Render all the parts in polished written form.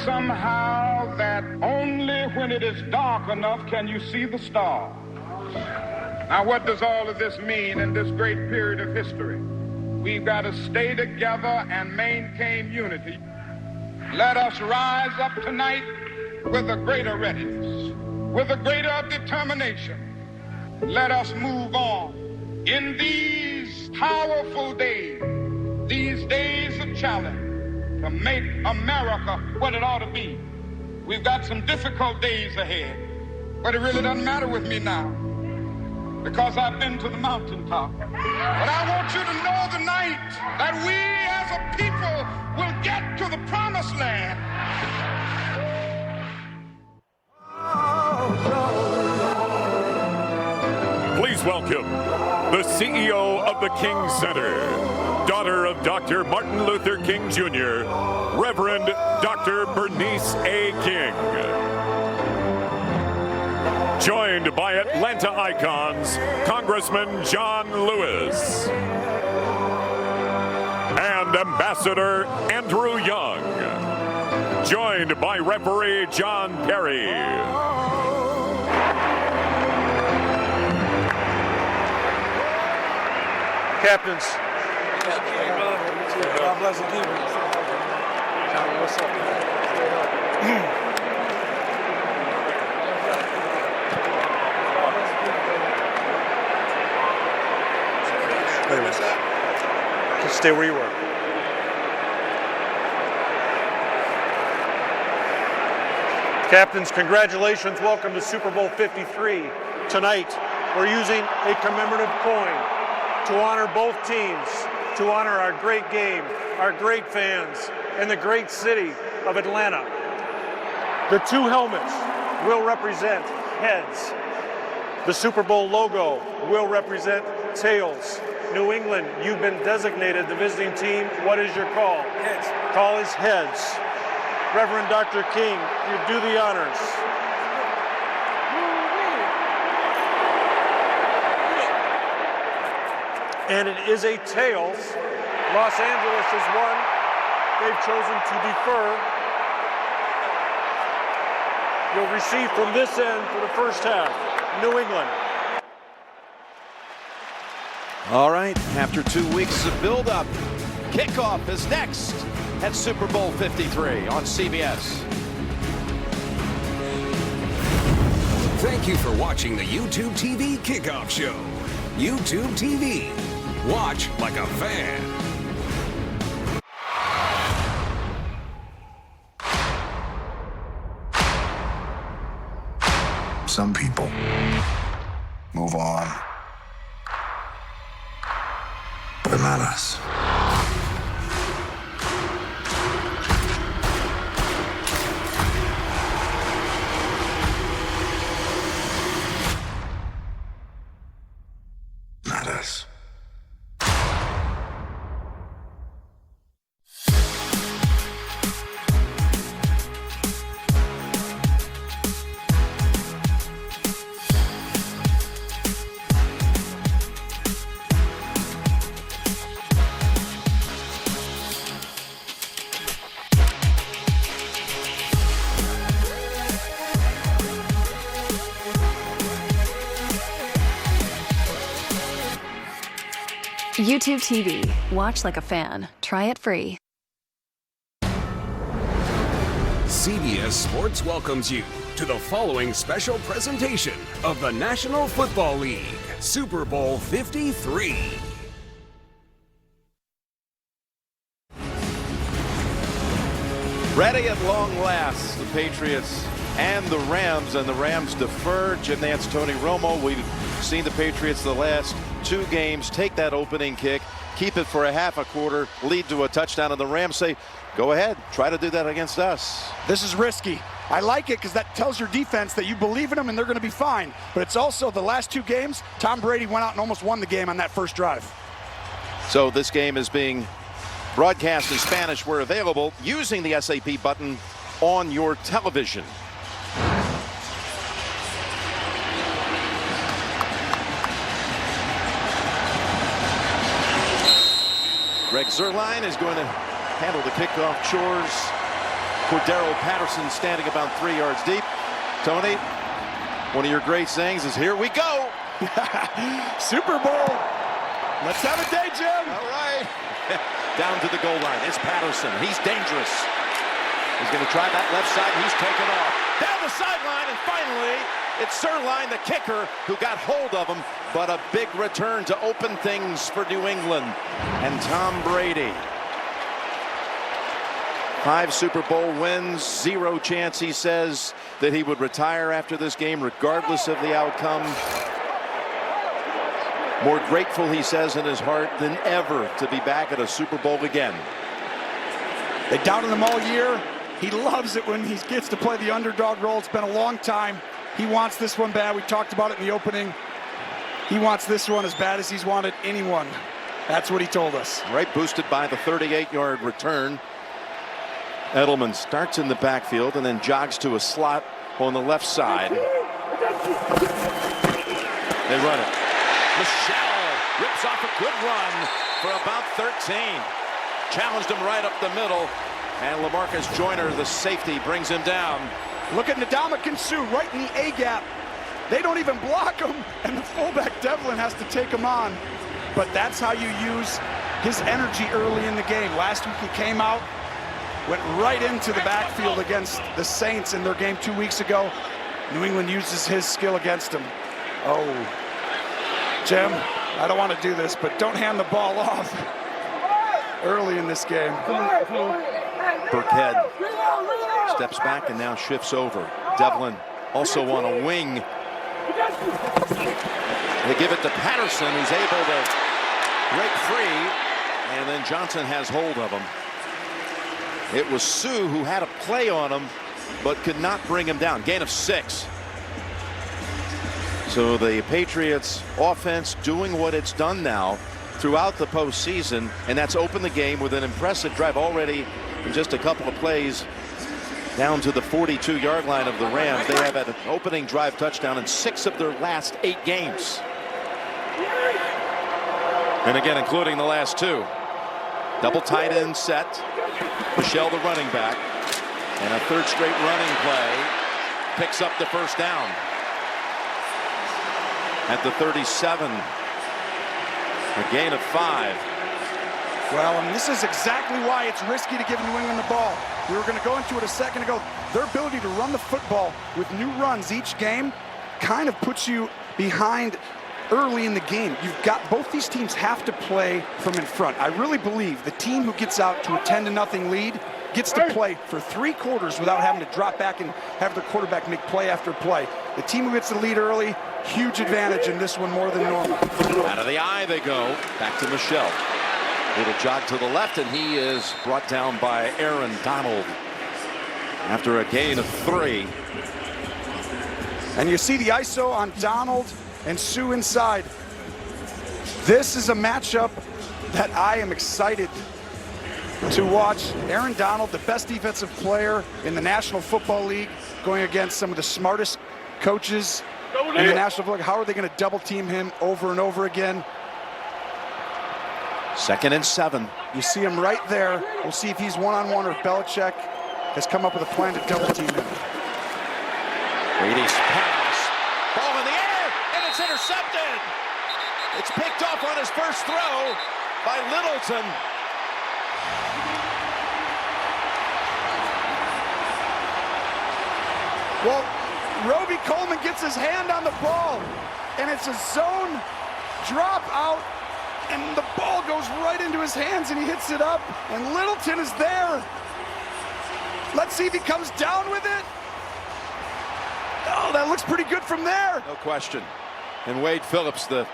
somehow that only when it is dark enough can you see the stars. Now, what does all of this mean in this great period of history? We've got to stay together and maintain unity. Let us rise up tonight with a greater readiness, with a greater determination. Let us move on. In these powerful days, these days of challenge, to make America what it ought to be. We've got some difficult days ahead, but it really doesn't matter with me now, because I've been to the mountaintop. But I want you to know tonight that we as a people will get to the promised land. Please welcome the CEO of the King Center, daughter of Dr. Martin Luther King Jr., Reverend Dr. Bernice A. King. Joined by Atlanta icons, Congressman John Lewis and Ambassador Andrew Young. Joined by referee John Perry. Captains. God bless and keep you. John, what's up? Wait a minute. Just stay where you were. Captains, congratulations. Welcome to Super Bowl 53. Tonight, we're using a commemorative coin to honor both teams, to honor our great game, our great fans, and the great city of Atlanta. The two helmets will represent heads. The Super Bowl logo will represent tails. New England, you've been designated the visiting team. What is your call? Heads. Call is heads. Reverend Dr. King, you do the honors. And it is a tails. Los Angeles has won. They've chosen to defer. You'll receive from this end for the first half, New England. All right, after 2 weeks of build-up, kickoff is next at Super Bowl 53 on CBS. Thank you for watching the YouTube TV Kickoff Show. YouTube TV. Watch like a fan. Some people move on, but not us. Not us. YouTube TV. Watch like a fan. Try it free. CBS Sports welcomes you to the following special presentation of the National Football League, Super Bowl 53. Ready at long last, the Patriots and the Rams defer. Jim Nantz, Tony Romo. We've seen the Patriots the last 2 games take that opening kick, keep it for a half a quarter, lead to a touchdown, and the Rams say, go ahead, try to do that against us. This is risky. I like it because that tells your defense that you believe in them and they're going to be fine. But it's also the last 2 games, Tom Brady went out and almost won the game on that first drive. So this game is being broadcast in Spanish where available using the SAP button on your television. Greg Zuerlein is going to handle the kickoff chores Cordero Patterson standing about 3 yards deep. Tony, one of your great sayings is, here we go. Super Bowl. Let's have a day, Jim. All right. Down to the goal line. It's Patterson. He's dangerous. He's going to try that left side. He's taken off. Down the sideline, and finally, it's Sirline, the kicker, who got hold of him. But a big return to open things for New England. And Tom Brady. 5 Super Bowl wins, 0 chance, he says, that he would retire after this game, regardless of the outcome. More grateful, he says, in his heart than ever to be back at a Super Bowl again. They doubted him all year. He loves it when he gets to play the underdog role. It's been a long time. He wants this one bad. We talked about it in the opening. He wants this one as bad as he's wanted anyone. That's what he told us. Right, boosted by the 38-yard return. Edelman starts in the backfield and then jogs to a slot on the left side. They run it. Michelle rips off a good run for about 13. Challenged him right up the middle. And LaMarcus Joyner, the safety, brings him down. Look at Ndamukong Suh right in the A-gap. They don't even block him, and the fullback Devlin has to take him on. But that's how you use his energy early in the game. Last week he came out, went right into the backfield against the Saints in their game 2 weeks ago. New England uses his skill against him. Oh, Jim, I don't want to do this, but don't hand the ball off early in this game. Burkhead steps back and now shifts over. Devlin also on a wing. They give it to Patterson, who's able to break free, and then Johnson has hold of him. It was Suh who had a play on him, but could not bring him down. Gain of 6. So the Patriots offense doing what it's done now throughout the postseason, and that's opened the game with an impressive drive already in just a couple of plays down to the 42-yard line of the Rams. They have had an opening drive touchdown in 6 of their last 8 games. And again, including the last 2. Double tight end set. Michelle, the running back. And a 3rd straight running play. Picks up the first down at the 37. A gain of 5. Well, and this is exactly why it's risky to give New England the ball. We were going to go into it a second ago. Their ability to run the football with new runs each game kind of puts you behind early in the game. You've got both these teams have to play from in front. I really believe the team who gets out to a 10-0 lead gets to play for 3 quarters without having to drop back and have their quarterback make play after play. The team who gets the lead early, huge advantage in this one more than normal. Out of the eye they go. Back to Michelle. Little jog to the left, and he is brought down by Aaron Donald after a gain of 3. And you see the ISO on Donald and Suh inside. This is a matchup that I am excited to watch. Aaron Donald, the best defensive player in the National Football League, going against some of the smartest coaches in the National Football League. How are they going to double team him over and over again? 2nd and 7. You see him right there. We'll see if he's one-on-one or Belichick has come up with a plan to double team him. Brady's pass. Ball in the air, and it's intercepted. It's picked off on his first throw by Littleton. Well, Roby Coleman gets his hand on the ball, and it's a zone drop out, and the ball goes right into his hands, and he hits it up, and Littleton is there. Let's see if he comes down with it. Oh, that looks pretty good from there. No question. And Wade Phillips, the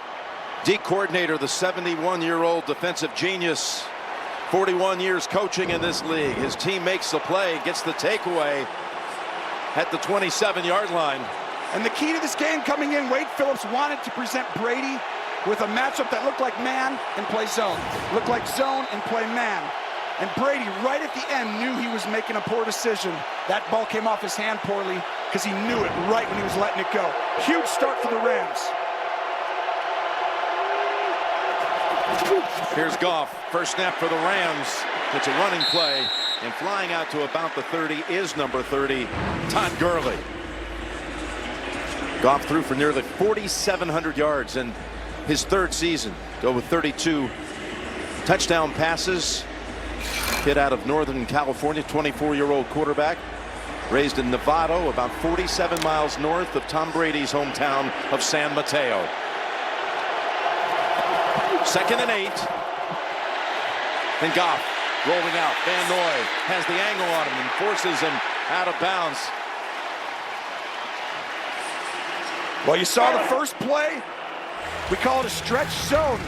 D coordinator, the 71-year-old defensive genius, 41 years coaching in this league. His team makes the play, gets the takeaway at the 27-yard line. And the key to this game coming in, Wade Phillips wanted to present Brady with a matchup that looked like man and play zone. Looked like zone and play man. And Brady, right at the end, knew he was making a poor decision. That ball came off his hand poorly because he knew it right when he was letting it go. Huge start for the Rams. Here's Goff. First snap for the Rams. It's a running play. And flying out to about the 30 is number 30, Todd Gurley. Goff threw for nearly 4,700 yards in his third season. Go with 32 touchdown passes. Kid out of Northern California, 24-year-old quarterback. Raised in Nevada, about 47 miles north of Tom Brady's hometown of San Mateo. 2nd and 8. And Goff rolling out. Van Noy has the angle on him and forces him out of bounds. Well, you saw the first play. We call it a stretch zone.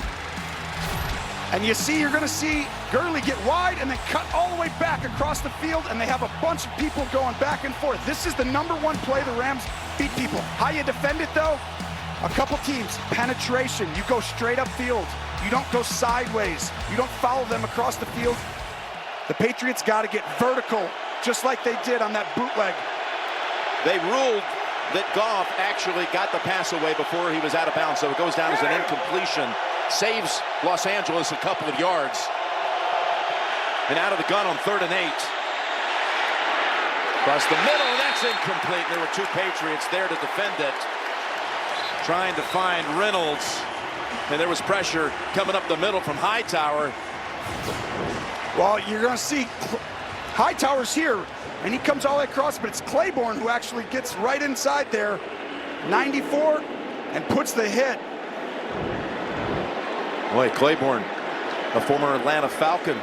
And you see, you're going to see Gurley get wide and then cut all the way back across the field, and they have a bunch of people going back and forth. This is the #1 play the Rams beat people. How you defend it, though? A couple teams. Penetration. You go straight up field. You don't go sideways. You don't follow them across the field. The Patriots got to get vertical, just like they did on that bootleg. They ruled that Goff actually got the pass away before he was out of bounds, so it goes down as an incompletion. Saves Los Angeles a couple of yards. And out of the gun on 3rd and 8. Across the middle, that's incomplete. There were 2 Patriots there to defend it. Trying to find Reynolds. And there was pressure coming up the middle from Hightower. Well, you're going to see Hightower's here, and he comes all the way across, but it's Claiborne who actually gets right inside there. 94, and puts the hit. Boy, Claiborne, a former Atlanta Falcon,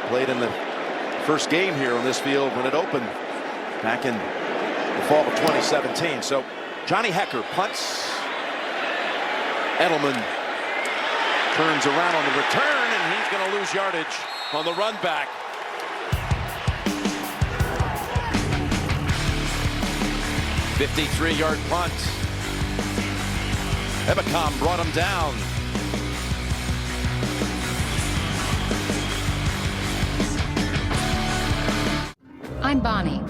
played in the first game here on this field when it opened back in the fall of 2017. So Johnny Hecker punts. Edelman turns around on the return, and he's going to lose yardage on the run back. – 53-yard punt. Ebicom brought him down. I'm Bonnie.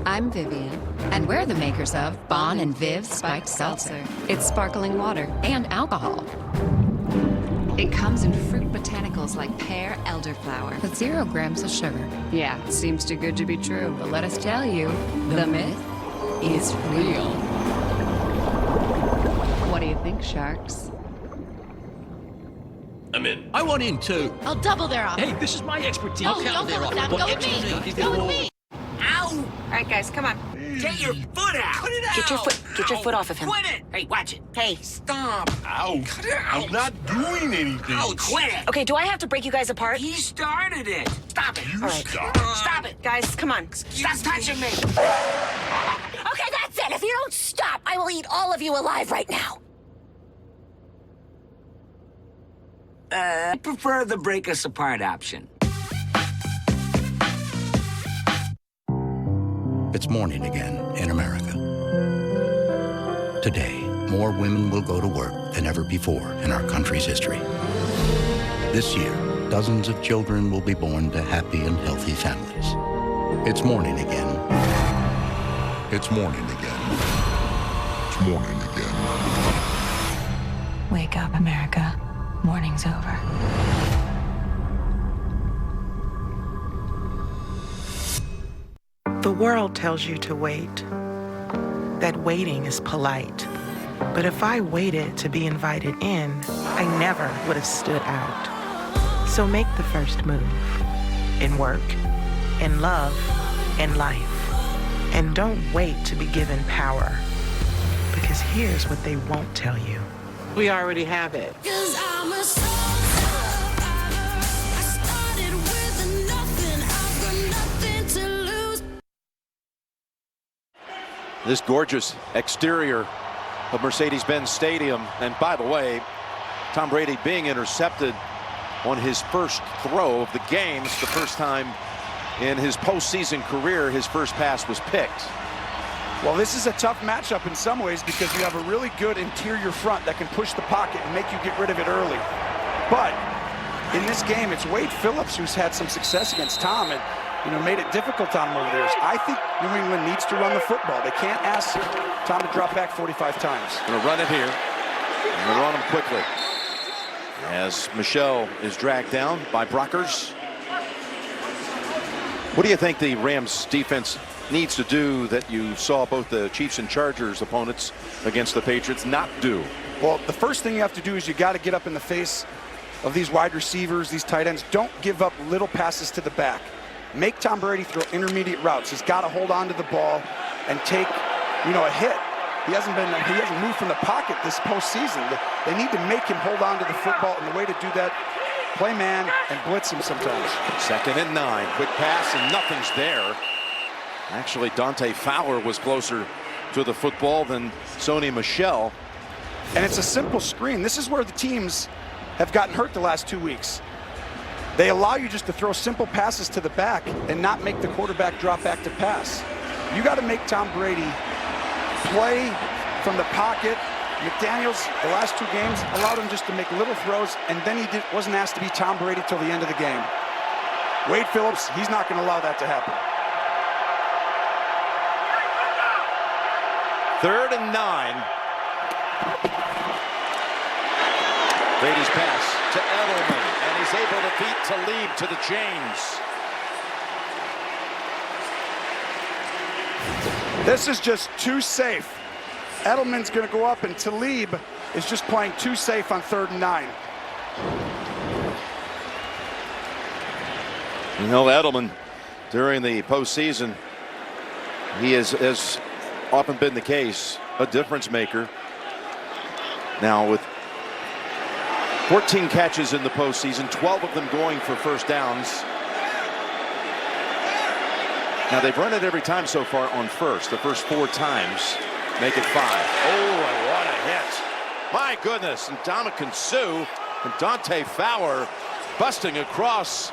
I'm Vivian. And we're the makers of Bon and Viv Spiked Seltzer. It's sparkling water and alcohol. It comes in fruit botanicals like pear, elderflower, with 0 grams of sugar. Yeah, it seems too good to be true, but let us tell you, the myth is real. What do you think, sharks? I'm in. I want in too. I'll double their offer. Hey, this is my expertise. No, don't go with them. Go with me. Go with me. Ow! All right, guys, come on. Get your foot out. Cut it out. Get your foot off of him. Quit it. Hey, watch it. Hey, stop. Ow. Cut it out. I'm not doing anything. Ow, quit it. Okay, do I have to break you guys apart? He started it. Stop it. You all right. Stop it. Guys, come on. Stop touching me. Okay, that's it. If you don't stop, I will eat all of you alive right now. I prefer the break us apart option. It's morning again in America. Today, more women will go to work than ever before in our country's history. This year, dozens of children will be born to happy and healthy families. It's morning again. It's morning again. It's morning again. Wake up, America. Morning's over. The world tells you to wait, that waiting is polite. But if I waited to be invited in, I never would have stood out. So make the first move, in work, in love, in life. And don't wait to be given power, because here's what they won't tell you. We already have it. This gorgeous exterior of Mercedes-Benz Stadium. And by the way, Tom Brady being intercepted on his first throw of the game. It's the first time in his postseason career his first pass was picked. Well, this is a tough matchup in some ways because you have a really good interior front that can push the pocket and make you get rid of it early. But in this game, it's Wade Phillips who's had some success against Tom and made it difficult on him over there. I think New England needs to run the football. They can't ask Tom to drop back 45 times. Going to run it here. And they'll run him quickly. As Michelle is dragged down by Brockers. What do you think the Rams defense needs to do that you saw both the Chiefs and Chargers opponents against the Patriots not do? Well, the first thing you have to do is you got to get up in the face of these wide receivers, these tight ends. Don't give up little passes to the back. Make Tom Brady throw intermediate routes. He's got to hold on to the ball and take, a hit. He hasn't moved from the pocket this postseason. They need to make him hold on to the football, and the way to do that, play man and blitz him sometimes. 2nd and 9, quick pass and nothing's there. Actually, Dante Fowler was closer to the football than Sony Michel. And it's a simple screen. This is where the teams have gotten hurt the last 2 weeks. They allow you just to throw simple passes to the back and not make the quarterback drop back to pass. You got to make Tom Brady play from the pocket. McDaniels, the last 2 games, allowed him just to make little throws, and then he wasn't asked to be Tom Brady till the end of the game. Wade Phillips, he's not going to allow that to happen. 3rd and 9. Brady's pass to Edelman, and he's able to beat Talib to the chains. This is just too safe. Edelman's going to go up, and Talib is just playing too safe on 3rd and 9. Edelman, during the postseason, he has often been the case, a difference maker. Now with 14 catches in the postseason, 12 of them going for first downs. Now they've run it every time so far on first. The first 4 times make it 5. Oh, and what a hit. My goodness, and Ndamukong Suh and Dante Fowler busting across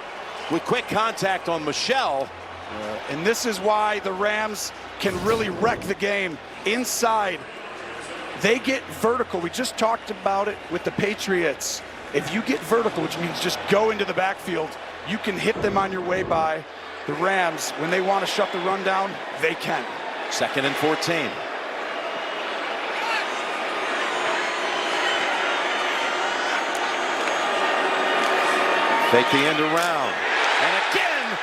with quick contact on Michel. And this is why the Rams can really wreck the game inside. They get vertical. We just talked about it with the Patriots. If you get vertical, which means just go into the backfield, you can hit them on your way by. The Rams, when they want to shut the run down, they can. 2nd and 14. Take the end around. And again,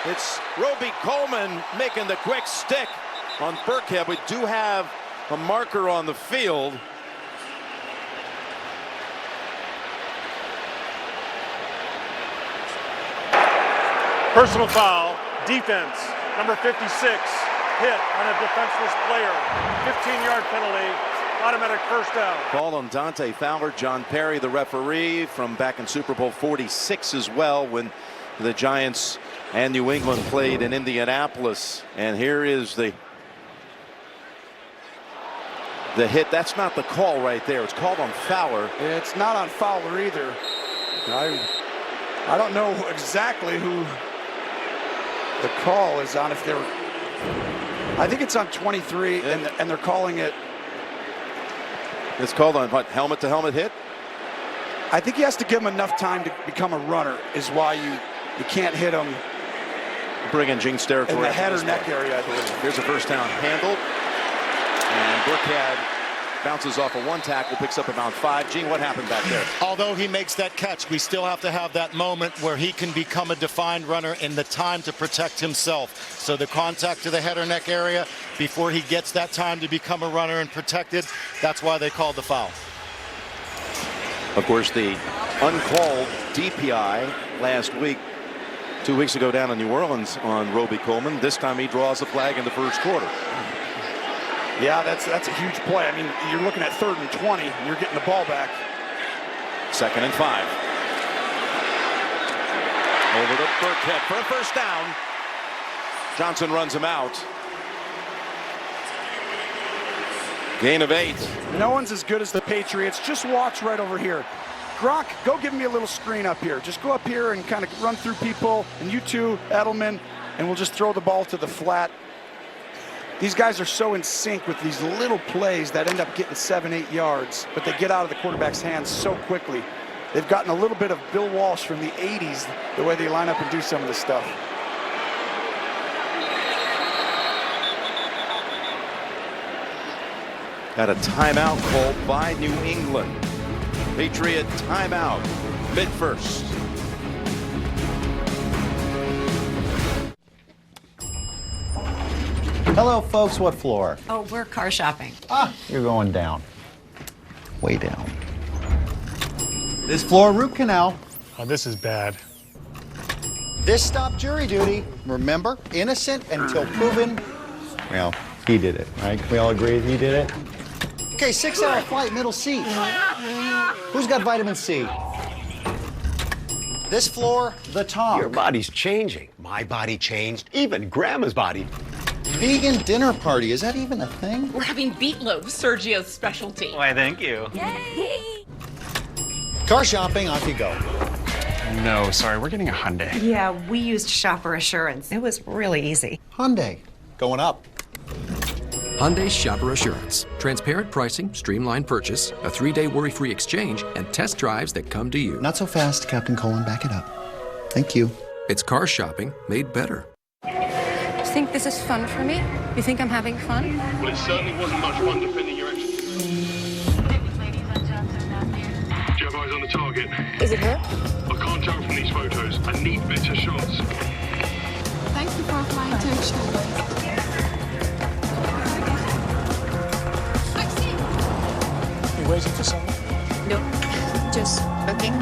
it's Roby Coleman making the quick stick on Burkhead. We do have a marker on the field. Personal foul, defense, number 56, hit on a defenseless player. 15-yard penalty, automatic first down. Call on Dante Fowler. John Perry, the referee from back in Super Bowl 46 as well, when the Giants and New England played in Indianapolis. And here is the hit. That's not the call right there. It's called on Fowler. It's not on Fowler either. I don't know exactly who the call is on. If they're, I think it's on 23, and they're calling it. It's called on what? Helmet to helmet hit? I think he has to give him enough time to become a runner. Is why you can't hit him. Bring in Jinx territory in the head or neck area, I believe. Here's a first down handle, and Burkhead bounces off of 1 tackle, picks up about 5. Gene, what happened back there? Although he makes that catch, we still have to have that moment where he can become a defined runner in the time to protect himself. So the contact to the head or neck area before he gets that time to become a runner and protected, that's why they called the foul. Of course, the uncalled DPI last week, 2 weeks ago down in New Orleans on Roby Coleman. This time he draws the flag in the first quarter. Yeah, that's a huge play. I mean, you're looking at 3rd and 20, and you're getting the ball back. 2nd and 5. Over to Burkhead for a first down. Johnson runs him out. Gain of 8. No one's as good as the Patriots. Just watch right over here. Gronk, go give me a little screen up here. Just go up here and kind of run through people. And you too, Edelman, and we'll just throw the ball to the flat. These guys are so in sync with these little plays that end up getting 7-8 yards, but they get out of the quarterback's hands so quickly. They've gotten a little bit of Bill Walsh from the 80s, the way they line up and do some of this stuff. Got a timeout called by New England. Patriot timeout, mid-first. Hello, folks. What floor? Oh, we're car shopping. Ah, you're going down. Way down. This floor, root canal. Oh, this is bad. This stop jury duty. Remember, innocent until proven. Well, he did it, right? Can we all agree he did it? Okay, 6-hour flight, middle seat. Who's got vitamin C? This floor, the top. Your body's changing. My body changed. Even Grandma's body. Vegan dinner party, is that even a thing? We're having meatloaf, Sergio's specialty. Why, thank you. Yay! Car shopping, off you go. No, sorry, we're getting a Hyundai. Yeah, we used Shopper Assurance. It was really easy. Hyundai, going up. Hyundai Shopper Assurance. Transparent pricing, streamlined purchase, a 3-day worry-free exchange, and test drives that come to you. Not so fast, Captain Colin, back it up. Thank you. It's car shopping made better. You think this is fun for me? You think I'm having fun? Well, it certainly wasn't much fun defending your exit. Do you have eyes on the target? Is it her? I can't tell from these photos. I need better shots. Thank you for my attention. You waiting for someone? No, just looking.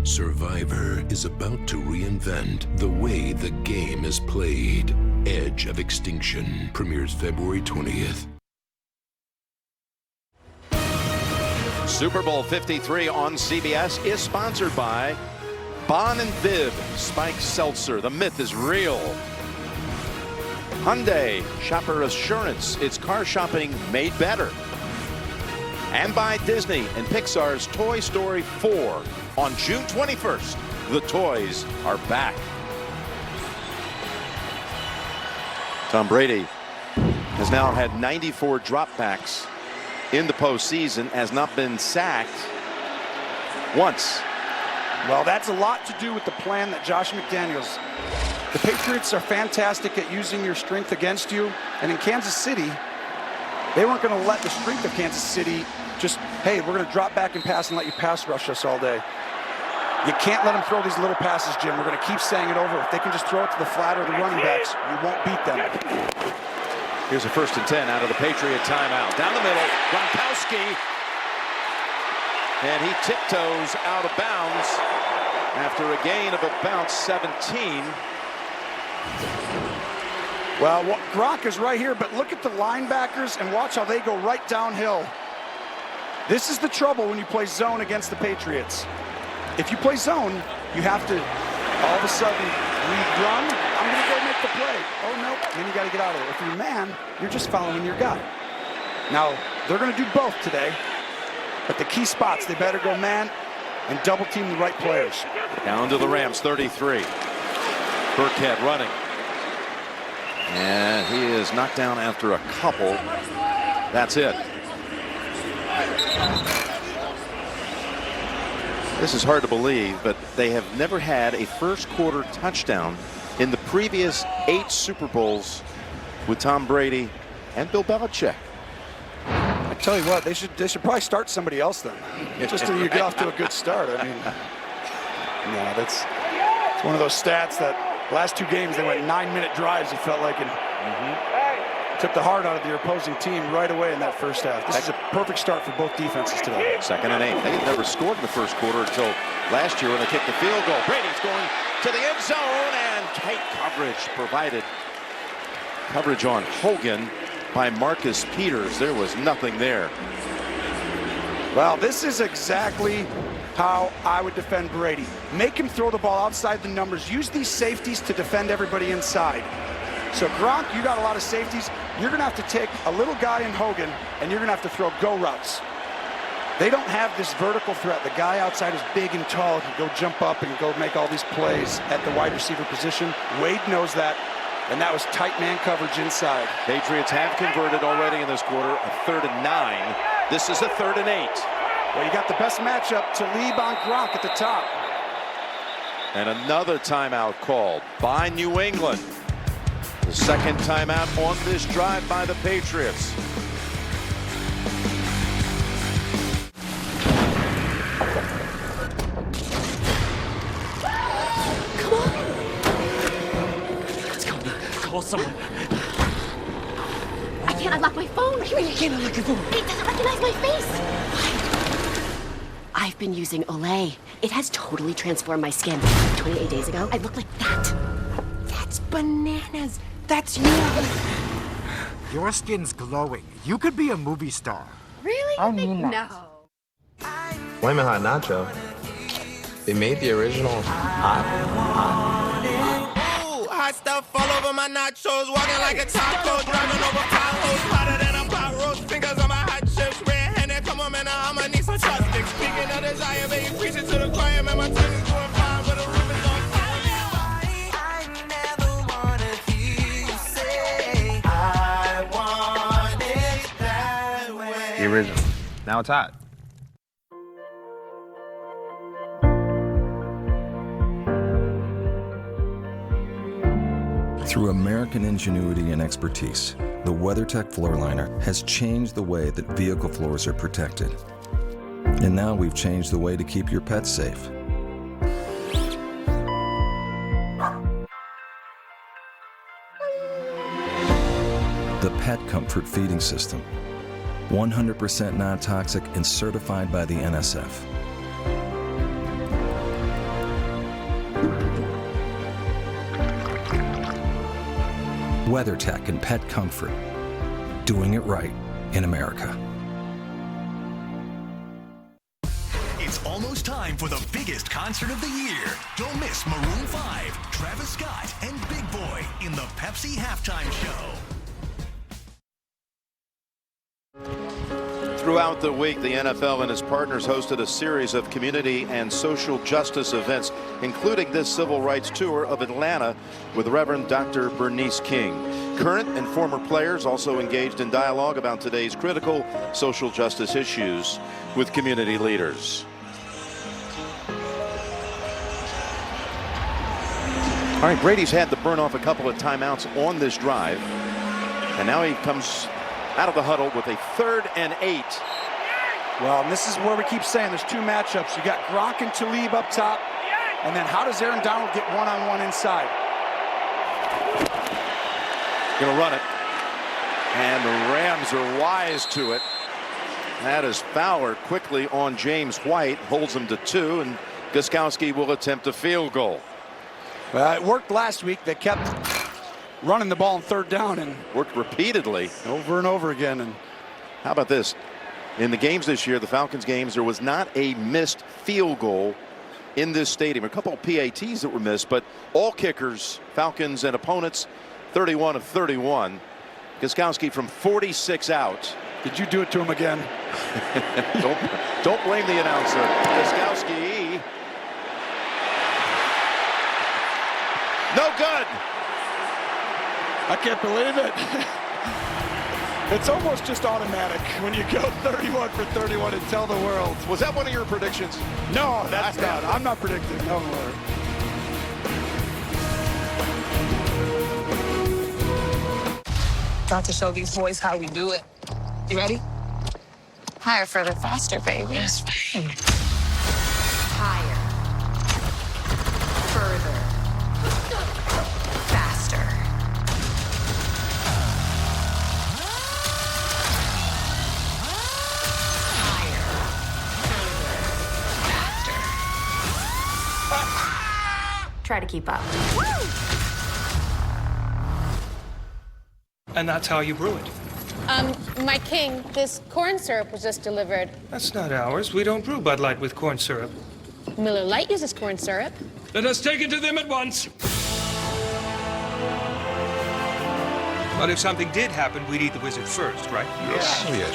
Survivor is about to reinvent the way the game is played. Edge of Extinction premieres February 20th. Super Bowl 53 on CBS is sponsored by Bon and Viv Spiked Seltzer. The myth is real. Hyundai Shopper Assurance. It's car shopping made better. And by Disney and Pixar's Toy Story 4. On June 21st, the toys are back. Tom Brady has now had 94 dropbacks in the postseason, has not been sacked once. Well, that's a lot to do with the plan that Josh McDaniels. The Patriots are fantastic at using your strength against you. And in Kansas City, they weren't going to let the strength of Kansas City just, hey, we're going to drop back and pass and let you pass rush us all day. You can't let them throw these little passes, Jim. We're going to keep saying it over. If they can just throw it to the flat or the running backs, you won't beat them. Here's a 1st and 10 out of the Patriot timeout. Down the middle, Gronkowski. And he tiptoes out of bounds after a gain of about 17. Well, Gronk is right here, but look at the linebackers and watch how they go right downhill. This is the trouble when you play zone against the Patriots. If you play zone, you have to all of a sudden run. I'm going to go make the play. Oh, no. Then you got to get out of there. If you're man, you're just following your guy. Now, they're going to do both today. But the key spots, they better go man and double team the right players. Down to the Rams, 33. Burkhead running. And he is knocked down after a couple. That's it. This is hard to believe, but they have never had a first quarter touchdown in the previous 8 Super Bowls with Tom Brady and Bill Belichick. I tell you what, they should probably start somebody else then, just so you get off to a good start. I mean, no, it's one of those stats that last 2 games they went 9-minute drives. It felt like, and took the heart out of your opposing team right away in that first half. This is a perfect start for both defenses today. 2nd and 8. They had never scored in the first quarter until last year when they kicked the field goal. Brady's going to the end zone, and tight coverage provided. Coverage on Hogan by Marcus Peters. There was nothing there. Well, this is exactly how I would defend Brady. Make him throw the ball outside the numbers. Use these safeties to defend everybody inside. So Gronk, you got a lot of safeties. You're going to have to take a little guy in Hogan, and you're going to have to throw go routes. They don't have this vertical threat. The guy outside is big and tall, can go jump up and go make all these plays at the wide receiver position. Wade knows that, and that was tight man coverage inside. Patriots have converted already in this quarter, a 3rd and 9. This is a 3rd and 8. Well, you got the best matchup to leave on Gronk at the top. And another timeout called by New England. The 2nd timeout on this drive by the Patriots. someone. I can't unlock my phone. You can't unlock your phone. It doesn't recognize my face. I've been using Olay. It has totally transformed my skin. 28 days ago, I looked like that. That's bananas. That's you. Your skin's glowing. You could be a movie star. Really? I mean that. No. Flamin' Hot Nacho. They made the original hot. Ooh, hot stuff all over my nachos. Walking like a taco. Driving over potholes. Hotter than a pot roast. Fingers on my hot chips. Red-handed. Come on, man. I'ma need some chopsticks. Speaking of desire, baby, preach it to the choir. Man, my tongue is going fine, but the roof is on fire. I never wanna hear you say I want it that way. The original. Now it's hot. Through American ingenuity and expertise, the WeatherTech floor liner has changed the way that vehicle floors are protected. And now we've changed the way to keep your pets safe. The Pet Comfort Feeding System, 100% non-toxic and certified by the NSF. WeatherTech and Pet Comfort, doing it right in America. It's almost time for the biggest concert of the year. Don't miss Maroon 5, Travis Scott, and Big Boy in the Pepsi Halftime Show. Throughout the week, the NFL and its partners hosted a series of community and social justice events, including this civil rights tour of Atlanta with Reverend Dr. Bernice King. Current and former players also engaged in dialogue about today's critical social justice issues with community leaders. All right, Brady's had to burn off a couple of timeouts on this drive, and now he comes out of the huddle with a 3rd and 8. Well, and this is where we keep saying there's two matchups. You got Gronk and Talib up top, and then how does Aaron Donald get one-on-one inside? Gonna run it, and the Rams are wise to it. That is Fowler quickly on James White, holds him to 2, and Gostkowski will attempt a field goal. Well, it worked last week. They kept running the ball on 3rd down and worked repeatedly over and over again. And how about this? In the games this year, the Falcons games, there was not a missed field goal in this stadium. A couple of PATs that were missed, but all kickers, Falcons and opponents, 31 of 31. Gostkowski from 46 out. Did you do it to him again? Don't blame the announcer. Gostkowski. No good. I can't believe it. It's almost just automatic when you go 31 for 31 and tell the world. Was that one of your predictions? No, that's not. I'm not predicting. No more. About to show these boys how we do it. You ready? Higher, further, faster, baby. Yes, baby. Higher. Further. Faster. Higher. Further. Faster. Try to keep up. And that's how you brew it. My king, this corn syrup was just delivered. That's not ours. We don't brew Bud Light with corn syrup. Miller Lite uses corn syrup. Let us take it to them at once. But if something did happen, we'd eat the wizard first, right? Yes. Oh, yes.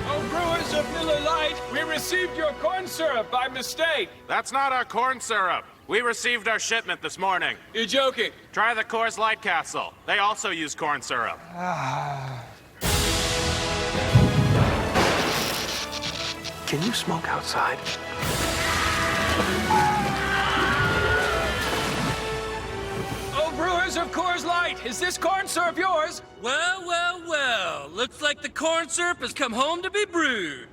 Oh, brewers of Miller Lite, we received your corn syrup by mistake. That's not our corn syrup. We received our shipment this morning. You're joking. Try the Coors Light Capsule. They also use corn syrup. Can you smoke outside? Oh, brewers of Coors Light, is this corn syrup yours? Well, well, well. Looks like the corn syrup has come home to be brewed.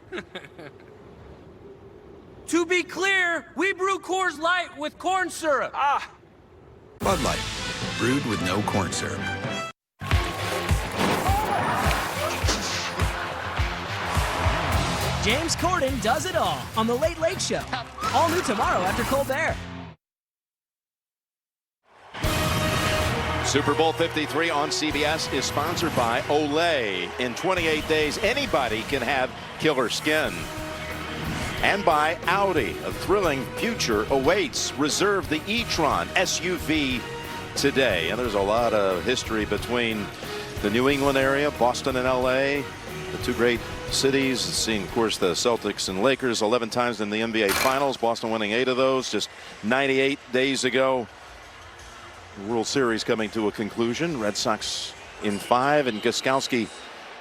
To be clear, we brew Coors Light with corn syrup. Bud Light. brewed with no corn syrup. James Corden does it all on The Late Late Show. All new tomorrow after Colbert. Super Bowl 53 on CBS is sponsored by Olay. In 28 days, anybody can have killer skin. And by Audi. A thrilling future awaits. Reserve the e-tron SUV today. And there's a lot of history between the New England area, Boston and LA, the two great cities. Seeing, of course, the Celtics and Lakers 11 times in the NBA Finals. Boston winning 8 of those just 98 days ago. World Series coming to a conclusion. Red Sox in 5, and Gostkowski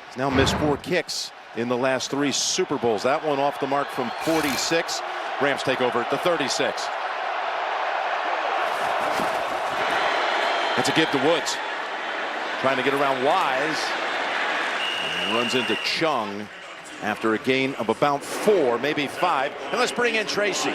has now missed 4 kicks in the last 3 Super Bowls. That one off the mark from 46. Rams take over at the 36. That's a give to Woods. Trying to get around Wise. And runs into Chung after a gain of about 4, maybe 5. And let's bring in Tracy.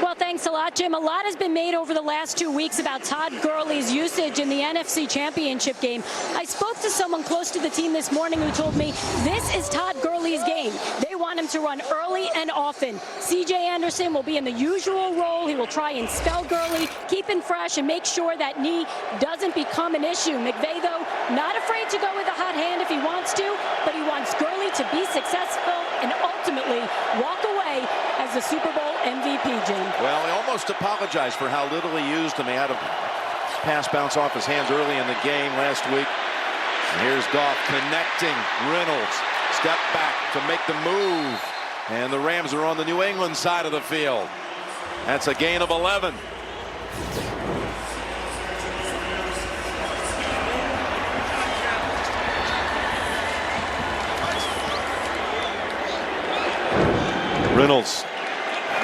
Well, thanks a lot, Jim. A lot has been made over the last 2 weeks about Todd Gurley's usage in the NFC Championship game. I spoke to someone close to the team this morning who told me this is Todd Gurley's game. They want him to run early and often. C.J. Anderson will be in the usual role. He will try and spell Gurley, keep him fresh, and make sure that knee doesn't become an issue. McVay, though, not afraid to go with a hot hand if he wants to, but he wants Gurley to be successful and ultimately walk away as the Super Bowl MVP, Jim. Well, he almost apologized for how little he used him. He had a pass bounce off his hands early in the game last week. And here's Goff connecting. Reynolds step back to make the move. And the Rams are on the New England side of the field. That's a gain of 11. Reynolds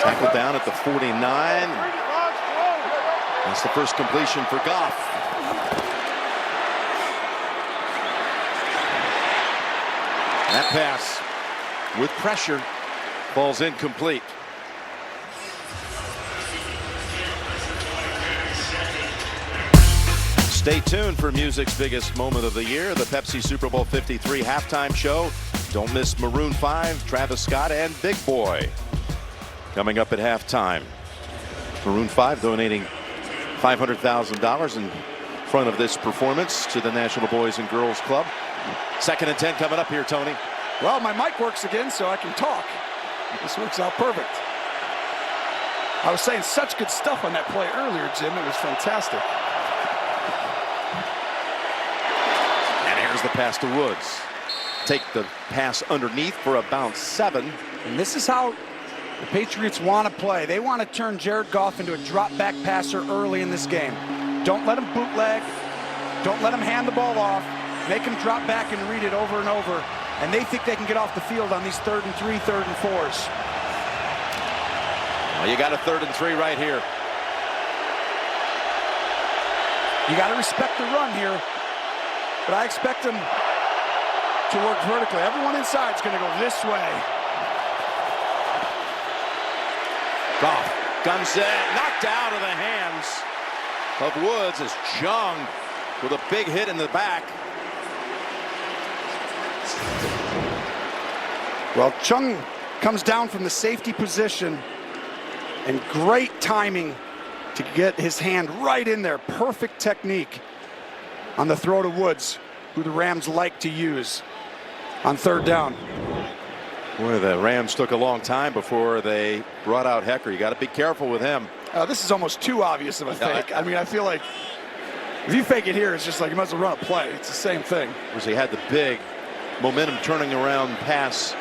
tackled down at the 49. That's the first completion for Goff. That pass with pressure falls incomplete. Stay tuned for music's biggest moment of the year, the Pepsi Super Bowl 53 halftime show. Don't miss Maroon 5, Travis Scott, and Big Boy coming up at halftime. Maroon 5 donating $500,000 in front of this performance to the National Boys and Girls Club. 2nd and 10 coming up here, Tony. Well, my mic works again, so I can talk. This works out perfect. I was saying such good stuff on that play earlier, Jim. It was fantastic. And here's the pass to Woods. Take the pass underneath for a bounce 7. And this is how the Patriots want to play. They want to turn Jared Goff into a drop-back passer early in this game. Don't let him bootleg. Don't let him hand the ball off. Make him drop back and read it over and over. And they think they can get off the field on these 3rd and 3, 3rd and 4s. Well, you got a 3rd and 3 right here. You got to respect the run here. But I expect them to work vertically. Everyone inside is going to go this way. Goff guns it, knocked out of the hands of Woods as Chung with a big hit in the back. Well, Chung comes down from the safety position, and great timing to get his hand right in there. Perfect technique on the throw to Woods, who the Rams like to use on 3rd down. Boy, the Rams took a long time before they brought out Hecker. You got to be careful with him. This is almost too obvious of a fake. I mean, I feel like if you fake it here, it's just like you might as well run a play. It's the same thing. Because he had the big momentum turning around pass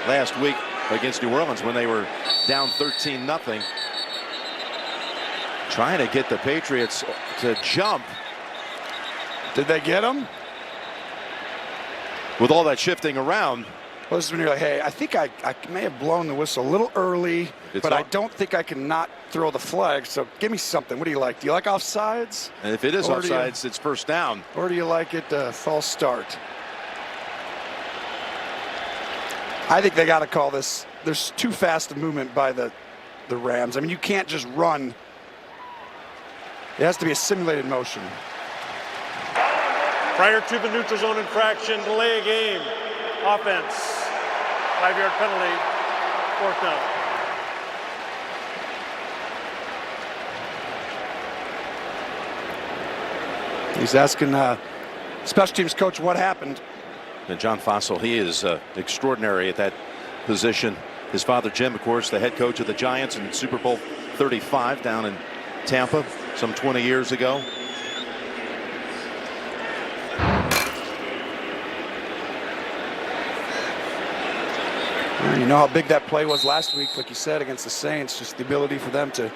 last week against New Orleans when they were down 13-0. Trying to get the Patriots to jump. Did they get him? With all that shifting around. Well, this is when you're like, hey, I think I may have blown the whistle a little early, but I don't think I can not throw the flag. So give me something. What do you like? Do you like offsides? And if it is offsides, it's 1st down. Or do you like it false start? I think they got to call this. There's too fast a movement by the Rams. I mean, you can't just run. It has to be a simulated motion. Prior to the neutral zone infraction, delay a game. Offense. 5-yard penalty. 4th down. He's asking special teams coach what happened. And John Fossil, he is extraordinary at that position. His father, Jim, of course, the head coach of the Giants in Super Bowl 35 down in Tampa some 20 years ago. You know how big that play was last week, like you said, against the Saints. Just the ability for them to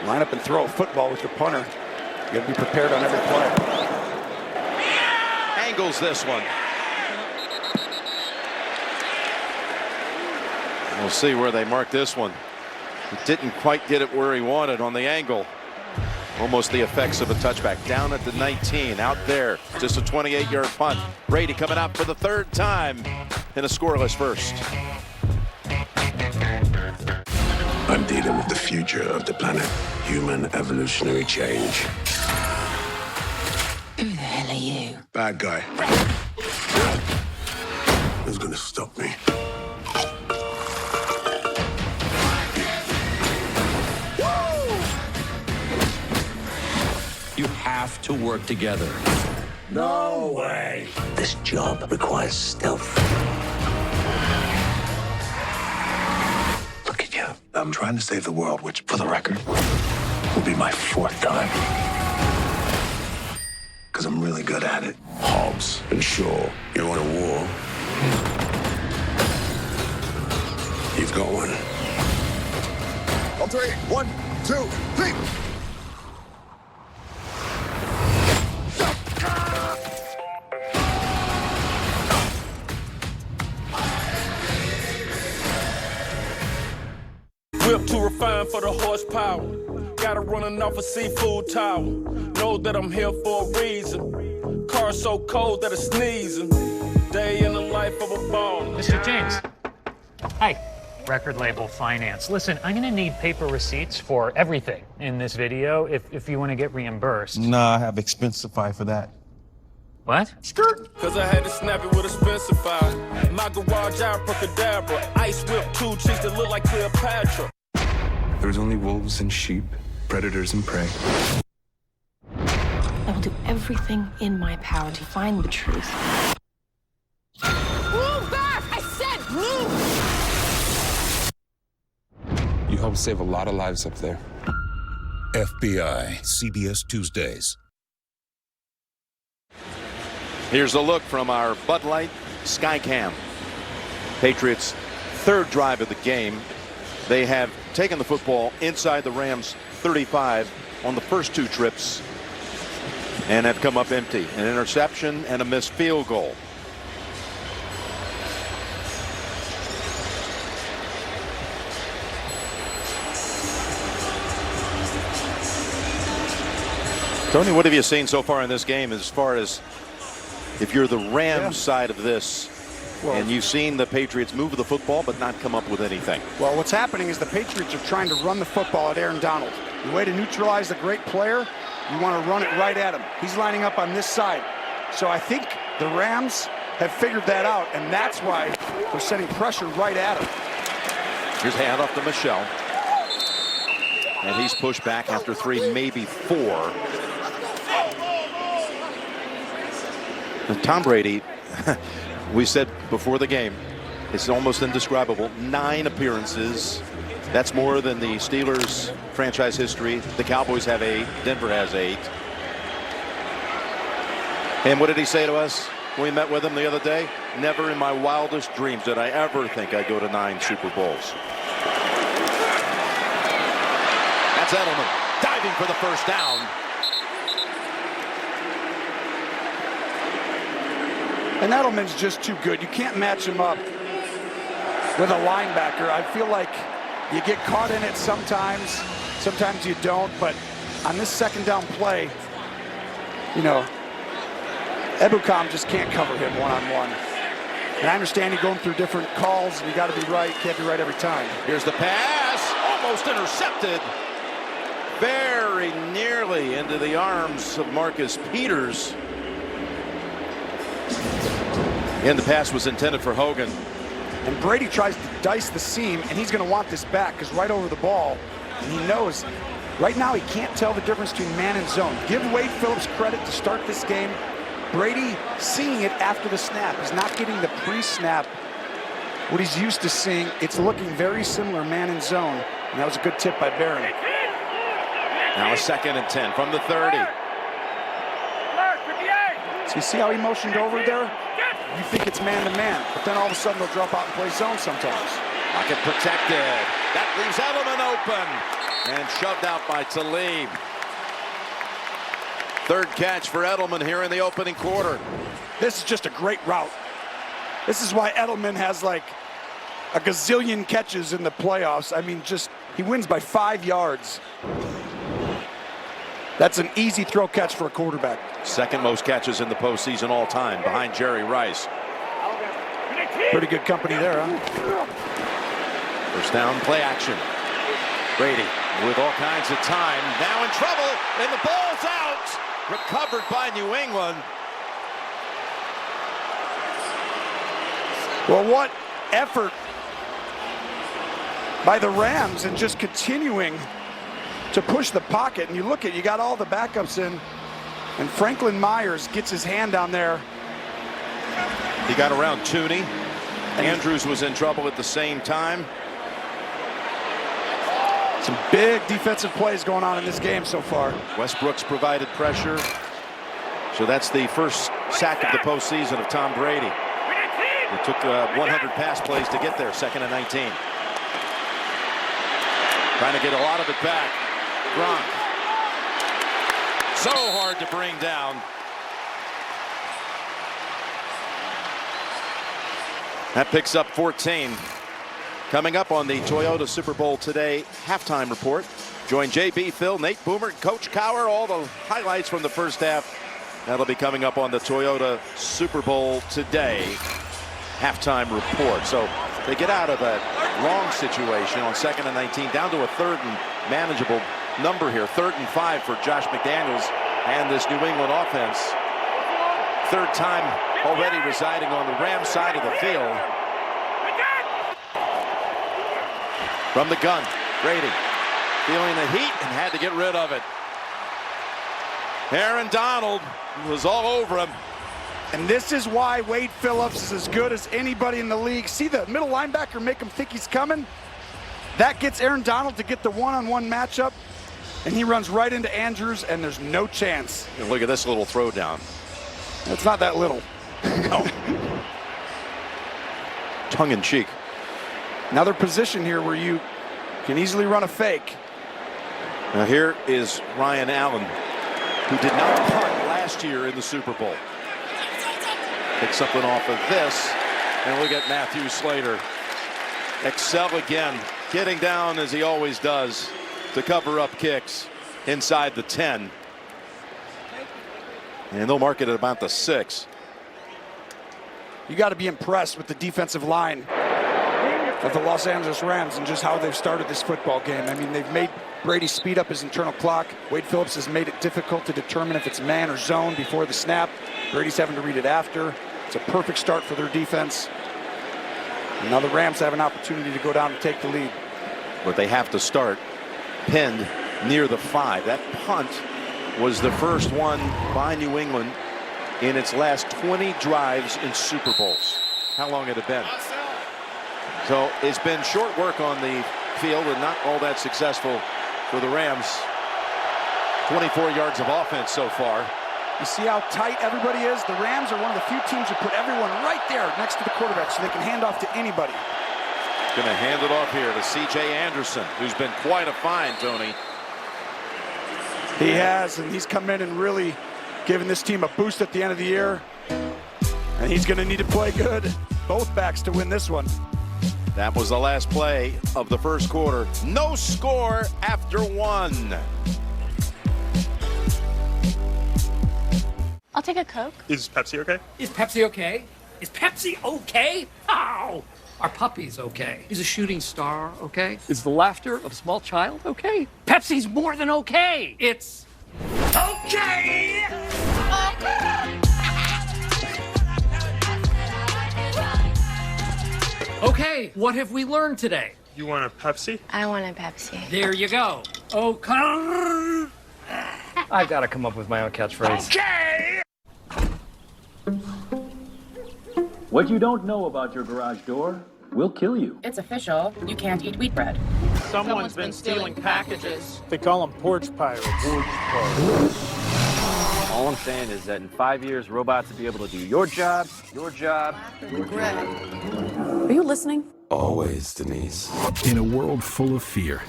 line up and throw a football with your punter. You got to be prepared on every play. Angles this one. We'll see where they mark this one. He didn't quite get it where he wanted on the angle. Almost the effects of a touchback. Down at the 19, out there. Just a 28-yard punt. Brady coming out for the 3rd time in a scoreless first. I'm dealing with the future of the planet. Human evolutionary change. Who the hell are you? Bad guy. Who's gonna stop me? You have to work together. No way. This job requires stealth. Look at you. I'm trying to save the world, which, for the record, will be my 4th time. Because I'm really good at it. Hobbs and Shaw, you want a war? You've got one. On 3, 1, 2, 3. Whip too refined for the horsepower. Gotta running off a seafood tower. Know that I'm here for a reason. Car so cold that it's sneezing. Day in the life of a baller. Mr. James. Hi. Record label finance. Listen, I'm gonna need paper receipts for everything in this video if you want to get reimbursed. Nah, I have Expensify for that. What? Skirt. Cause I had to snap it with a Expensify. My garage abracadabra. Ice whip 2 chicks that look like Cleopatra. There's only wolves and sheep, predators and prey. I will do everything in my power to find the truth. Move back! I said move! You helped save a lot of lives up there. FBI, CBS Tuesdays. Here's a look from our Bud Light Skycam. Patriots' 3rd drive of the game. They have taken the football inside the Rams' 35 on the first 2 trips and have come up empty. An interception and a missed field goal. Tony, what have you seen so far in this game as far as if you're the Rams side of this? Well, and you've seen the Patriots move the football but not come up with anything. Well, what's happening is the Patriots are trying to run the football at Aaron Donald. The way to neutralize a great player, you want to run it right at him. He's lining up on this side. So I think the Rams have figured that out, and that's why they're sending pressure right at him. Here's a handoff to Michelle. And he's pushed back after 3, maybe 4. And Tom Brady, we said before the game, it's almost indescribable. 9 appearances. That's more than the Steelers' franchise history. The Cowboys have 8. Denver has 8. And what did he say to us when we met with him the other day? Never in my wildest dreams did I ever think I'd go to 9 Super Bowls. That's Edelman diving for the first down. And Edelman's just too good. You can't match him up with a linebacker. I feel like you get caught in it sometimes. Sometimes you don't. But on this 2nd down play, you know, Ebukam just can't cover him one-on-one. And I understand you're going through different calls, and you got to be right. Can't be right every time. Here's the pass. Almost intercepted. Very nearly into the arms of Marcus Peters. And the pass was intended for Hogan. And Brady tries to dice the seam, and he's going to want this back because right over the ball, and he knows right now he can't tell the difference between man and zone. Give Wade Phillips credit to start this game. Brady seeing it after the snap. He's not getting the pre-snap, what he's used to seeing. It's looking very similar man and zone, and that was a good tip by Barron. Now a 2nd and 10 from the 30. So you see how he motioned over there? You think it's man-to-man, but then all of a sudden they'll drop out and play zone sometimes. Pocket protected. That leaves Edelman open and shoved out by Talib. 3rd catch for Edelman here in the opening quarter. This is just a great route. This is why Edelman has like a gazillion catches in the playoffs. I mean, just he wins by 5 yards. That's an easy throw catch for a quarterback. 2nd most catches in the postseason all time, behind Jerry Rice. Pretty good company there, huh? 1st down, play action. Brady with all kinds of time, now in trouble, and the ball's out. Recovered by New England. Well, what effort by the Rams and just continuing to push the pocket. And you look at, you got all the backups in, and Franklin Myers gets his hand down there. He got around Tooney. Andrews was in trouble at the same time. Some big defensive plays going on in this game so far. Westbrook's provided pressure. So that's the 1st sack of the postseason of Tom Brady. It took 100 pass plays to get there, 2nd and 19. Trying to get a lot of it back. Gronk. So hard to bring down. That picks up 14. Coming up on the Toyota Super Bowl Today halftime report. Join JB, Phil, Nate Boomer, Coach Cower. All the highlights from the 1st half. That'll be coming up on the Toyota Super Bowl Today halftime report. So they get out of that long situation on 2nd and 19, down to a 3rd and manageable number here. 3rd and 5 for Josh McDaniels and this New England offense. 3rd time already residing on the Rams side of the field. From the gun, Brady feeling the heat and had to get rid of it. Aaron Donald was all over him. And this is why Wade Phillips is as good as anybody in the league. See the middle linebacker make him think he's coming? That gets Aaron Donald to get the one-on-one matchup, and he runs right into Andrews, and there's no chance. And look at this little throwdown. It's not that little. No. Tongue-in-cheek. Another position here where you can easily run a fake. Now here is Ryan Allen, who did not punt last year in the Super Bowl. Pick something off of this, and look at Matthew Slater. Excel again, getting down as he always does to cover up kicks inside the 10. And they'll mark it at about the 6. You got to be impressed with the defensive line of the Los Angeles Rams and just how they've started this football game. I mean, they've made Brady speed up his internal clock. Wade Phillips has made it difficult to determine if it's man or zone before the snap. Brady's having to read it after. It's a perfect start for their defense. And now the Rams have an opportunity to go down and take the lead. But they have to start pinned near the 5. That punt was the first one by New England in its last 20 drives in Super Bowls. How long had it been? So it's been short work on the field and not all that successful for the Rams. 24 yards of offense so far. You see how tight everybody is? The Rams are one of the few teams who put everyone right there next to the quarterback so they can hand off to anybody. Going to hand it off here to C.J. Anderson, who's been quite a find, Tony. He has, and he's come in and really given this team a boost at the end of the year. And he's going to need to play good, both backs, to win this one. That was the last play of the first quarter. No score after 1. I'll take a Coke. Is Pepsi okay? Is Pepsi okay? Is Pepsi okay? How? Our puppy's okay. Is a shooting star okay? Is the laughter of a small child okay? Pepsi's more than okay. It's okay. Okay, what have we learned today? You want a Pepsi? I want a Pepsi. There you go. Okay. I've got to come up with my own catchphrase. Okay! What you don't know about your garage door will kill you. It's official. You can't eat wheat bread. Someone's been stealing packages. They call them porch pirates. All I'm saying is that in 5 years, robots will be able to do your job. Regret. Are you listening? Always, Denise. In a world full of fear,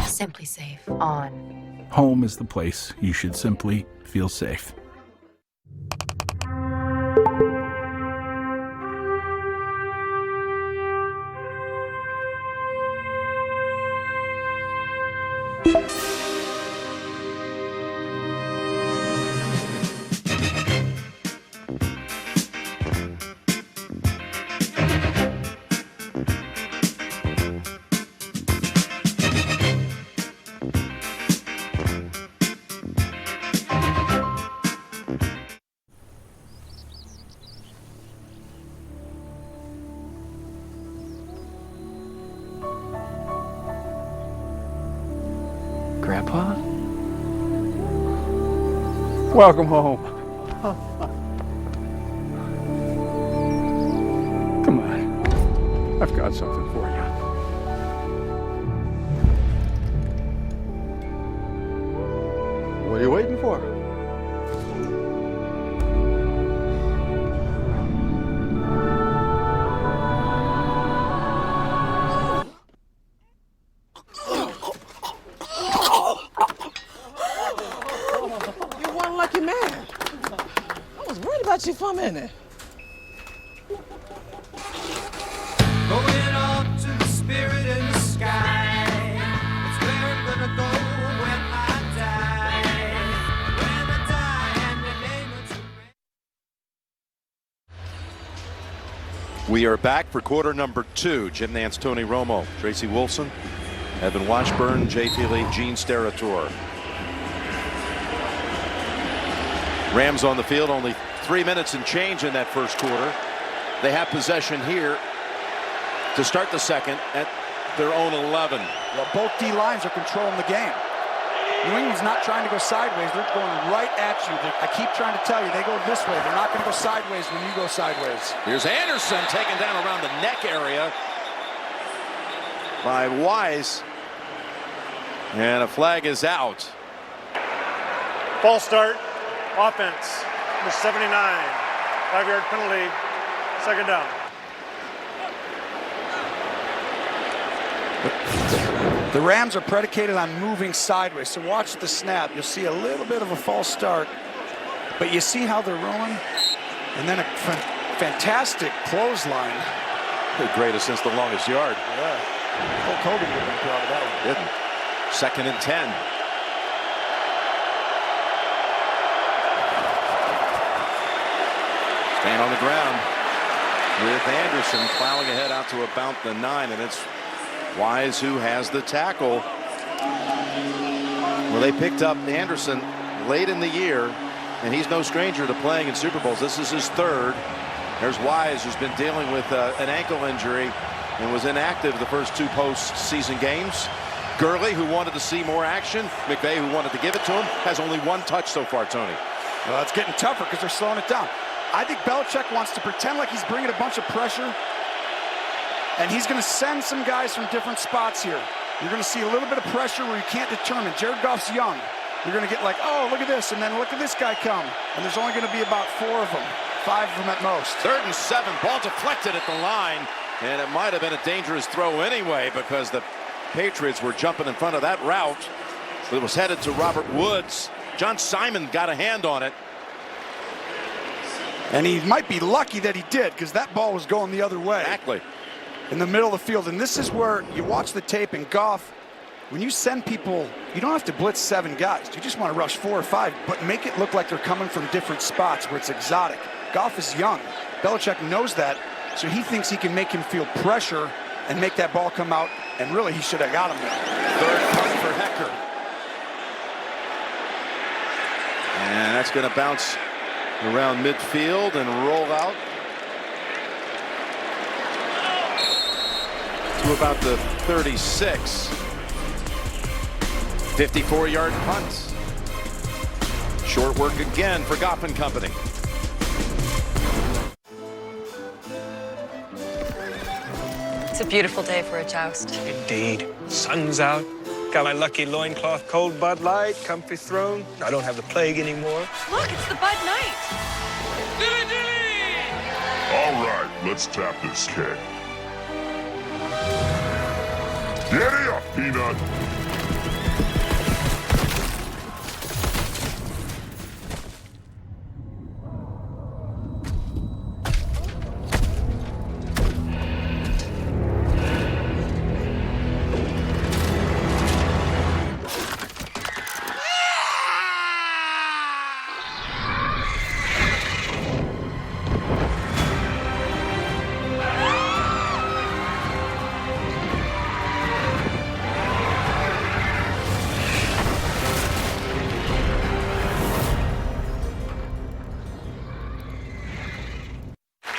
Simply safe. On. home is the place you should simply feel safe. Grandpa? Welcome home. Come on. I've got something for you. What are you waiting for? You're one lucky man. I was worried about you for a minute. Going up to the spirit in the sky. It's where I'm gonna go when I die. When I die and the name of We are back for quarter number 2. Jim Nance, Tony Romo, Tracy Wolfson, Evan Washburn, Jay Feely, Gene Steratore. Rams on the field, only 3 minutes and change in that first quarter. They have possession here to start the second at their own 11. Well, both D lines are controlling the game. New England's not trying to go sideways. They're going right at you. I keep trying to tell you, they go this way. They're not going to go sideways when you go sideways. Here's Anderson taken down around the neck area by Wise. And a flag is out. False start. Offense. Number 79. 5-yard penalty. Second down. The Rams are predicated on moving sideways, so watch the snap. You'll see a little bit of a false start, but you see how they're rolling, and then a fantastic clothesline. The greatest since the longest yard. Yeah. Hulk Hogan would have been proud of that one. Didn't. 2nd and 10. Stand on the ground with Anderson plowing ahead out to about the 9, and it's Wise who has the tackle. Well, they picked up Anderson late in the year, and he's no stranger to playing in Super Bowls. This is his 3rd. There's Wise, who's been dealing with an ankle injury and was inactive the first 2 postseason games. Gurley, who wanted to see more action. McVay, who wanted to give it to him, has only 1 touch so far, Tony. Well, it's getting tougher because they're slowing it down. I think Belichick wants to pretend like he's bringing a bunch of pressure, and he's going to send some guys from different spots here. You're going to see a little bit of pressure where you can't determine. Jared Goff's young. You're going to get like, oh, look at this, and then look at this guy come. And there's only going to be about 4 of them, 5 of them at most. 3rd and 7, ball deflected at the line, and it might have been a dangerous throw anyway because the Patriots were jumping in front of that route. It was headed to Robert Woods. John Simon got a hand on it. And he might be lucky that he did, because that ball was going the other way. Exactly. In the middle of the field. And this is where you watch the tape, and Goff, when you send people, you don't have to blitz 7 guys. You just want to rush 4 or 5, but make it look like they're coming from different spots where it's exotic. Goff is young. Belichick knows that, so he thinks he can make him feel pressure and make that ball come out, and really he should have got him there. 3rd punt for Hecker. And that's going to bounce around midfield and roll out. to about the 36. 54-yard punt. Short work again for Goff and company. It's a beautiful day for a joust. Indeed. Sun's out. Got my lucky loincloth, cold Bud Light, comfy throne. I don't have the plague anymore. Look, it's the Bud Knight. All right, let's tap this keg. Giddy up, Peanut.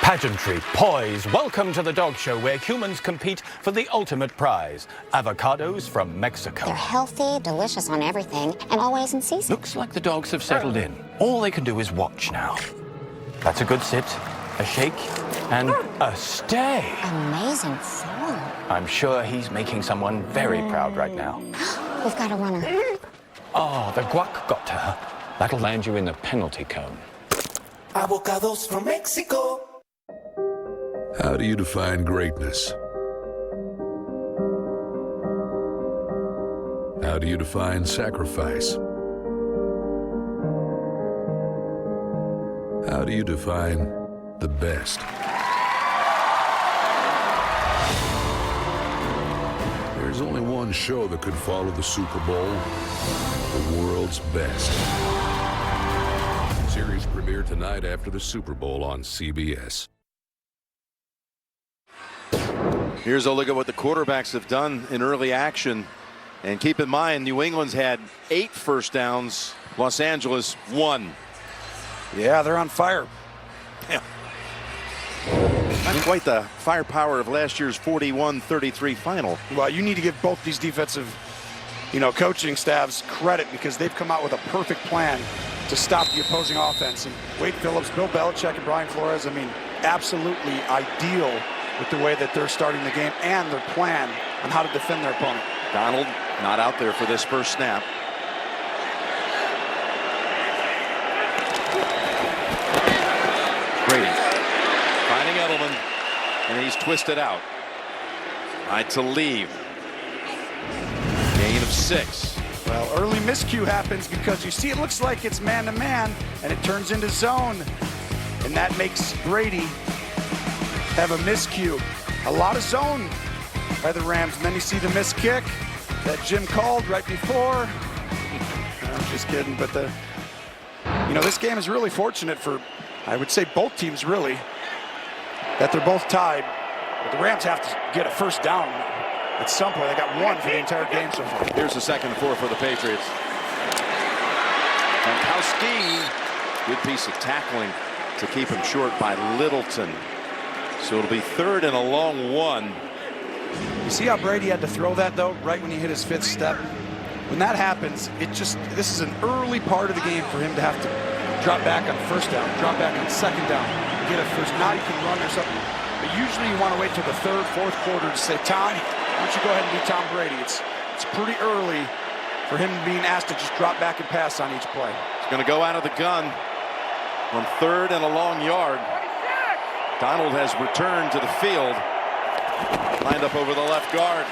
Pageantry, poise, welcome to the dog show where humans compete for the ultimate prize. Avocados from Mexico. They're healthy, delicious on everything, and always in season. Looks like the dogs have settled in. All they can do is watch now. That's a good sit, a shake, and a stay. Amazing form. I'm sure he's making someone very proud right now. We've got a runner. Oh, the guac got to her. That'll land you in the penalty cone. Avocados from Mexico. How do you define greatness? How do you define sacrifice? How do you define the best? There's only one show that could follow the Super Bowl, the world's best. Series premiere tonight after the Super Bowl on CBS. Here's a look at what the quarterbacks have done in early action. And keep in mind, New England's had 8 first downs. Los Angeles, 1. Yeah, they're on fire. Yeah. Not quite the firepower of last year's 41-33 final. Well, you need to give both these defensive, coaching staffs credit because they've come out with a perfect plan to stop the opposing offense. And Wade Phillips, Bill Belichick, and Brian Flores, absolutely ideal with the way that they're starting the game and their plan on how to defend their opponent. Donald not out there for this first snap. Brady finding Edelman, and he's twisted out. Right to leave. Gain of 6. Well, early miscue happens because you see it looks like it's man-to-man, and it turns into zone. And that makes Brady have a miscue. A lot of zone by the Rams. And then you see the missed kick that Jim called right before. I'm just kidding, but this game is really fortunate for, I would say, both teams really, that they're both tied. But the Rams have to get a first down at some point. They got 1 for the entire game so far. Here's the 2nd and 4 for the Patriots. Gronkowski, good piece of tackling to keep him short by Littleton. So it'll be 3rd and a long 1. You see how Brady had to throw that, though, right when he hit his 5th step? When that happens, this is an early part of the game for him to have to drop back on 1st down, drop back on 2nd down, get a first. Now you can run or something. But usually you want to wait till the 3rd, 4th quarter to say, Tom, why don't you go ahead and be Tom Brady? It's pretty early for him being asked to just drop back and pass on each play. He's going to go out of the gun on 3rd and a long yard. Donald has returned to the field. Lined up over the left guard.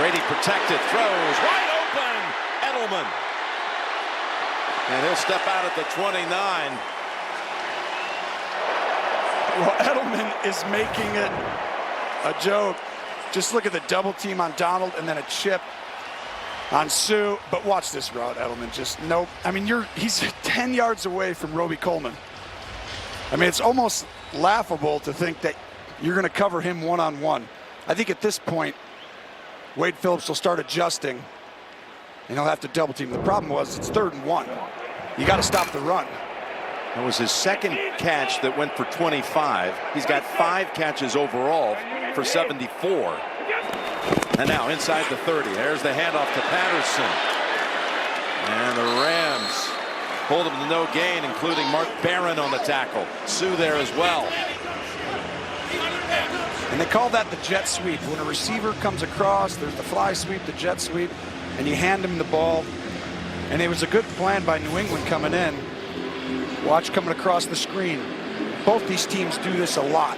Brady protected, throws, wide open, Edelman. And he'll step out at the 29. Well, Edelman is making it a joke. Just look at the double team on Donald and then a chip on Sue. But watch this route, Edelman. Just nope. He's 10 yards away from Roby Coleman. It's almost laughable to think that you're going to cover him one-on-one. I think at this point, Wade Phillips will start adjusting, and he'll have to double team. The problem was it's 3rd and 1. You got to stop the run. That was his 2nd catch that went for 25. He's got 5 catches overall for 74. And now inside the 30. There's the handoff to Patterson. And the Rams hold him to no gain, including Mark Barron on the tackle. Sue there as well. And they call that the jet sweep. When a receiver comes across, there's the fly sweep, the jet sweep, and you hand him the ball. And it was a good plan by New England coming in. Watch coming across the screen. Both these teams do this a lot.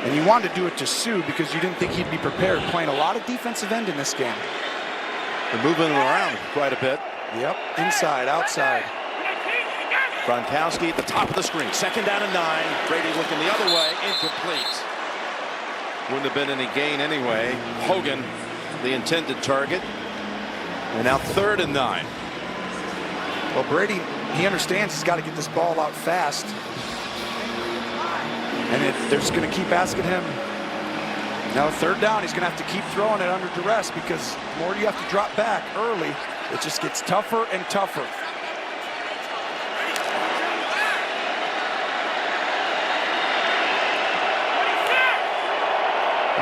And you wanted to do it to Sue because you didn't think he'd be prepared, playing a lot of defensive end in this game. They're moving him around quite a bit. Yep, inside, outside. Gronkowski at the top of the screen. 2nd down and 9. Brady looking the other way. Incomplete. Wouldn't have been any gain anyway. Hogan, the intended target. And now 3rd and 9. Well, Brady, he understands he's got to get this ball out fast. And they're just going to keep asking him. Now 3rd down, he's going to have to keep throwing it under duress because the more you have to drop back early, it just gets tougher and tougher.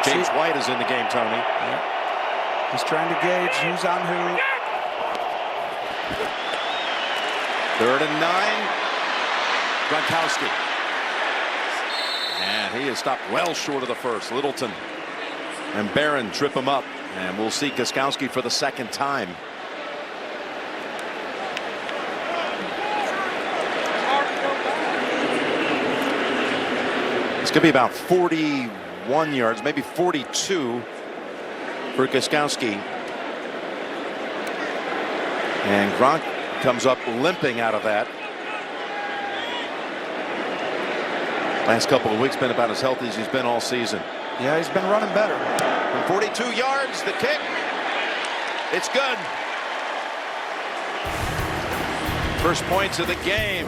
James White is in the game, Tony. Yeah. He's trying to gauge who's on who. 3rd and 9. Gronkowski. And he is stopped well short of the first. Littleton and Barron trip him up. And we'll see Gostkowski for the 2nd time. It's going to be about 41 yards, maybe 42 for Gostkowski. And Gronk comes up limping out of that. Last couple of weeks been about as healthy as he's been all season. Yeah, he's been running better. From 42 yards, the kick. It's good. First points of the game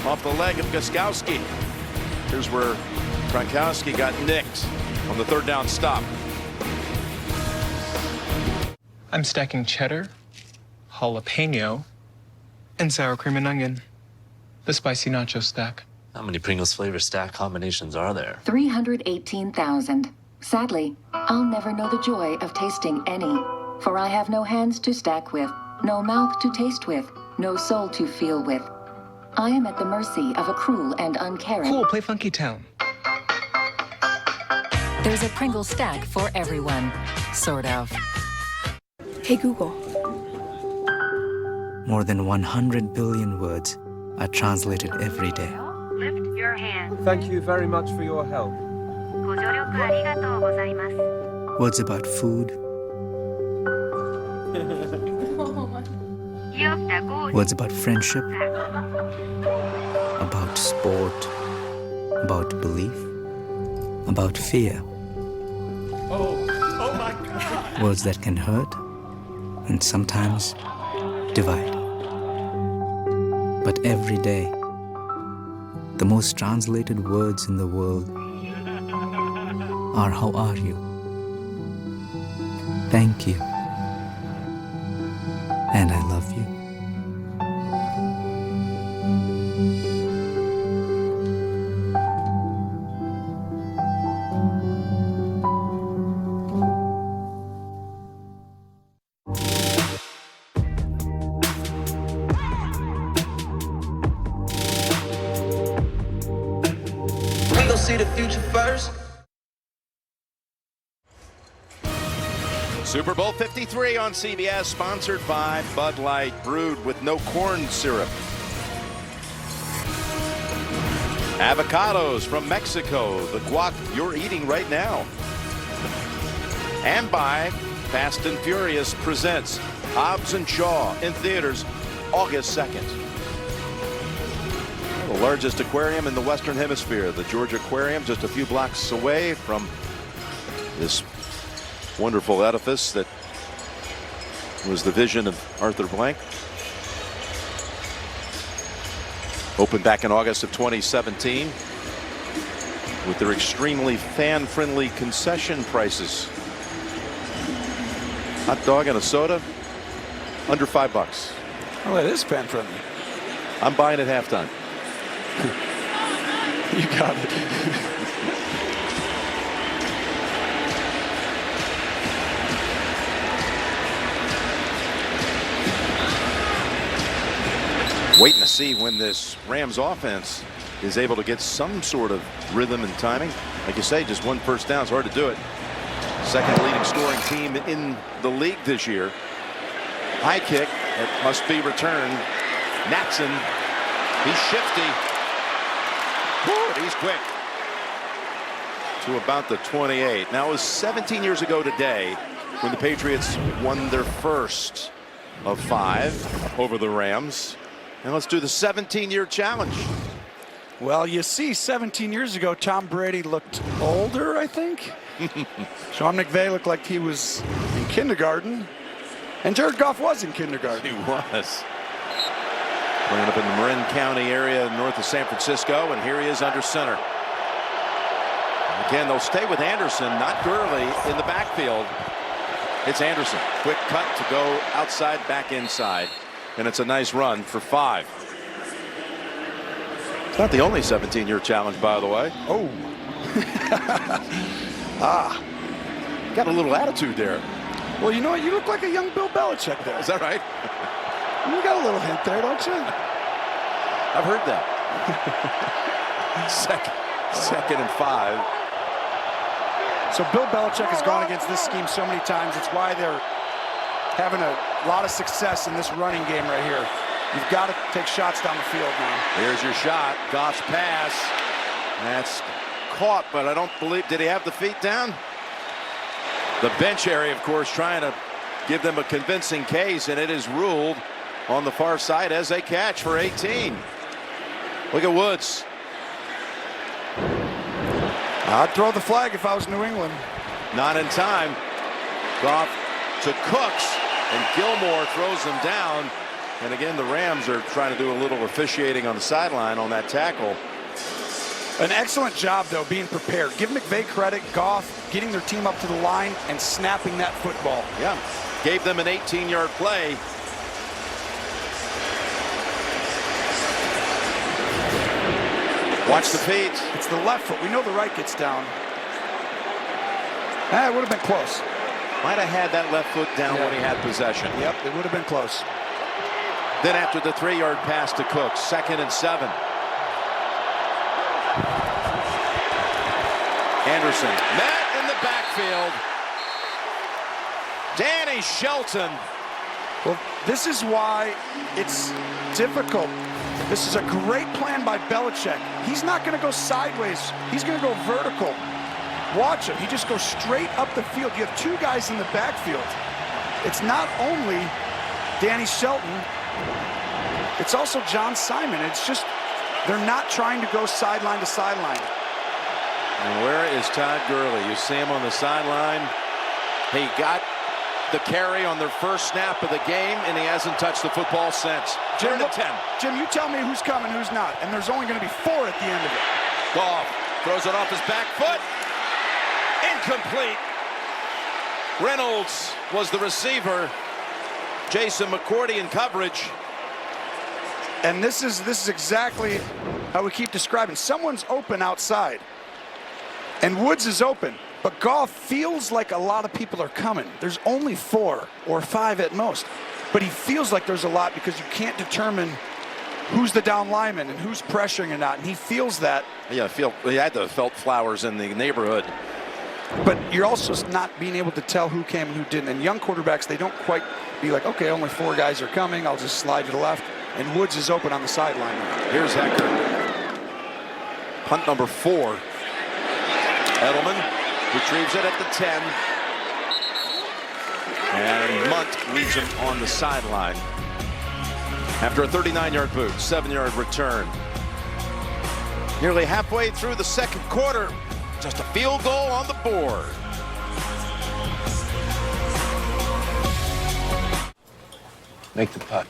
off the leg of Gostkowski. Here's where Gronkowski got nicked on the 3rd down stop. I'm stacking cheddar, jalapeno, and sour cream and onion. The spicy nacho stack. How many Pringles flavor stack combinations are there? 318,000. Sadly, I'll never know the joy of tasting any. For I have no hands to stack with, no mouth to taste with, no soul to feel with. I am at the mercy of a cruel and uncaring. Cool, play Funky Town. There's a Pringle stack for everyone. Sort of. Hey Google. More than 100 billion words are translated every day. Lift your hand. Thank you very much for your help. Words about food. Words about friendship. About sport. About belief. About fear. Oh my God. Words that can hurt and sometimes divide. But every day, the most translated words in the world are how are you? Thank you. And I love you. See the future first. Super Bowl 53 on CBS, sponsored by Bud Light, brewed with no corn syrup. Avocados from Mexico, the guac you're eating right now. And by Fast and Furious presents Hobbs and Shaw in theaters August 2nd. The largest aquarium in the Western Hemisphere, the Georgia Aquarium, just a few blocks away from this wonderful edifice that was the vision of Arthur Blank. Opened back in August of 2017 with their extremely fan-friendly concession prices. Hot dog and a soda, under $5. Well, that is fan-friendly. I'm buying at halftime. You got it. Waiting to see when this Rams offense is able to get some sort of rhythm and timing. Like you say, just one first down is hard to do it. Second leading scoring team in the league this year. High kick. It must be returned. Natson. He's shifty. Woo, he's quick. To about the 28. Now it was 17 years ago today when the Patriots won their first of 5 over the Rams. And let's do the 17-year challenge. Well, you see, 17 years ago, Tom Brady looked older, I think. Sean McVay looked like he was in kindergarten. And Jared Goff was in kindergarten. He was. Playing up in the Marin County area north of San Francisco, and here he is under center. Again, they'll stay with Anderson, not Gurley, in the backfield. It's Anderson. Quick cut to go outside, back inside. And it's a nice run for 5. It's not the only 17-year challenge, by the way. Oh. Got a little attitude there. Well, you know what? You look like a young Bill Belichick there. Is that right? You got a little hint there, don't you? I've heard that. Second and 5. So Bill Belichick has gone against this scheme so many times. It's why they're having a lot of success in this running game right here. You've got to take shots down the field now. Here's your shot. Goff's pass. That's caught, but I don't believe, did he have the feet down? The bench area, of course, trying to give them a convincing case, and it is ruled on the far side as a catch for 18. Look at Woods. I'd throw the flag if I was New England. Not in time. Goff to Cooks, and Gilmore throws him down. And again, the Rams are trying to do a little officiating on the sideline on that tackle. An excellent job, though, being prepared. Give McVay credit. Goff getting their team up to the line and snapping that football. Yeah, gave them an 18-yard play. Watch the feet. It's the left foot. We know the right gets down. It would have been close. Might have had that left foot down when he had possession. Yep, it would have been close. Then after the 3-yard pass to Cooks, 2nd and 7. Anderson met in the backfield. Danny Shelton. Well, this is why it's difficult. This is a great plan by Belichick. He's not going to go sideways. He's going to go vertical. Watch him. He just goes straight up the field. You have 2 guys in the backfield. It's not only Danny Shelton, it's also John Simon. It's just they're not trying to go sideline to sideline. And where is Todd Gurley? You see him on the sideline. He got the carry on their first snap of the game, and he hasn't touched the football since. Jim, you tell me who's coming, who's not, and there's only going to be 4 at the end of it. Goff throws it off his back foot. Incomplete. Reynolds was the receiver. Jason McCourty in coverage. And this is exactly how we keep describing. Someone's open outside, and Woods is open. But Goff feels like a lot of people are coming. There's only 4 or 5 at most. But he feels like there's a lot because you can't determine who's the down lineman and who's pressuring or not. And he feels that. Yeah, he had the felt flowers in the neighborhood. But you're also not being able to tell who came and who didn't. And young quarterbacks, they don't quite be like, okay, only 4 guys are coming. I'll just slide to the left. And Woods is open on the sideline. Here's Hector. Punt number 4. Edelman retrieves it at the 10. And Munt leaves him on the sideline. After a 39-yard boot, 7-yard return. Nearly halfway through the second quarter. Just a field goal on the board. Make the putt.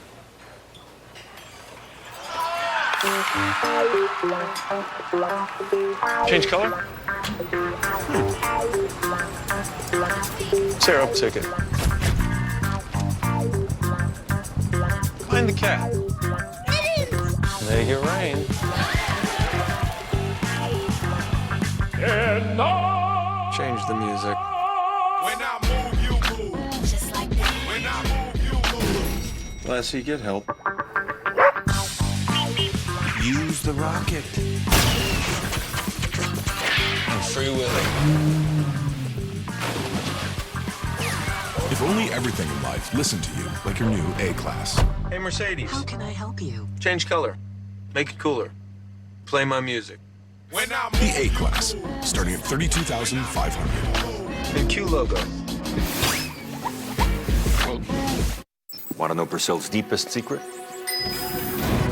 Change color? Sarah, up ticket. Find the cat. Make it rain. Change the music. When I move, you move. Just like that. When I move, you move. Lassie, get help. use the rocket. I'm free willing. If only everything in life listened to you like your new A-Class. Hey, Mercedes. How can I help you? Change color. Make it cooler. Play my music. The A-Class, starting at $32,500. And Q logo. Want to know Persil's deepest secret?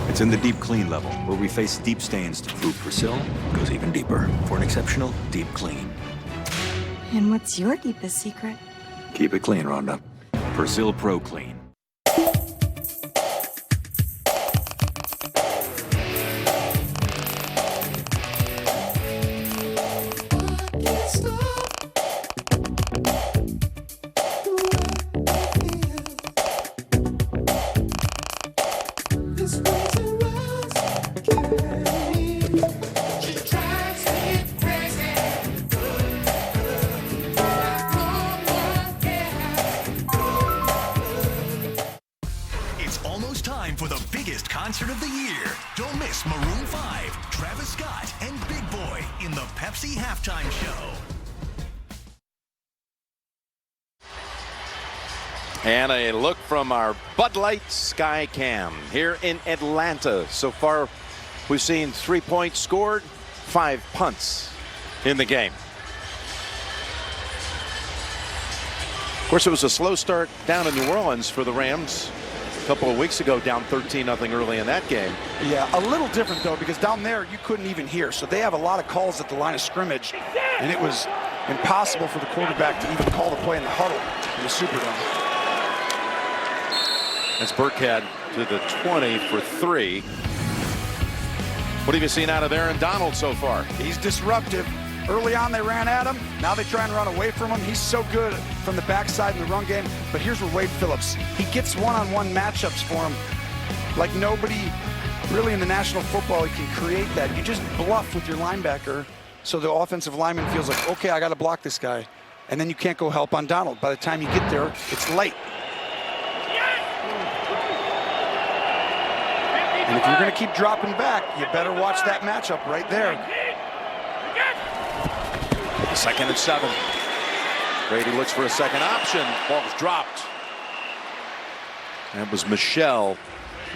It's in the deep clean level, where we face deep stains to prove Persil goes even deeper for an exceptional deep clean. And what's your deepest secret? Keep it clean, Rhonda. Persil Pro Clean. For the biggest concert of the year. Don't miss Maroon 5, Travis Scott, and Big Boy in the Pepsi Halftime Show. And a look from our Bud Light Sky Cam here in Atlanta. So far, we've seen 3 points scored, 5 punts in the game. Of course, it was a slow start down in New Orleans for the Rams. A couple of weeks ago, down 13-0 early in that game. Yeah, a little different, though, because down there you couldn't even hear. So they have a lot of calls at the line of scrimmage, and it was impossible for the quarterback to even call the play in the huddle in the Superdome. That's Burkhead to the 20 for 3. What have you seen out of Aaron Donald so far? He's disruptive. Early on, they ran at him. Now they try and run away from him. He's so good from the backside in the run game. But here's where Wade Phillips, he gets one-on-one matchups for him like nobody really in the National Football League can create that. You just bluff with your linebacker so the offensive lineman feels like, okay, I got to block this guy. And then you can't go help on Donald. By the time you get there, it's late. And if you're going to keep dropping back, you better watch that matchup right there. 2nd and 7. Brady looks for a second option. Ball's dropped. That was Michelle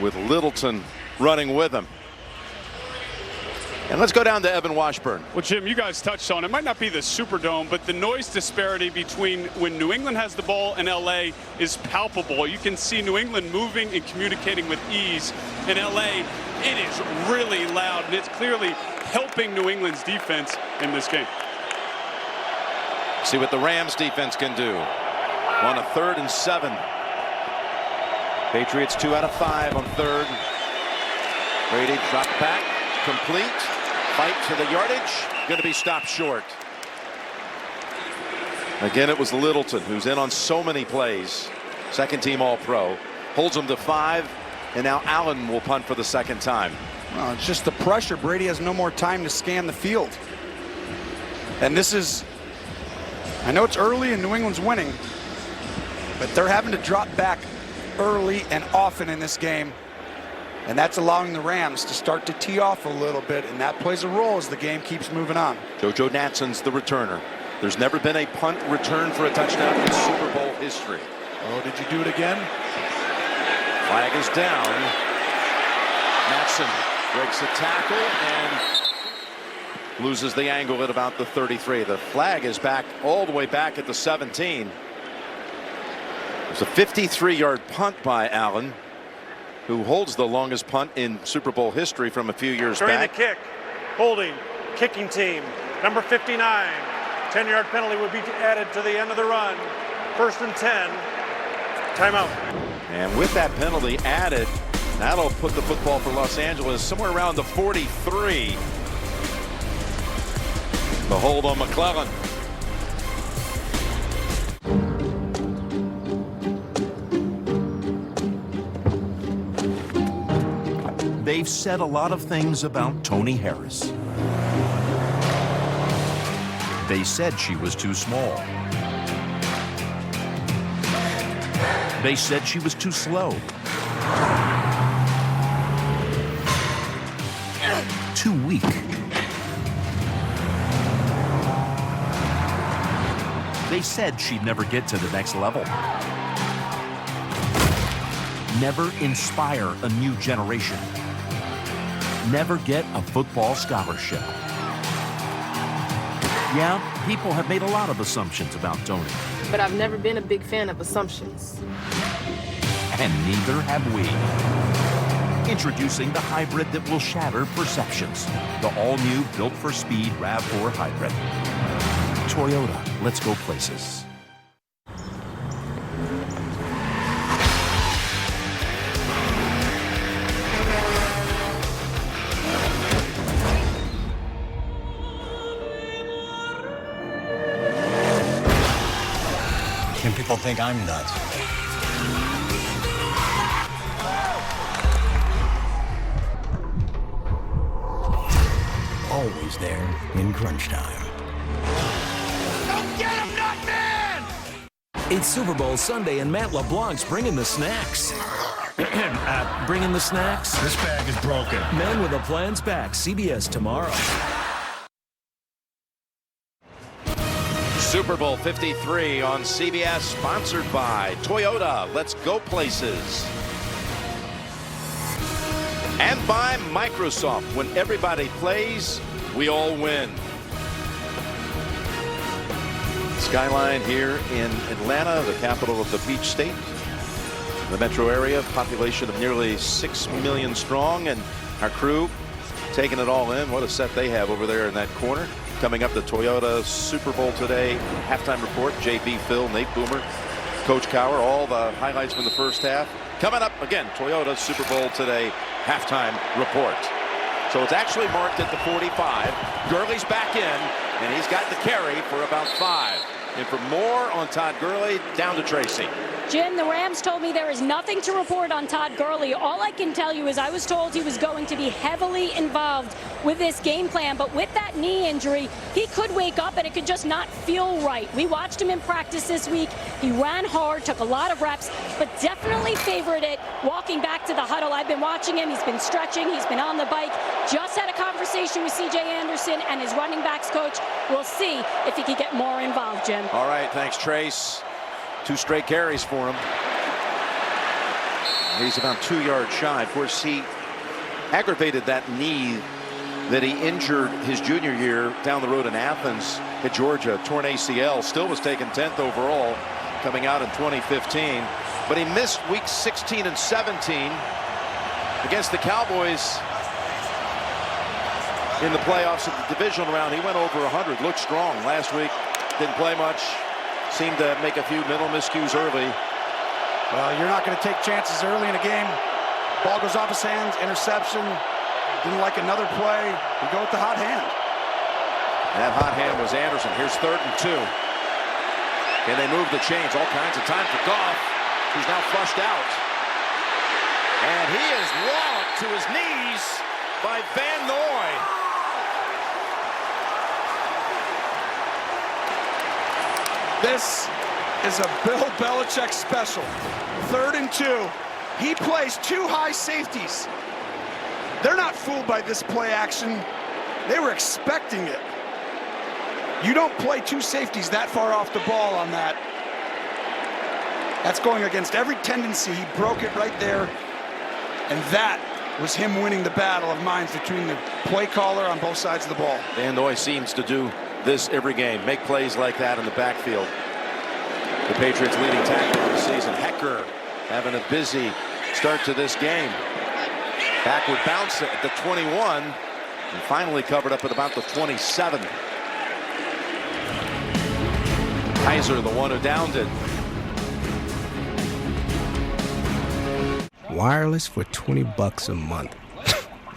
with Littleton running with him. And let's go down to Evan Washburn. Well, Jim, you guys touched on it. It might not be the Superdome, but the noise disparity between when New England has the ball and LA is palpable. You can see New England moving and communicating with ease. In LA, it is really loud, and it's clearly helping New England's defense in this game. See what the Rams defense can do. On a 3rd and 7. Patriots 2 out of 5 on 3rd. Brady dropped back, complete. Fight to the yardage, going to be stopped short. Again, it was Littleton, who's in on so many plays. Second team All-Pro. Holds him to 5, and now Allen will punt for the second time. Well, it's just the pressure. Brady has no more time to scan the field. And this is, I know it's early and New England's winning, but they're having to drop back early and often in this game. And that's allowing the Rams to start to tee off a little bit, and that plays a role as the game keeps moving on. JoJo Natson's the returner. There's never been a punt return for a touchdown in Super Bowl history. Oh, did you do it again? Flag is down. Natson breaks the tackle and loses the angle at about the 33. The flag is back all the way back at the 17. It's a 53-yard punt by Allen, who holds the longest punt in Super Bowl history from a few years During back. the kick, holding, kicking team, number 59. 10-yard penalty would be added to the end of the run. 1st and 10. Timeout. And with that penalty added, that'll put the football for Los Angeles somewhere around the 43. The hold on McClellan. They've said a lot of things about Tony Harris. They said she was too small. They said she was too slow. too weak. They said she'd never get to the next level. Never inspire a new generation. Never get a football scholarship. Yeah, people have made a lot of assumptions about Tony. But I've never been a big fan of assumptions. And neither have we. Introducing the hybrid that will shatter perceptions. The all-new built-for-speed RAV4 hybrid. Toyota, let's go places. And people think I'm nuts. Always there in crunch time. Get him, Nutman! It's Super Bowl Sunday and Matt LeBlanc's bringing the snacks. Bringing the snacks? This bag is broken. Men with a Plan's back. CBS tomorrow. Super Bowl 53 on CBS, sponsored by Toyota. Let's go places. And by Microsoft. When everybody plays, we all win. Skyline here in Atlanta, the capital of the Peach State. The metro area, population of nearly 6 million strong, and our crew taking it all in. What a set they have over there in that corner. Coming up, the Toyota Super Bowl today halftime report. JB, Phil, Nate Boomer, Coach Cowher, all the highlights from the first half. Coming up again, Toyota Super Bowl today halftime report. So it's actually marked at the 45. Gurley's back in, and he's got the carry for about 5. And for more on Todd Gurley, down to Tracy. Jim, the Rams told me there is nothing to report on Todd Gurley. All I can tell you is I was told he was going to be heavily involved with this game plan, but with that knee injury, he could wake up and it could just not feel right. We watched him in practice this week. He ran hard, took a lot of reps, but definitely favored it walking back to the huddle. I've been watching him. He's been stretching. He's been on the bike. Just had a conversation with C.J. Anderson and his running backs coach. We'll see if he can get more involved, Jim. All right, thanks, Trace. 2 straight carries for him. He's about 2 yards shy. Of course, he aggravated that knee that he injured his junior year down the road in Athens at Georgia. Torn ACL, still was taken 10th overall coming out in 2015. But he missed weeks 16 and 17 against the Cowboys in the playoffs of the divisional round. He went over 100, looked strong last week, didn't play much. Seemed to make a few mental miscues early. Well, you're not going to take chances early in a game. Ball goes off his hands, interception. Didn't like another play. You go with the hot hand. That hot hand was Anderson. Here's 3rd and 2. And they move the chains. All kinds of time for Goff, who's now flushed out. And he is walloped to his knees by Van Noy. This is a Bill Belichick special. 3rd and 2. He plays 2 high safeties. They're not fooled by this play action. They were expecting it. You don't play 2 safeties that far off the ball on that. That's going against every tendency. He broke it right there. And that was him winning the battle of minds between the play caller on both sides of the ball. Van Noy seems to do this every game. Make plays like that in the backfield. The Patriots leading tackler of the season, Hecker, having a busy start to this game. Backward bounce at the 21 and finally covered up at about the 27. Kaiser, the one who downed it. Wireless for $20 a month.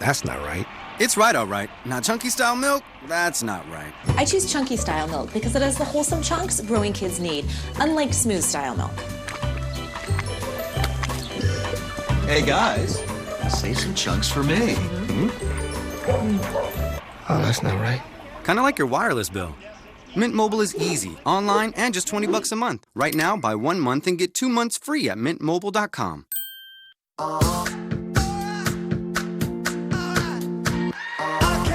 That's not right. It's right, all right. Now, Chunky Style Milk, that's not right. I choose Chunky Style Milk because it has the wholesome chunks growing kids need, unlike Smooth Style Milk. Hey, guys, save some chunks for me. Oh, that's not right. Kind of like your wireless bill. Mint Mobile is easy, online, and just $20 a month. Right now, buy 1 month and get 2 months free at mintmobile.com. I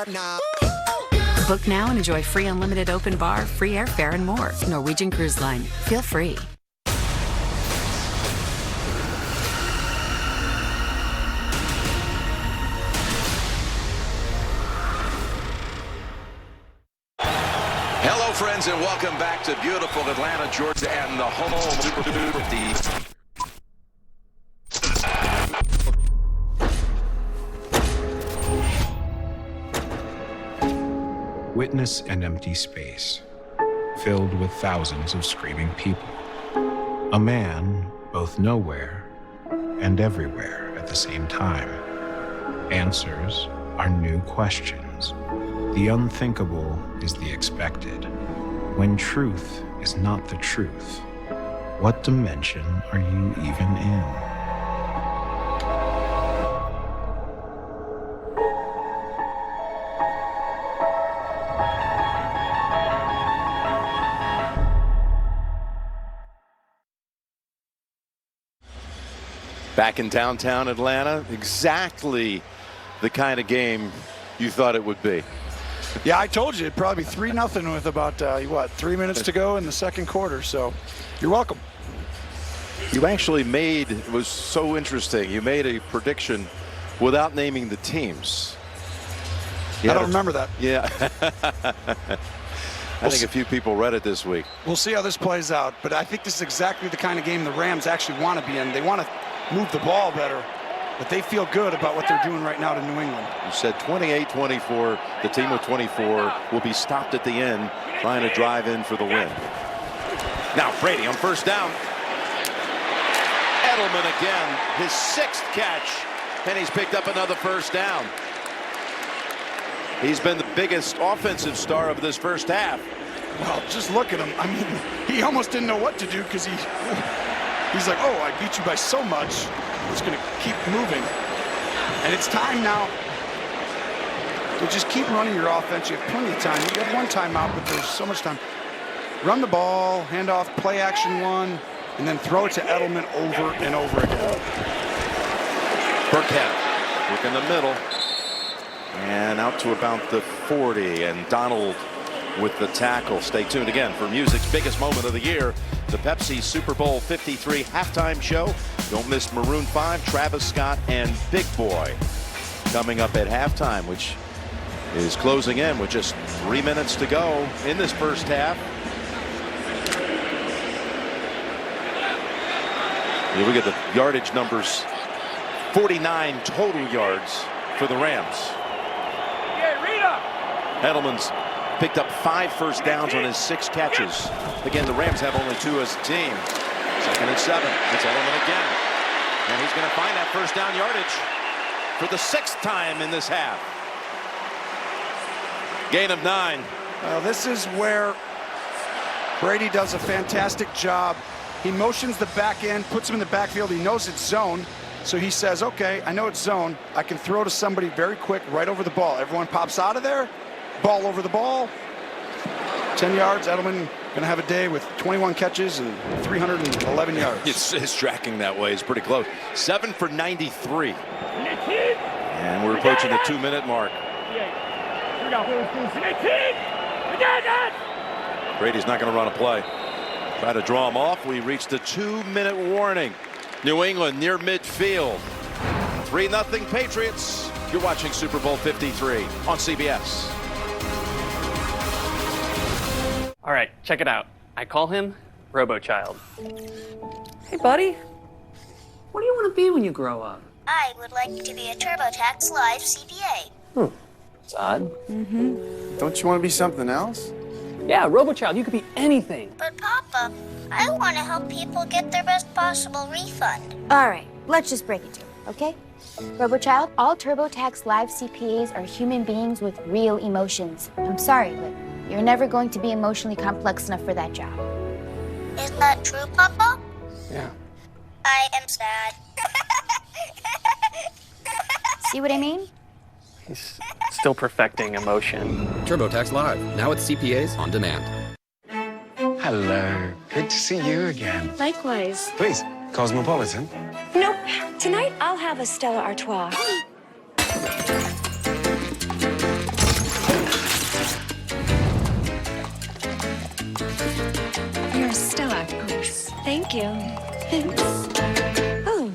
Book now and enjoy free unlimited open bar, free airfare, and more. Norwegian Cruise Line. Feel free. Hello, friends, and welcome back to beautiful Atlanta, Georgia, and the home of Super Bowl 50. Witness an empty space, filled with thousands of screaming people. A man both nowhere and everywhere at the same time. Answers are new questions. The unthinkable is the expected. When truth is not the truth, what dimension are you even in? Back in downtown Atlanta, exactly the kind of game you thought it would be. Yeah, I told you it'd probably be 3-0 with about, 3 minutes to go in the second quarter, so you're welcome. You actually made, it was so interesting, you made a prediction without naming the teams. I don't remember that. Yeah. I think a few people read it this week. We'll see how this plays out, but I think this is exactly the kind of game the Rams actually want to be in. They want to move the ball better, but they feel good about what they're doing right now to New England. You said 28-24. The team with 24 will be stopped at the end trying to drive in for the win. Now Brady on first down. Edelman again, his 6th catch, and he's picked up another first down. He's been the biggest offensive star of this first half. Well, just look at him. I mean, he almost didn't know what to do because he's like, oh, I beat you by so much. I'm just going to keep moving. And it's time now to just keep running your offense. You have plenty of time. You have one timeout, but there's so much time. Run the ball, hand off, play action one, and then throw it to Edelman over and over again. Burkhead, look in the middle. And out to about the 40, and Donald with the tackle. Stay tuned again for music's biggest moment of the year, the Pepsi Super Bowl 53 halftime show. Don't miss Maroon 5, Travis Scott, and Big Boy coming up at halftime, which is closing in with just 3 minutes to go in this first half. You look at the yardage numbers, 49 total yards for the Rams. Edelman's picked up 5 first downs on his 6 catches. Again, the Rams have only 2 as a team. 2nd and 7. It's Edelman again. And he's going to find that first down yardage for the 6th time in this half. Gain of 9. Well, this is where Brady does a fantastic job. He motions the back end, puts him in the backfield. He knows it's zone. So he says, okay, I know it's zone. I can throw to somebody very quick right over the ball. Everyone pops out of there. Ball over the ball. 10 yards. Edelman going to have a day with 21 catches and 311 yards. His tracking that way is pretty close. 7 for 93. And we're approaching the 2-minute mark. Brady's not going to run a play. Try to draw him off. We reached the 2-minute warning. New England near midfield. 3-0 Patriots. You're watching Super Bowl 53 on CBS. All right, check it out. I call him Robo-Child. Hey, buddy. What do you want to be when you grow up? I would like to be a TurboTax Live CPA. It's odd. Don't you want to be something else? Yeah, Robo-Child, you could be anything. But Papa, I want to help people get their best possible refund. All right, let's just break it to you, okay? RoboChild, all TurboTax Live CPAs are human beings with real emotions. I'm sorry, but you're never going to be emotionally complex enough for that job. Is that true, Papa? Yeah. I am sad. See what I mean? He's still perfecting emotion. TurboTax Live, now with CPAs on demand. Hello. Good to see you again. Likewise. Please, Cosmopolitan. Nope. Tonight I'll have a Stella Artois. Thank you. Oh.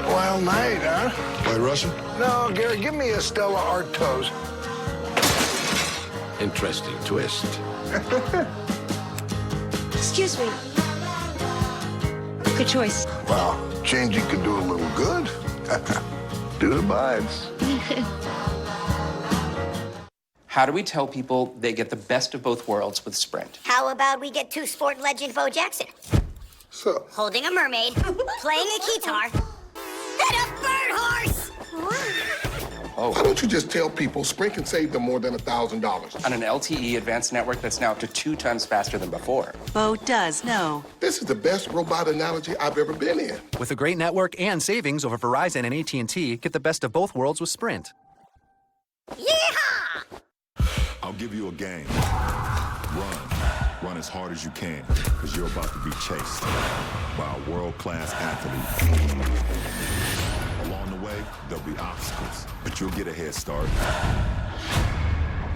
Wild night, huh? White Russian? No, Gary, give me a Stella Artois. Interesting twist. Excuse me. Good choice. Well, changing could do a little good. Do the vibes. How do we tell people they get the best of both worlds with Sprint? How about we get to sport legend Bo Jackson? So? Holding a mermaid, playing a guitar, and a bird horse! Oh. Why don't you just tell people Sprint can save them more than $1,000? On an LTE advanced network that's now up to 2 times faster than before. Bo does know. This is the best robot analogy I've ever been in. With a great network and savings over Verizon and AT&T, get the best of both worlds with Sprint. Yeehaw! I'll give you a game. Run. Run as hard as you can, because you're about to be chased by a world-class athlete. Along the way, there'll be obstacles, but you'll get a head start.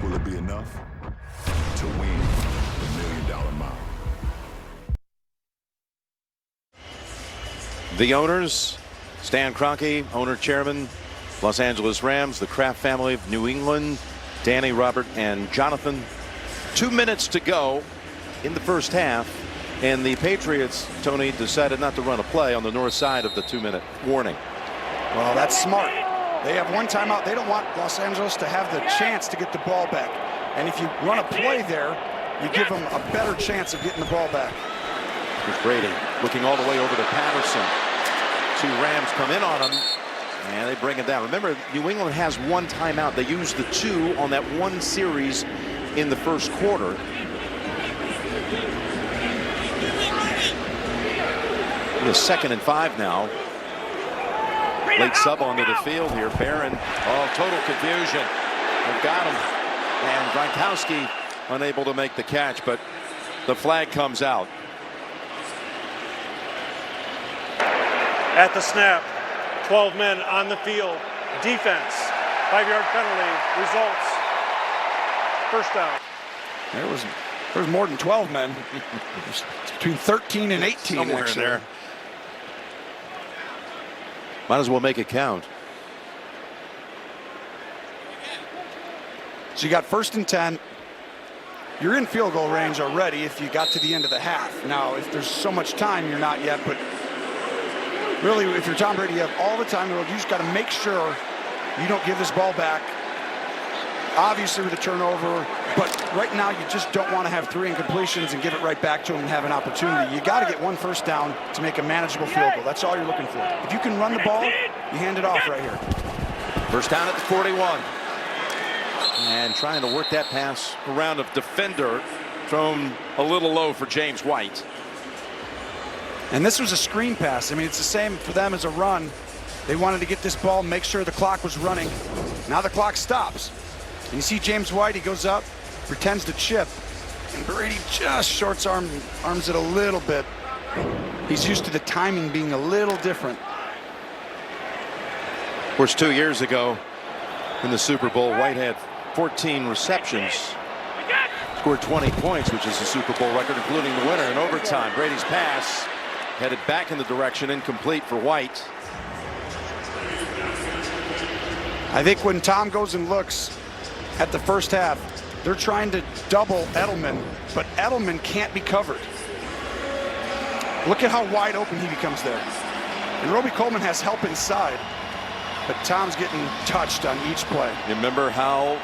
Will it be enough to win the $1 Million Mile? The owners, Stan Kroenke, owner-chairman, Los Angeles Rams, the Kraft family of New England, Danny, Robert, and Jonathan. 2 minutes to go in the first half, and the Patriots, Tony, decided not to run a play on the north side of the 2-minute warning. Well, that's smart. They have one timeout. They don't want Los Angeles to have the chance to get the ball back. And if you run a play there, you give them a better chance of getting the ball back. Here's Brady looking all the way over to Patterson. 2 Rams come in on him, and they bring it down. Remember, New England has 1 timeout. They used the 2 on that 1 series in the first quarter. It is 2nd and 5 now. Late sub onto the field here. Barron. Oh, total confusion. They've got him. And Gronkowski unable to make the catch, but the flag comes out. At the snap, 12 men on the field. Defense, 5-yard penalty. Results, first down. There was more than 12 men. It's between 13 and 18 somewhere actually. In there. Might as well make it count. So you got 1st and 10. You're in field goal range already if you got to the end of the half. Now, if there's so much time, you're not yet. But really, if you're Tom Brady, you have all the time in the world. You just got to make sure you don't give this ball back. Obviously with a turnover, but right now you just don't want to have 3 incompletions and give it right back to him and have an opportunity. You got to get 1 first down to make a manageable field goal. That's all you're looking for. If you can run the ball, you hand it off right here. First down at the 41. And trying to work that pass around a defender, thrown a little low for James White. And this was a screen pass. I mean, it's the same for them as a run. They wanted to get this ball, make sure the clock was running. Now the clock stops. And you see James White, he goes up, pretends to chip, and Brady just arms it a little bit. He's used to the timing being a little different. Of course, 2 years ago in the Super Bowl, White had 14 receptions, scored 20 points, which is a Super Bowl record, including the winner in overtime. Brady's pass headed back in the direction, incomplete for White. I think when Tom goes and looks at the first half, they're trying to double Edelman, but Edelman can't be covered. Look at how wide open he becomes there. And Roby Coleman has help inside, but Tom's getting touched on each play. You remember how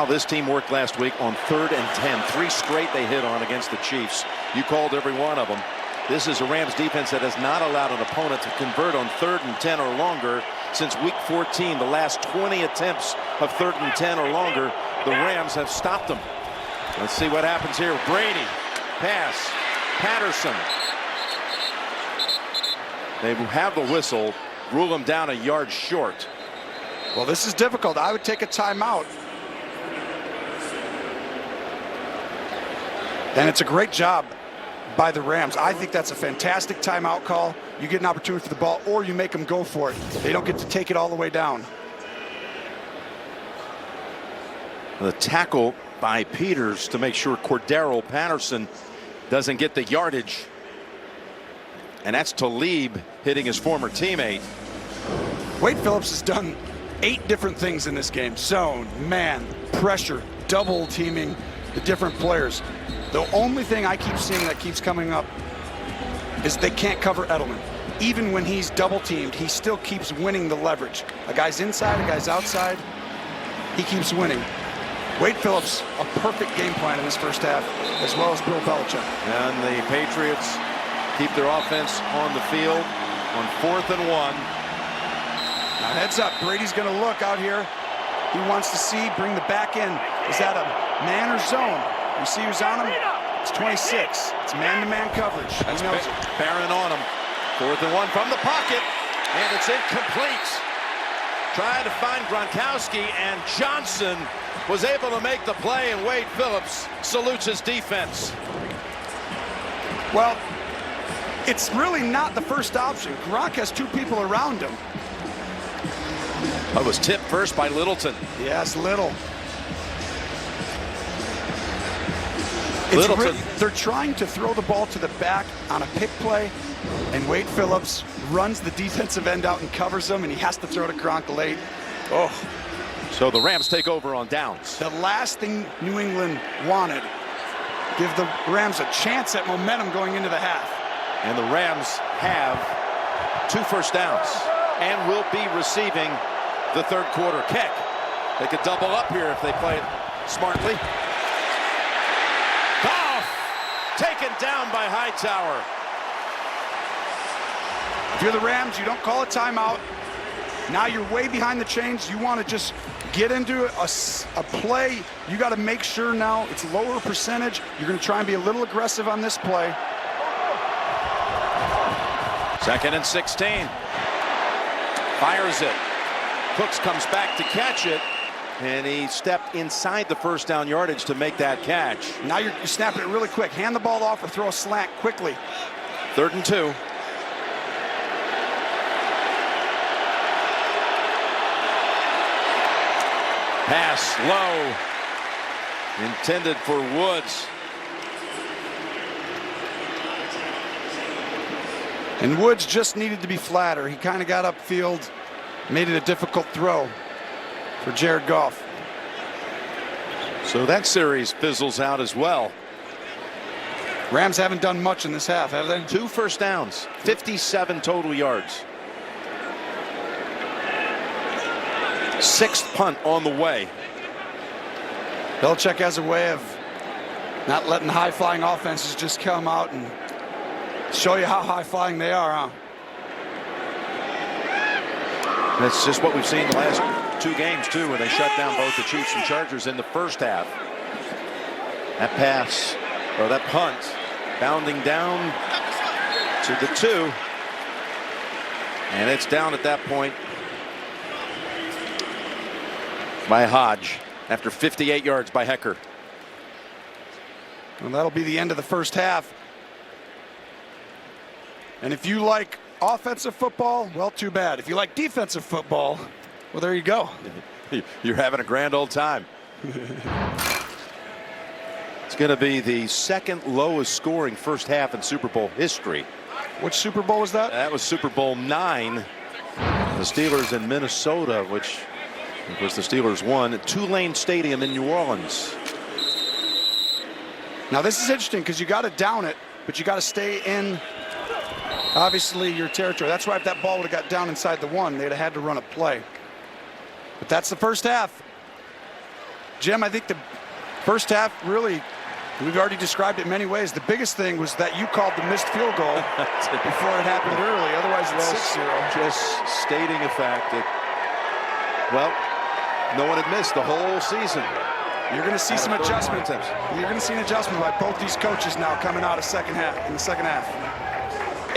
this team worked last week on 3rd and 10. 3 straight they hit on against the Chiefs. You called every one of them. This is a Rams defense that has not allowed an opponent to convert on 3rd and 10 or longer since week 14. The last 20 attempts of 3rd and 10 or longer, the Rams have stopped them. Let's see what happens here. Brady, pass, Patterson. They have the whistle, rule them down a yard short. Well, this is difficult. I would take a timeout. And it's a great job by the Rams. I think that's a fantastic timeout call. You get an opportunity for the ball, or you make them go for it. They don't get to take it all the way down. The tackle by Peters to make sure Cordero Patterson doesn't get the yardage. And that's Talib hitting his former teammate. Wade Phillips has done 8 different things in this game. Zone, man, pressure, double teaming the different players. The only thing I keep seeing that keeps coming up is they can't cover Edelman. Even when he's double teamed, he still keeps winning the leverage. A guy's inside, a guy's outside. He keeps winning. Wade Phillips, a perfect game plan in this first half, as well as Bill Belichick. And the Patriots keep their offense on the field on 4th and 1. Now heads up, Brady's going to look out here. He wants to see, bring the back in. Is that a man or zone? You see who's on him? It's 26. It's man-to-man coverage. That's Barron on him. 4th and 1 from the pocket, and it's incomplete. Trying to find Gronkowski, and Johnson was able to make the play, and Wade Phillips salutes his defense. Well, it's really not the first option. Gronk has 2 people around him. That was tipped first by Littleton. Yes, Little. Littleton. They're trying to throw the ball to the back on a pick play, and Wade Phillips runs the defensive end out and covers him, and he has to throw to Gronk late. Oh. So the Rams take over on downs. The last thing New England wanted, give the Rams a chance at momentum going into the half. And the Rams have 2 first downs and will be receiving the 3rd quarter kick. They could double up here if they play it smartly. Goff taken down by Hightower. If you're the Rams, you don't call a timeout. Now you're way behind the chains. You want to just get into a play. You got to make sure now it's lower percentage. You're going to try and be a little aggressive on this play. 2nd and 16. Fires it. Cooks comes back to catch it, and he stepped inside the 1st down yardage to make that catch. Now you're snapping it really quick. Hand the ball off or throw a slant quickly. 3rd and 2. Pass low, intended for Woods. And Woods just needed to be flatter. He kind of got upfield, made it a difficult throw for Jared Goff. So that series fizzles out as well. Rams haven't done much in this half, have they? 2 first downs, 57 total yards. 6th punt on the way. Belichick has a way of not letting high-flying offenses just come out and show you how high-flying they are, huh? That's just what we've seen the last 2 games, too, where they shut down both the Chiefs and Chargers in the first half. That pass, or that punt, bounding down to the 2. And it's down at that point by Hodge after 58 yards by Hecker. And that'll be the end of the first half. And if you like offensive football, well, too bad. If you like defensive football, well, there you go. You're having a grand old time. It's going to be the 2nd lowest scoring first half in Super Bowl history. Which Super Bowl was that? That was Super Bowl IX. The Steelers in Minnesota, which of course the Steelers won at Tulane Stadium in New Orleans. Now this is interesting because you got to down it, but you got to stay in, obviously, your territory. That's why if that ball would have got down inside the 1, they'd have had to run a play. But that's the first half. Jim, I think the first half really, we've already described it in many ways. The biggest thing was that you called the missed field goal before it happened early. Otherwise, it's 6-0. Just stating a fact that, well, no one had missed the whole season. You're going to see some adjustment. You're going to see an adjustment by both these coaches now coming out of in the second half.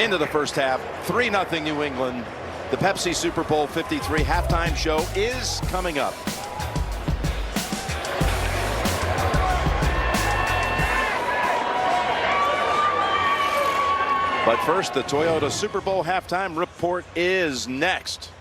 Into the first half, 3-0 New England. The Pepsi Super Bowl 53 halftime show is coming up. But first, the Toyota Super Bowl halftime report is next.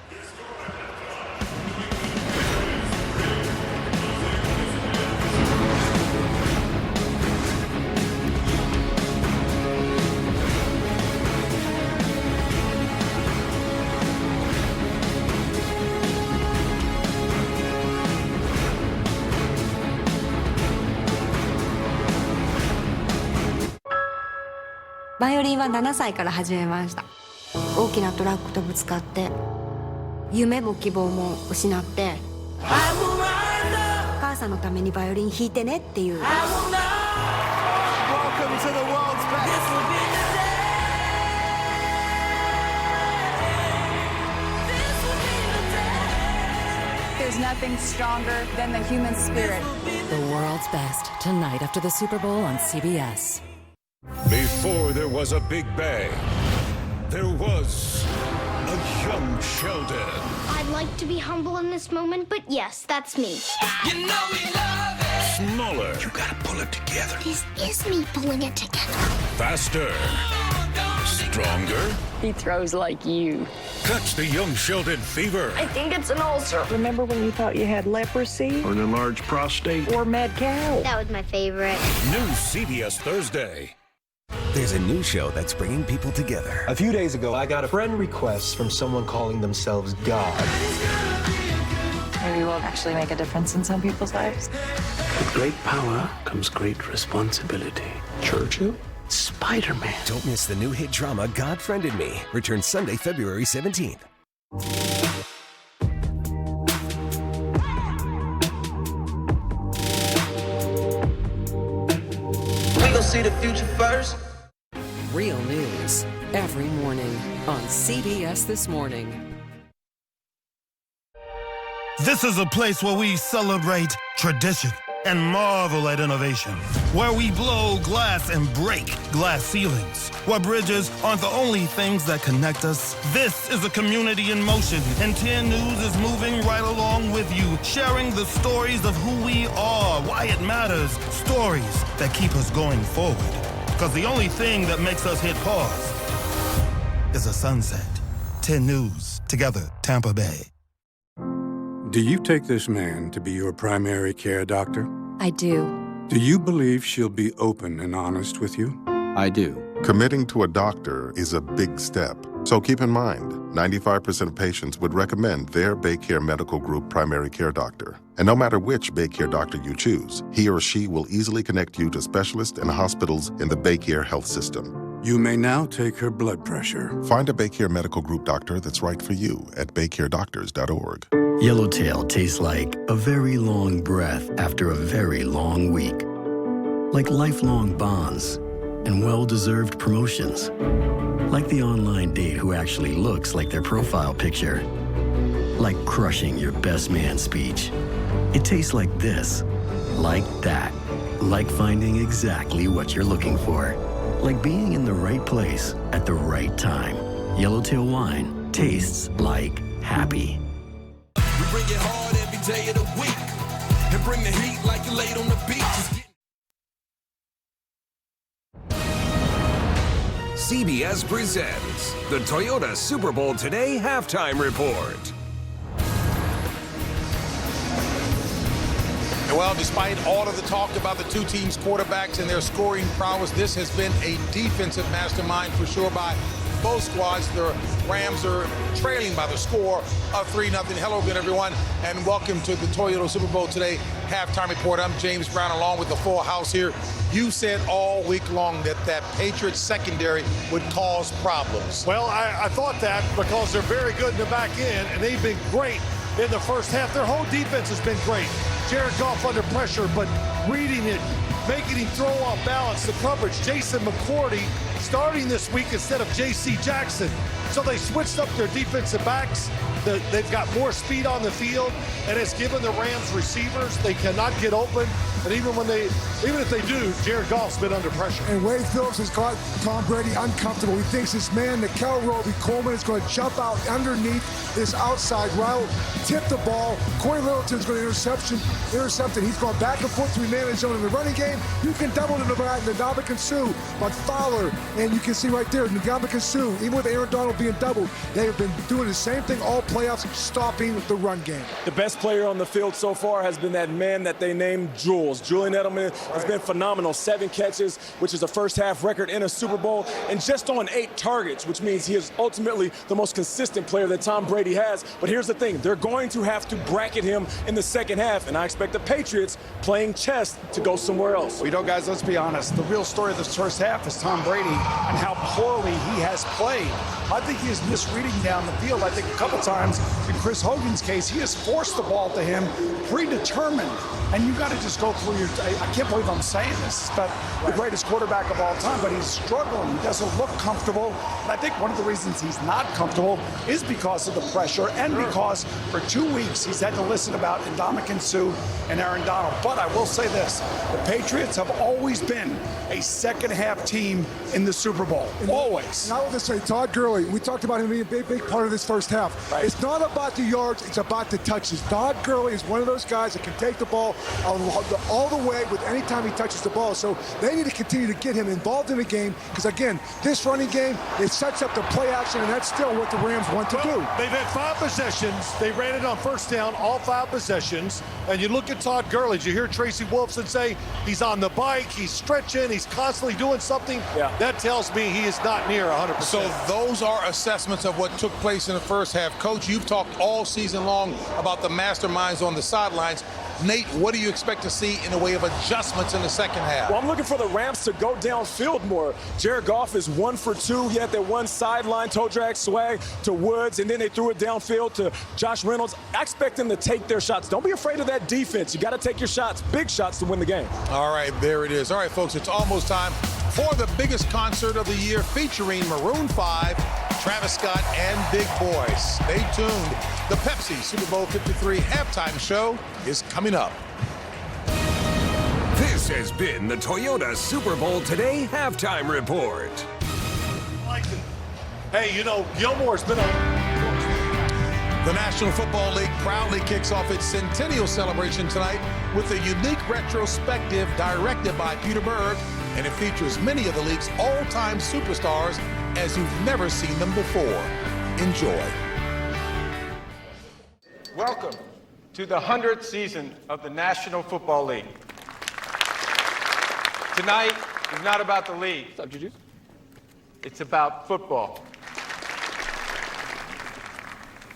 バイオリンは7歳から始めました。大きなトラックとぶつかって夢も希望も失って、お母さんのためにバイオリン弾いてねっていう。 Welcome to the world's best. There's nothing stronger than the human spirit. The world's best tonight after the Super Bowl on CBS. Before there was a Big Bang, there was a young Sheldon. I'd like to be humble in this moment, but yes, that's me. You know we love it. Smaller. You gotta pull it together. This is me pulling it together. Faster. Stronger. He throws like you. Catch the young Sheldon fever. I think it's an ulcer. Remember when you thought you had leprosy? Or an enlarged prostate. Or mad cow? That was my favorite. New CBS Thursday. There's a new show that's bringing people together. A few days ago, I got a friend request from someone calling themselves God. Maybe we'll actually make a difference in some people's lives. With great power comes great responsibility. Churchill? Spider-Man. Don't miss the new hit drama God Friended Me. Returns Sunday, February 17th. We gon' see the future first. Real news every morning on CBS This Morning. This is a place where we celebrate tradition and marvel at innovation, where we blow glass and break glass ceilings, where bridges aren't the only things that connect us. This is a community in motion, and 10 News is moving right along with you, sharing the stories of who we are, why it matters, stories that keep us going forward. Because the only thing that makes us hit pause is a sunset. 10 News, together, Tampa Bay. Do you take this man to be your primary care doctor? I do. Do you believe she'll be open and honest with you? I do. Committing to a doctor is a big step. So keep in mind, 95% of patients would recommend their Baycare Medical Group primary care doctor. And no matter which Baycare doctor you choose, he or she will easily connect you to specialists and hospitals in the Baycare health system. You may now take her blood pressure. Find a Baycare Medical Group doctor that's right for you at baycaredoctors.org. Yellowtail tastes like a very long breath after a very long week. Like lifelong bonds and well-deserved promotions. Like the online date who actually looks like their profile picture. Like crushing your best man speech. It tastes like this, like that. Like finding exactly what you're looking for. Like being in the right place at the right time. Yellowtail wine tastes like happy. We bring it hard every day of the week. And bring the heat like you laid on the beach. CBS presents the Toyota Super Bowl Today Halftime Report. Well, despite all of the talk about the two teams' quarterbacks and their scoring prowess, this has been a defensive mastermind for sure by both squads. The Rams are trailing by the score of 3-0. Hello again, everyone, and welcome to the Toyota Super Bowl Today Halftime Report. I'm James Brown, along with the full house here. You said all week long that Patriots secondary would cause problems. Well, I thought that because they're very good in the back end, and they've been great in the first half. Their whole defense has been great. Jared Goff under pressure, but reading it, making him throw off balance, the coverage. Jason McCourty starting this week instead of J.C. Jackson. So they switched up their defensive backs. They've got more speed on the field, and it's given the Rams receivers. They cannot get open, and even if they do, Jared Goff's been under pressure. And Wade Phillips has got Tom Brady uncomfortable. He thinks this man, Nickel Roby-Coleman, is going to jump out underneath this outside route, tip the ball. Corey Littleton's going to intercept it. He's going back and forth through man and zone in the running game. You can double to Ndamukong Suh, but Fowler, and you can see right there, Ndamukong Suh, even with Aaron Donald being doubled, they have been doing the same thing all playoffs, stopping the run game. The best player on the field so far has been that man that they named Jules. Julian Edelman has been phenomenal. 7 catches, which is a first-half record in a Super Bowl, and just on 8 targets, which means he is ultimately the most consistent player that Tom Brady has. But here's the thing. They're going to have to bracket him in the second half, and I expect the Patriots playing chess to go somewhere else. Well, you know, guys, let's be honest. The real story of this first half is Tom Brady and how poorly he has played. I think he is misreading down the field. I think a couple times, in Chris Hogan's case, he has forced the ball to him, predetermined. And you got to just go through your. I can't believe I'm saying this, but the greatest quarterback of all time, but he's struggling. He doesn't look comfortable. And I think one of the reasons he's not comfortable is because of the pressure and because for 2 weeks he's had to listen about Ndamukong Suh and Aaron Donald. But I will say this, the Patriots have always been a second-half team in the Super Bowl. Always. And I will just say, Todd Gurley, we talked about him being a big part of this first half. Right. It's not about the yards, it's about the touches. Todd Gurley is one of those guys that can take the ball all the way with any time he touches the ball. So they need to continue to get him involved in the game because, again, this running game, it sets up the play action, and that's still what the Rams want to do. They've had 5 possessions. They ran it on first down, all 5 possessions. And you look at Todd Gurley. You hear Tracy Wolfson say he's on the bike, he's stretching, he's constantly doing something. Yeah. That tells me he is not near 100%. So those are assessments of what took place in the first half. Coach, you've talked all season long about the masterminds on the sidelines. Nate, what do you expect to see in the way of adjustments in the second half? Well, I'm looking for the Rams to go downfield more. Jared Goff is 1 for 2. He had that one sideline toe drag swag to Woods, and then they threw it downfield to Josh Reynolds. I expect them to take their shots. Don't be afraid of that defense. You got to take your shots, big shots, to win the game. All right, there it is. All right, folks, it's almost time for the biggest concert of the year featuring Maroon 5, Travis Scott, and Big Boy. Stay tuned. The Pepsi Super Bowl 53 halftime show is coming up. This has been the Toyota Super Bowl Today halftime report. Hey, you know, Gilmore's been a... The National Football League proudly kicks off its centennial celebration tonight with a unique retrospective directed by Peter Berg, and it features many of the league's all-time superstars as you've never seen them before. Enjoy. Welcome to the 100th season of the National Football League. Tonight is not about the league. What's up, Juju? It's about football.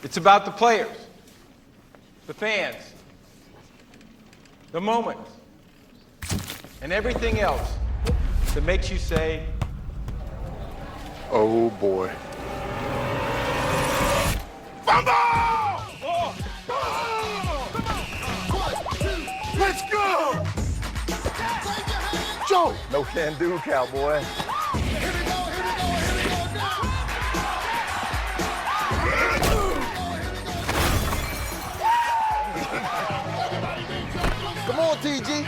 It's about the players, the fans, the moments, and everything else that makes you say, Oh, boy. Fumble! Let's go! Joe! No can do, cowboy. Come on, TG.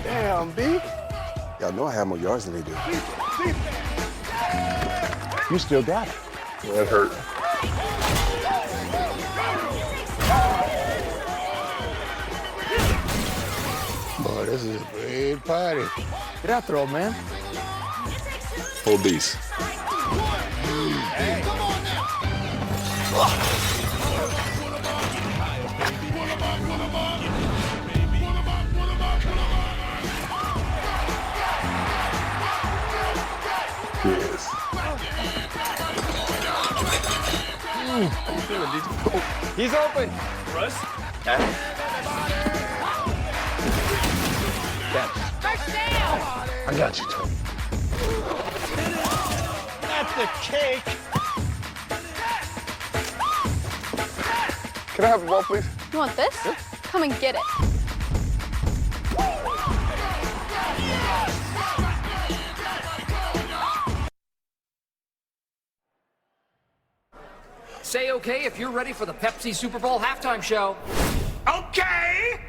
Damn, B. Y'all know I have more yards than they do. You still got it. That hurt. Boy, this is a great party. Get out there, old man. Obese. Hey. Come on now. Yes. He's open. Russ? I got you, Tony. That's the cake. Can I have the ball, please? You want this? Yeah. Come and get it. Say okay if you're ready for the Pepsi Super Bowl halftime show. Okay!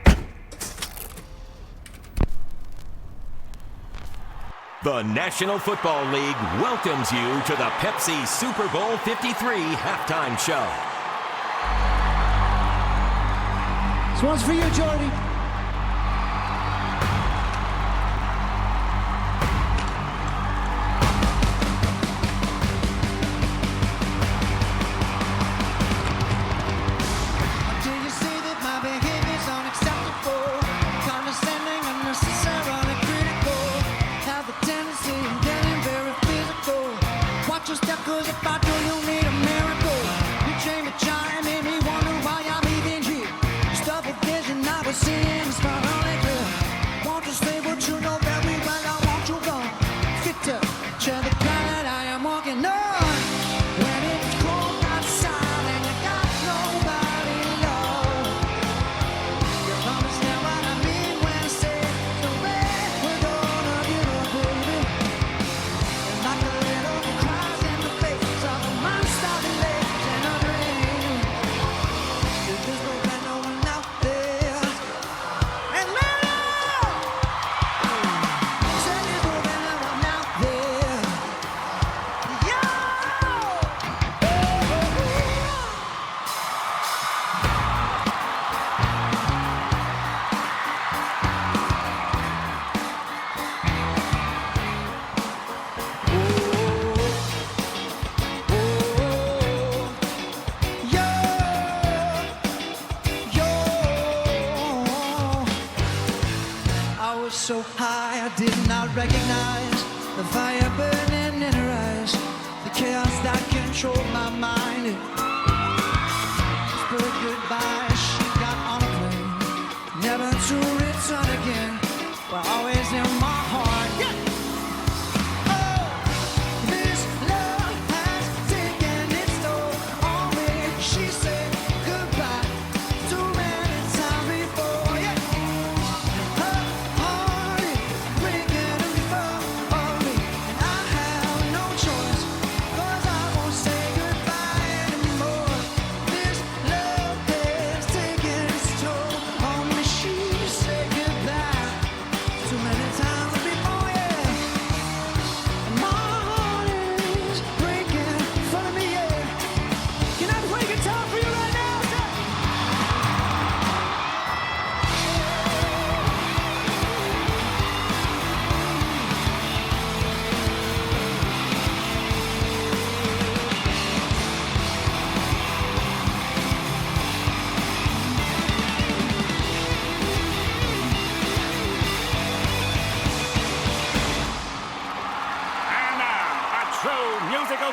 The National Football League welcomes you to the Pepsi Super Bowl 53 halftime show. This one's for you, Jordy. Cause if I do, you'll need a miracle. You train a child, made me wonder mind. Whispered goodbye, she got on a plane, never to return again, but always in my heart. Yeah.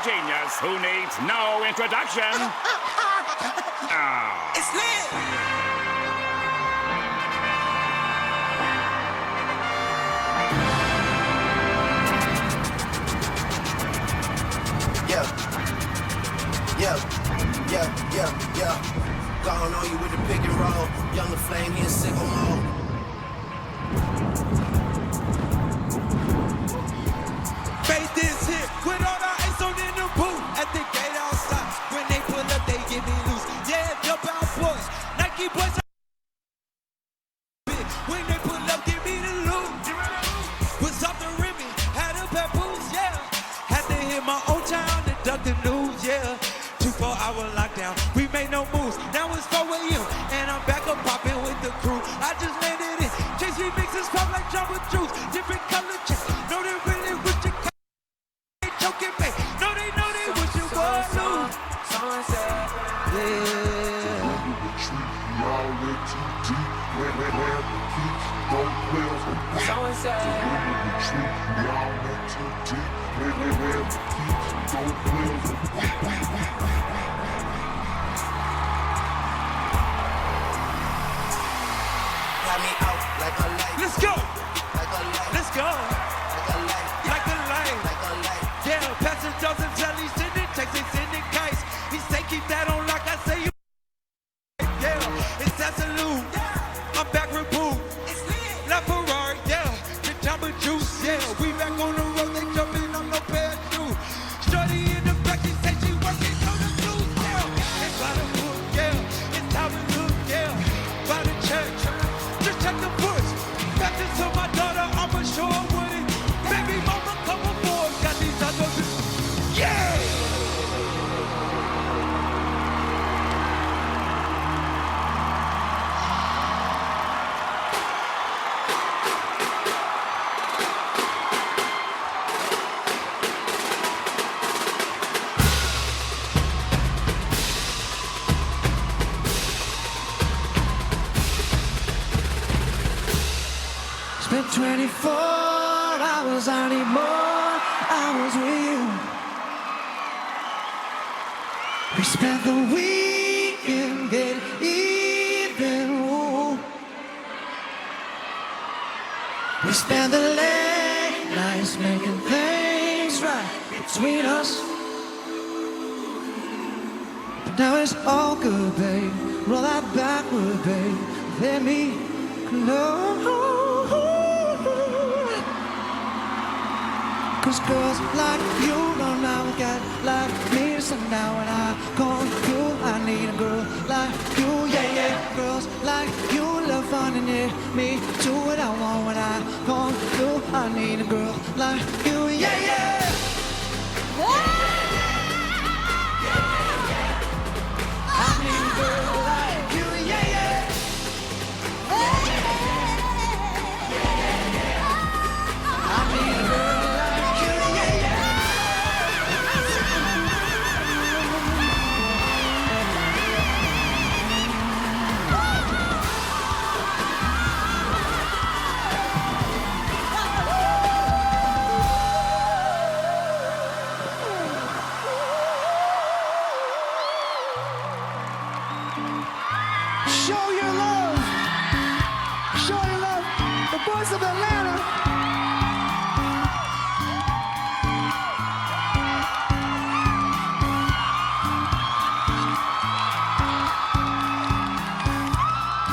Genius who needs no introduction. It's lit. Yeah. Gone on you with the pick and roll. Young the flame, he in sicko mode. Faith is here with all the ice on in the booth. At the gate outside, when they pull up, they get me loose. Yeah, jump out boys, Nike boys. When they pull up, give me the loot. Was off the rimmy, had a papoose, yeah. Had to hit my old town and duck the news, yeah. 24-hour lockdown, we made no moves. Now it's 4 a.m. and I'm back up popping with the crew. I just landed in, chase remixes pop like Jamba Juice. Different color checks, know they really with your choking me. No, they know they wish you would lose. Someone said, Someone Got me out like a light. Let's go. Like a light. Let's go. Like a light. Like a light. Like a light. Yeah, passing dozen jellies, sending texts, sending kites. He say keep that on lock, I say you. Yeah, it's absolute. I'm back with Boo. La Ferrari, yeah. The Jamba Juice, yeah. We back on the road, they jumping on no pair of shoes. Shorty in the back, she say she working on the blues, yeah. It's by the book, yeah. It's how we look, yeah. By the church, just check the push. Back to my daughter, I'ma show her with it. Baby mama, come aboard, got these others. Yeah! Spent 24 hours, I need more hours with you. We spent the weekend getting even. Ooh. We spent the late nights making things right between us. But now it's all good, babe. Roll that backward, babe. Let me know. 'Cause girls like you don't now got like me. So now when I come through, I need a girl like you, yeah, yeah. Girls like you love fun and yeah, me do what I want when I come through. I need a girl like you, yeah, yeah. I need a girl like you, yeah, yeah. I need a girl. Show your love. Show your love. The boys of Atlanta.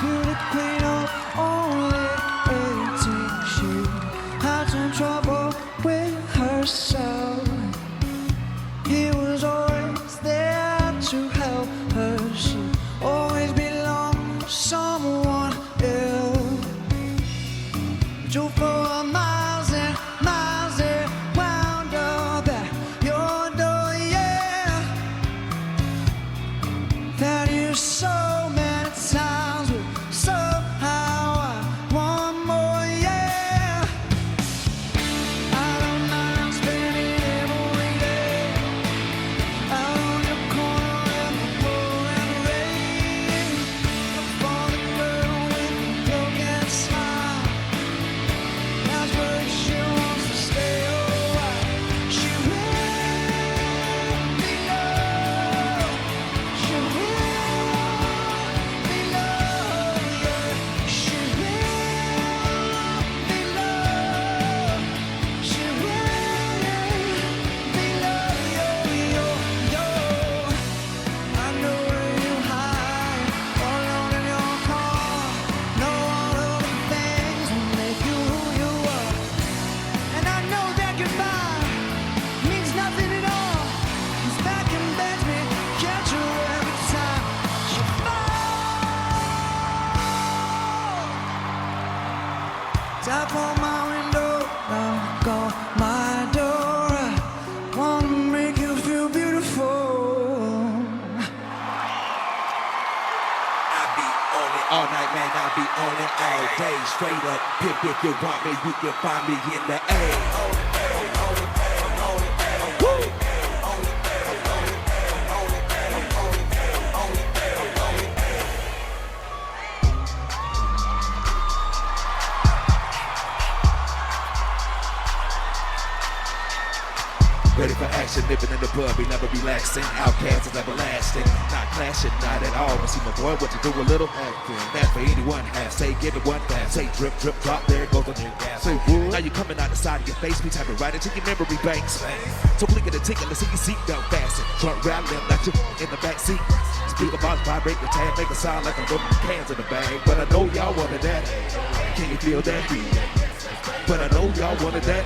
You're the queen of only 18. She had some trouble with herself. He was always there to help her. She always belonged to someone else. Drove for miles and miles and wound up at your door, yeah. That you so many times, but somehow I want more, yeah. I don't mind spending every day out on your corner in the pouring rain. Look for the girl with the broken smile. That's where she wants to stay a while. She will be loved. She will be loved, yeah. She will be loved. She will be loved, yo, yo, yo. I know where you hide, alone in your car. Know all of the things will make you who you are. And I know that goodbye means nothing at all. 'Cause back and begs me, catch her every time she falls. Tap on my window, knock on my door. I wanna make you feel beautiful. I be on it all night, man. I be on it all day. Straight up, pimp, if you want me, you can find me in the A. Woo! Ready for action, living in the pub, we never relaxing. Outcast is everlasting, not clashing, not at all. But see my boy, what you do a little acting. That for anyone has. Say, give it one pass. Say, drip, drip, drop, there goes the new gas. Say, now you coming out the side of your face, we type it right into your memory banks. So blink at the ticket, let's see your seatbelt fasten. Front rattling, not you in the back seat. Speaker box vibrate the tag, make a sound like I'm throwing cans in the bag. But I know y'all wanted that. Can you feel that beat? But I know y'all wanted that.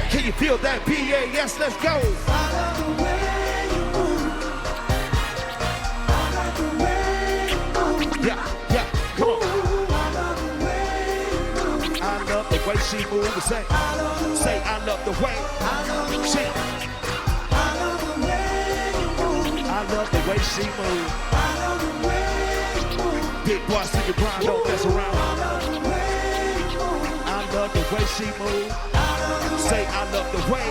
Can you feel that PA? Yes, let's go. I love the way you move. I love the way you move. Yeah, yeah, come on. I love the way you move. I love the way she moves. Say, I love the way. I love the way. Say, I love the way you move. I love the way she moves. I love the way you move. Big boss to the grind, don't mess around. I love the way you move. I love the way she moves. Say, I love the way.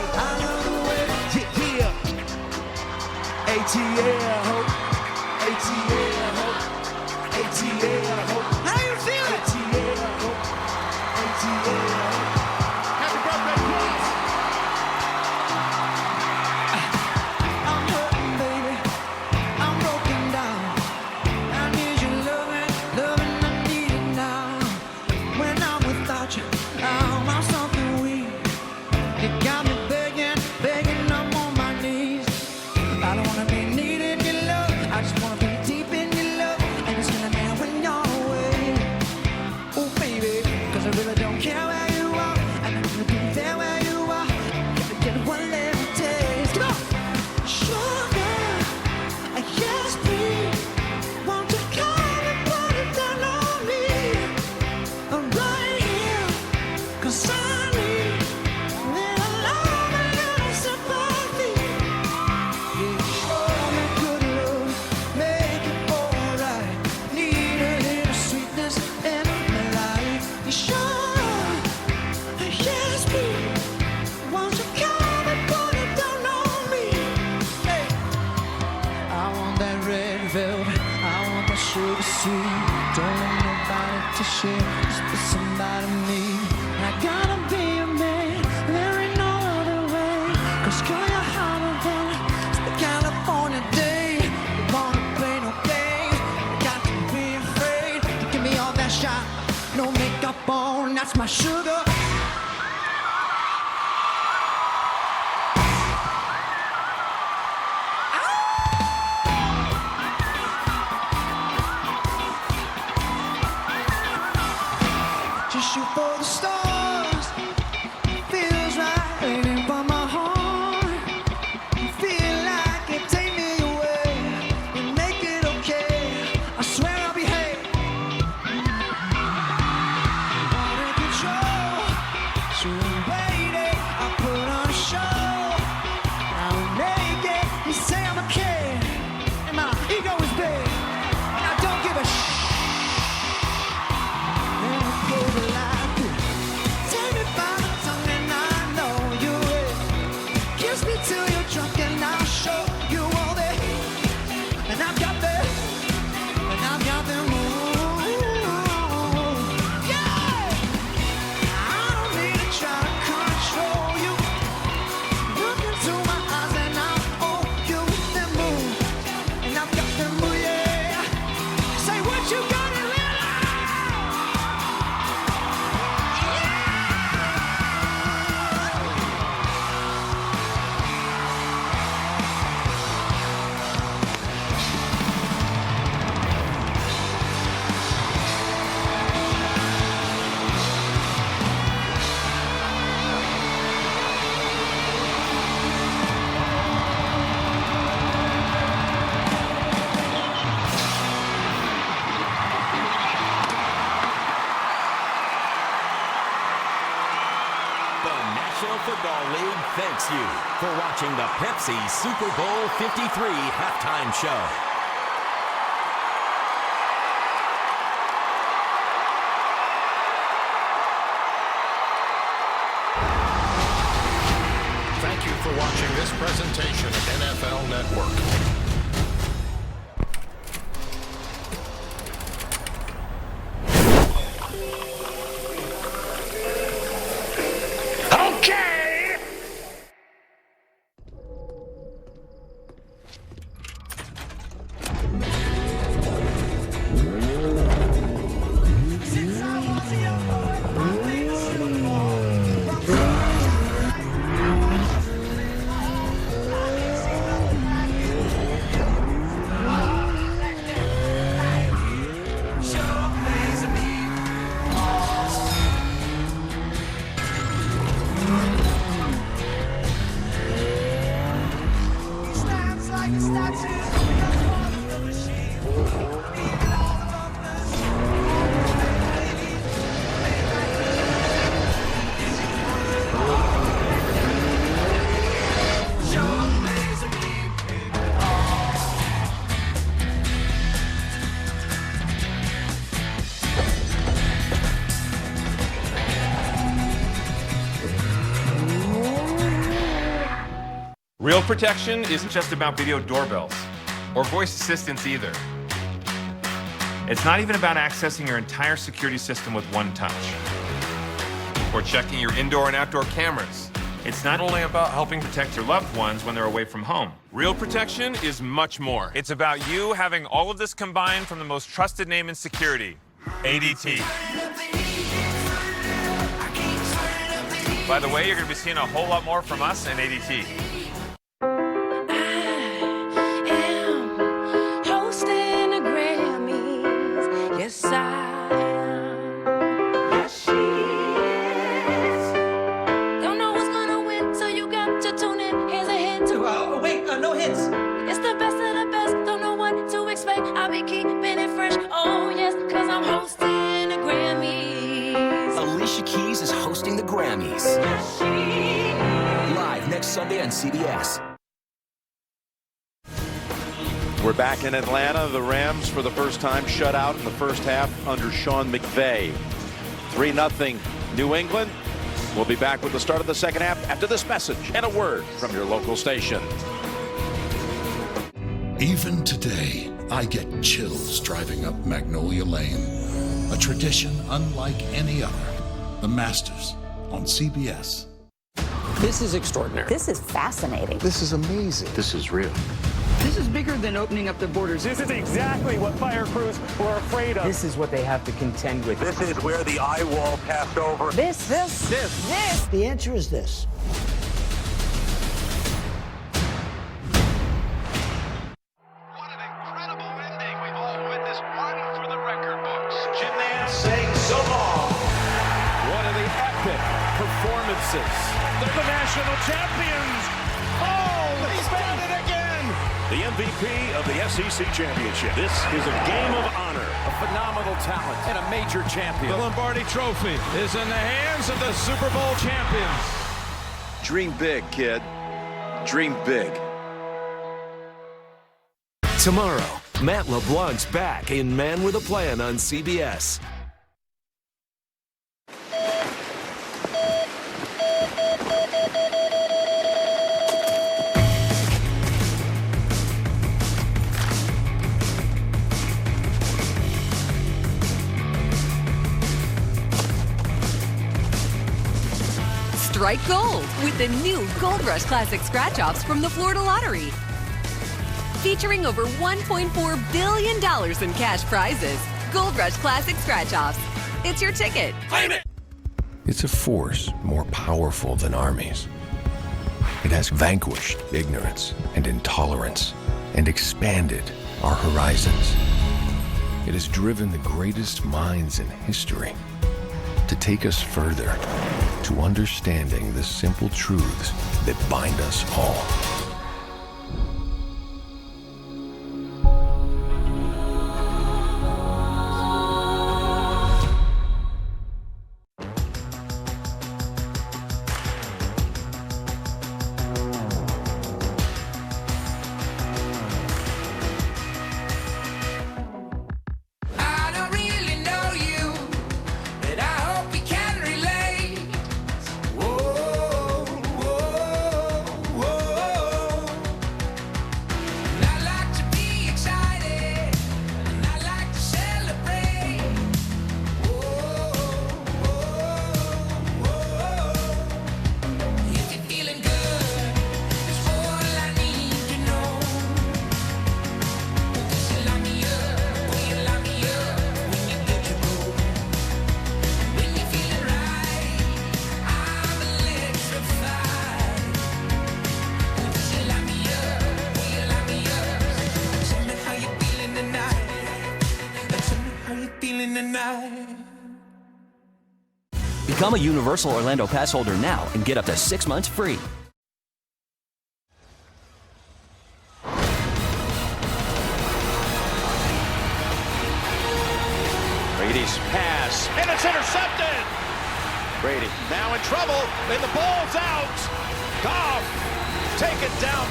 Yeah, yeah. ATL, ho. ATL, ho. ATL, ho. How you feeling? ATL, ho. ATL, ho. Happy birthday, please. I'm hurting, baby. I'm broken down. I need your loving, loving. I need it now. When I'm without you, I'm something weak. You got me begging, begging, I'm on my knees. I don't wanna be needing your love. I just wanna be deep in your love. And it's feeling bad when you're away. Oh, baby, 'cause I really don't care where you are. I know you'll be there where you are. Gotta get one little taste. Come on! Sugar, yes, please. Won't you come and put it down on me? I'm right here, 'cause I need little love and little sympathy. Yeah, show me good love, make it alright. Need a little sweetness in my life. You sure? Yes, please. Won't you come and put it down on me? Hey. I want that red velvet, I want that sugar sweet. Don't want nobody to share, just put somebody me. I gotta be a man, there ain't no other way. 'Cause girl, you're hotter than the California day. You wanna that's my sugar. Just shoot for the stars. Feels right waiting for my heart. Feel like it take me away and make it okay. I swear I'll behave. I'm in control. So I'm waiting. I put on a show. I'm naked. You say I'm a kid, and my ego is big, and I don't give a shit. Till you're drunk and I'll show you all that. And I've got that. And I've got them moves. Yeah! I don't need to try to control you. Look into my eyes and I'll owe you them moves. And I've got them moves, yeah. Say what you got in real life. The National Football League thanks you for watching the Pepsi Super Bowl 53 halftime show. Thank you for watching this presentation of NFL Network. Okay! Real protection isn't just about video doorbells or voice assistants either. It's not even about accessing your entire security system with one touch or checking your indoor and outdoor cameras. It's not only about helping protect your loved ones when they're away from home. Real protection is much more. It's about you having all of this combined from the most trusted name in security, ADT. By the way, you're going to be seeing a whole lot more from us and ADT. Yes, I am. Yes, she is. Don't know who's gonna win, so you got to tune in. Here's a hint. Wait, no hits. It's the best of the best. Don't know what to expect. I'll be keeping it fresh. Oh, yes, because I'm hosting the Grammys. Alicia Keys is hosting the Grammys. Yes, she is. Live next Sunday on CBS. We're back in Atlanta. The Rams, for the first time, shut out in the first half under Sean McVay. 3-0 New England. We'll be back with the start of the second half after this message and a word from your local station. Even today, I get chills driving up Magnolia Lane. A tradition unlike any other. The Masters on CBS. This is extraordinary. This is fascinating. This is amazing. This is real. This is bigger than opening up the borders. This is exactly what fire crews were afraid of. This is what they have to contend with. This is where the eye wall passed over. This. The answer is this. What an incredible ending we've all witnessed. One for the record books. Jim Nance saying so long. One of the epic performances. They're the national champions. Oh, he's done it again. The MVP of the SEC Championship. This is a game of honor. A phenomenal talent and a major champion. The Lombardi Trophy is in the hands of the Super Bowl champions. Dream big, kid. Dream big. Tomorrow, Matt LeBlanc's back in Man with a Plan on CBS. Strike gold with the new Gold Rush Classic Scratch-Offs from the Florida Lottery. Featuring over $1.4 billion in cash prizes. Gold Rush Classic Scratch-Offs. It's your ticket. Claim it! It's a force more powerful than armies. It has vanquished ignorance and intolerance and expanded our horizons. It has driven the greatest minds in history to take us further, to understanding the simple truths that bind us all. Become a Universal Orlando Pass holder now and get up to 6 months free. Brady's pass, and it's intercepted. Brady now in trouble, and the ball's out. Goff, take it down.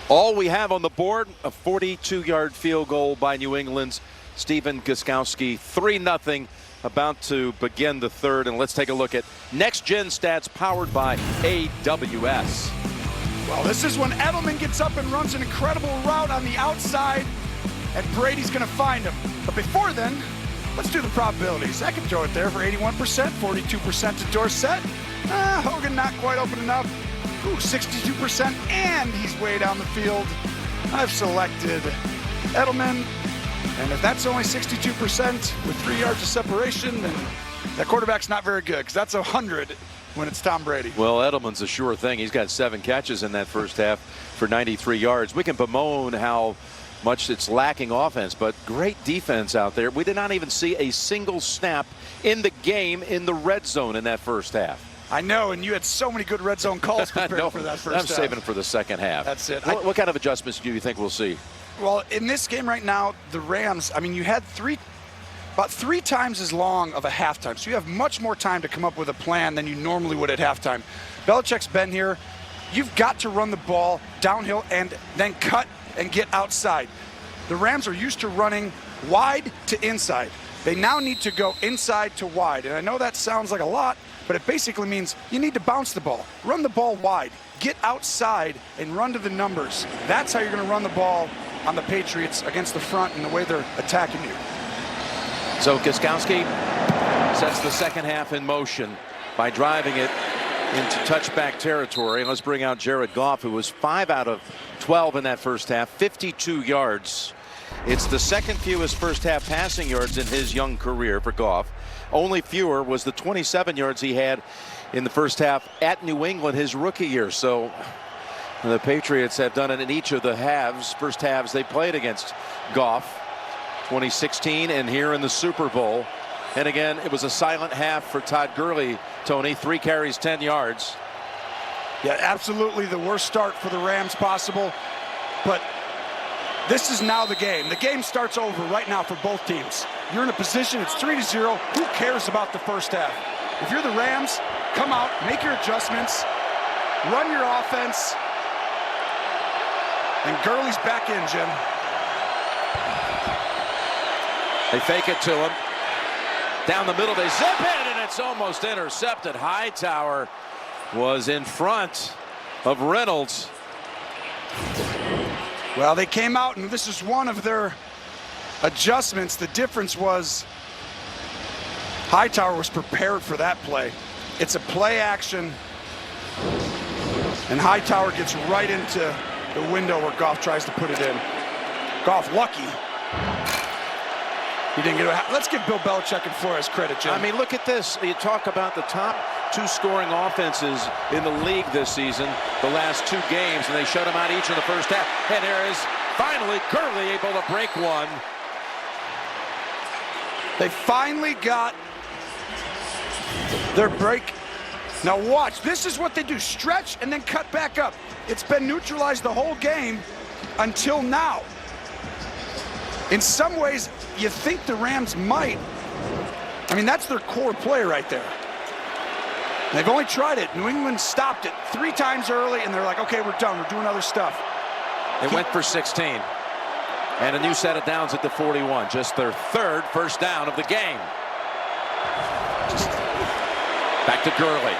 All we have on the board, a 42-yard field goal by New England's Stephen Gostkowski. 3-0, about to begin the third. And let's take a look at next-gen stats powered by AWS. Well, this is when Edelman gets up and runs an incredible route on the outside, and Brady's going to find him. But before then, let's do the probabilities. I can throw it there for 81%, 42% to Dorsett. Hogan not quite open enough. 62%, and he's way down the field. I've selected Edelman, and if that's only 62% with 3 yards of separation, then that quarterback's not very good, because that's 100 when it's Tom Brady. Well, Edelman's a sure thing. He's got 7 catches in that first half for 93 yards. We can bemoan how much it's lacking offense, but great defense out there. We did not even see a single snap in the game in the red zone in that first half. I know, and you had so many good red zone calls prepared for that first half. I'm saving it for the second half. That's it. What kind of adjustments do you think we'll see? Well, in this game right now, the Rams, I mean, you had about 3 times as long of a halftime, so you have much more time to come up with a plan than you normally would at halftime. Belichick's been here. You've got to run the ball downhill and then cut and get outside. The Rams are used to running wide to inside. They now need to go inside to wide, and I know that sounds like a lot, but it basically means you need to bounce the ball, run the ball wide, get outside, and run to the numbers. That's how you're going to run the ball on the Patriots against the front and the way they're attacking you. So Gostkowski sets the second half in motion by driving it into touchback territory. Let's bring out Jared Goff, who was 5 out of 12 in that first half, 52 yards. It's the second fewest first half passing yards in his young career for Goff. Only fewer was the 27 yards he had in the first half at New England his rookie year. So the Patriots have done it in each of the first halves they played against Goff. 2016 and here in the Super Bowl. And again, it was a silent half for Todd Gurley, Tony. 3 carries, 10 yards. Yeah, absolutely the worst start for the Rams possible. But this is now the game. The game starts over right now for both teams. You're in a position, it's 3-0. Who cares about the first half? If you're the Rams, come out, make your adjustments, run your offense. And Gurley's back in, Jim. They fake it to him. Down the middle, they zip it, and it's almost intercepted. Hightower was in front of Reynolds. Well, they came out, and this is one of their adjustments. The difference was Hightower was prepared for that play. It's a play action, and Hightower gets right into the window where Goff tries to put it in. Goff lucky. He didn't get it. Let's give Bill Belichick and Flores credit, Jim. I mean, look at this. You talk about the top 2 scoring offenses in the league this season, the last 2 games, and they shut them out each in the first half. And there is finally Gurley able to break one. They finally got their break. Now watch, this is what they do. Stretch and then cut back up. It's been neutralized the whole game until now. In some ways, you think the Rams might. I mean, that's their core play right there. They've only tried it. New England stopped it 3 times early, and they're like, okay, we're done. We're doing other stuff. They went for 16. And a new set of downs at the 41. Just their 3rd first down of the game. Back to Gurley.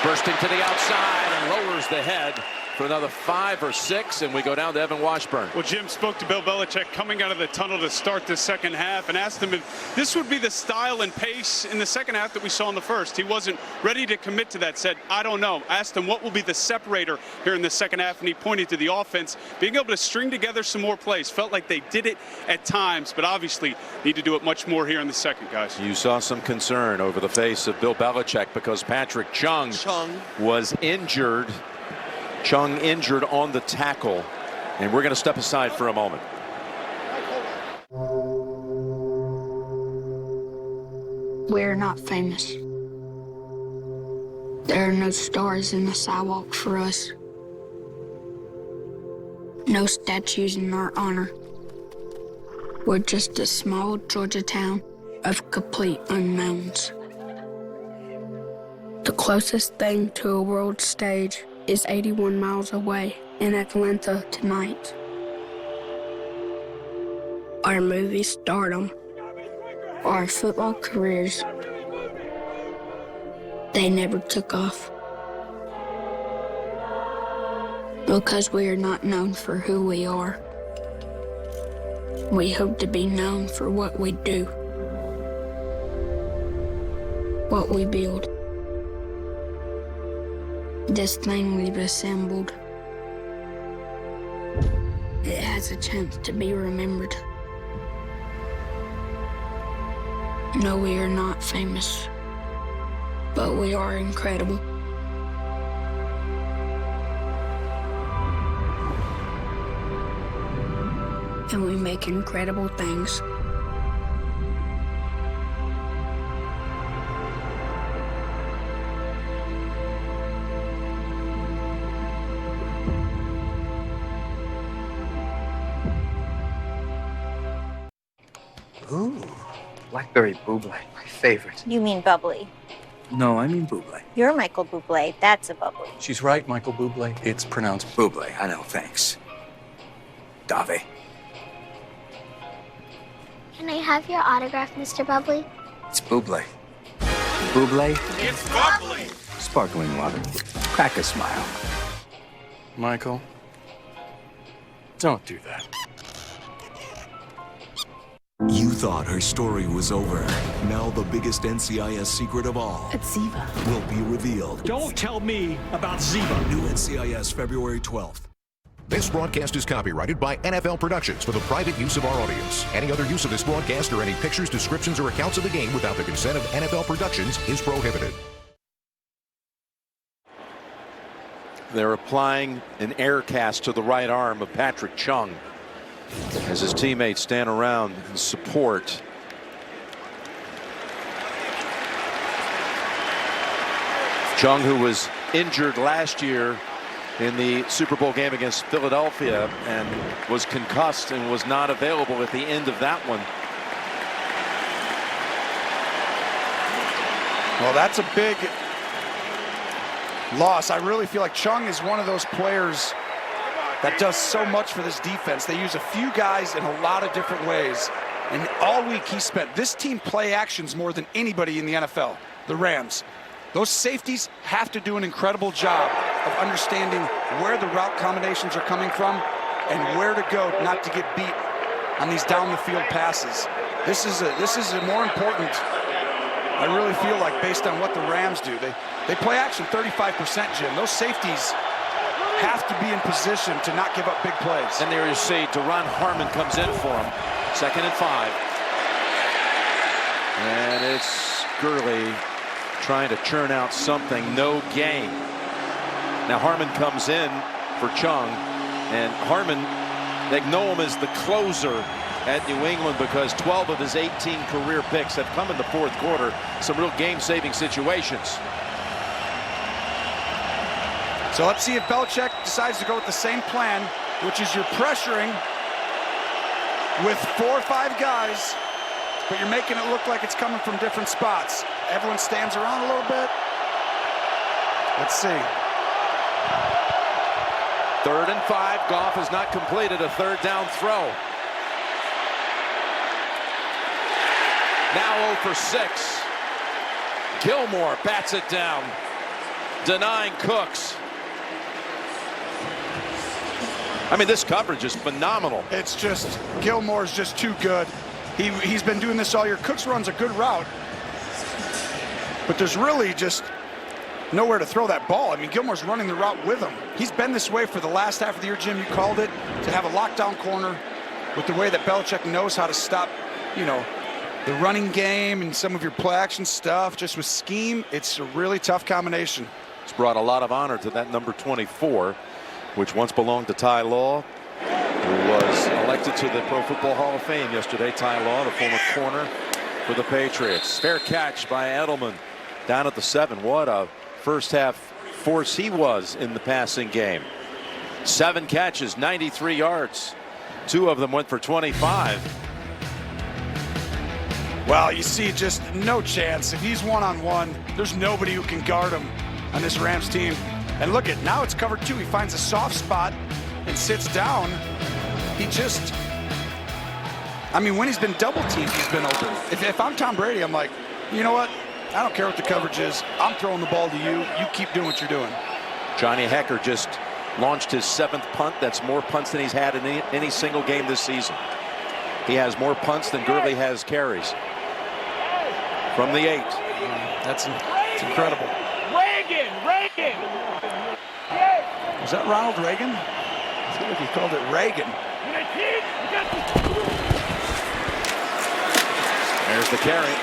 Bursting to the outside and lowers the head for another 5 or 6, and we go down to Evan Washburn. Well, Jim spoke to Bill Belichick coming out of the tunnel to start the second half and asked him if this would be the style and pace in the second half that we saw in the first. He wasn't ready to commit to that, said, I don't know. Asked him what will be the separator here in the second half, and he pointed to the offense being able to string together some more plays. Felt like they did it at times, but obviously need to do it much more here in the second, guys. You saw some concern over the face of Bill Belichick because Patrick Chung was injured. Chung injured on the tackle, and we're going to step aside for a moment. We're not famous. There are no stars in the sidewalk for us. No statues in our honor. We're just a small Georgia town of complete unknowns. The closest thing to a world stage is 81 miles away in Atlanta tonight. Our movie stardom, our football careers, they never took off. Because we are not known for who we are. We hope to be known for what we do, what we build. This thing we've assembled, it has a chance to be remembered. No, we are not famous, but we are incredible. And we make incredible things. Ooh, blackberry buble, my favorite. You mean bubbly. No, I mean buble. You're Michael Bublé. That's a bubbly. She's right, Michael Bublé. It's pronounced buble. I know, thanks. Dave. Can I have your autograph, Mr. Bubbly? It's buble. Buble? It's bubbly. Sparkling water. Crack a smile. Michael, don't do that. You thought her story was over. Now the biggest NCIS secret of all. It's Ziva. Will be revealed. Don't tell me about Ziva. New NCIS February 12th. This broadcast is copyrighted by NFL Productions for the private use of our audience. Any other use of this broadcast or any pictures, descriptions, or accounts of the game without the consent of NFL Productions is prohibited. They're applying an air cast to the right arm of Patrick Chung as his teammates stand around in support. Chung, who was injured last year in the Super Bowl game against Philadelphia and was concussed and was not available at the end of that one. Well, that's a big loss. I really feel like Chung is one of those players that does so much for this defense. They use a few guys in a lot of different ways. And all week he spent, this team play actions more than anybody in the NFL, the Rams. Those safeties have to do an incredible job of understanding where the route combinations are coming from and where to go not to get beat on these down the field passes. This is a more important, I really feel like, based on what the Rams do. They play action 35%, Jim. Those safeties have to be in position to not give up big plays. And there you see Deron Harmon comes in for him. 2nd and 5. And it's Gurley trying to churn out something. No gain. Now Harmon comes in for Chung, and Harmon, they know him as the closer at New England because 12 of his 18 career picks have come in the 4th quarter. Some real game-saving situations. So let's see if Belichick decides to go with the same plan, which is you're pressuring with 4 or 5 guys, but you're making it look like it's coming from different spots. Everyone stands around a little bit. Let's see. 3rd and 5. Goff has not completed a 3rd down throw. Now 0 for 6. Gilmore bats it down, denying Cooks. I mean, this coverage is phenomenal. It's just, Gilmore's just too good. He's been doing this all year. Cooks runs a good route, but there's really just nowhere to throw that ball. I mean, Gilmore's running the route with him. He's been this way for the last half of the year, Jim. You called it, to have a lockdown corner with the way that Belichick knows how to stop, you know, the running game and some of your play action stuff. Just with scheme, it's a really tough combination. It's brought a lot of honor to that number 24, which once belonged to Ty Law, who was elected to the Pro Football Hall of Fame yesterday. Ty Law, the former corner for the Patriots. Fair catch by Edelman down at the 7. What a first half force he was in the passing game. 7 catches, 93 yards. 2 of them went for 25. Well, you see, just no chance. If he's one-on-one, there's nobody who can guard him on this Rams team. And look at, now it's covered 2. He finds a soft spot and sits down. He just, I mean, when he's been double teamed, he's been open. If I'm Tom Brady, I'm like, you know what? I don't care what the coverage is. I'm throwing the ball to you. You keep doing what you're doing. Johnny Hecker just launched his 7th punt. That's more punts than he's had in any single game this season. He has more punts than Gurley has carries. From the 8. That's incredible. Reagan! Was that Ronald Reagan? I feel like he called it Reagan. There's the carry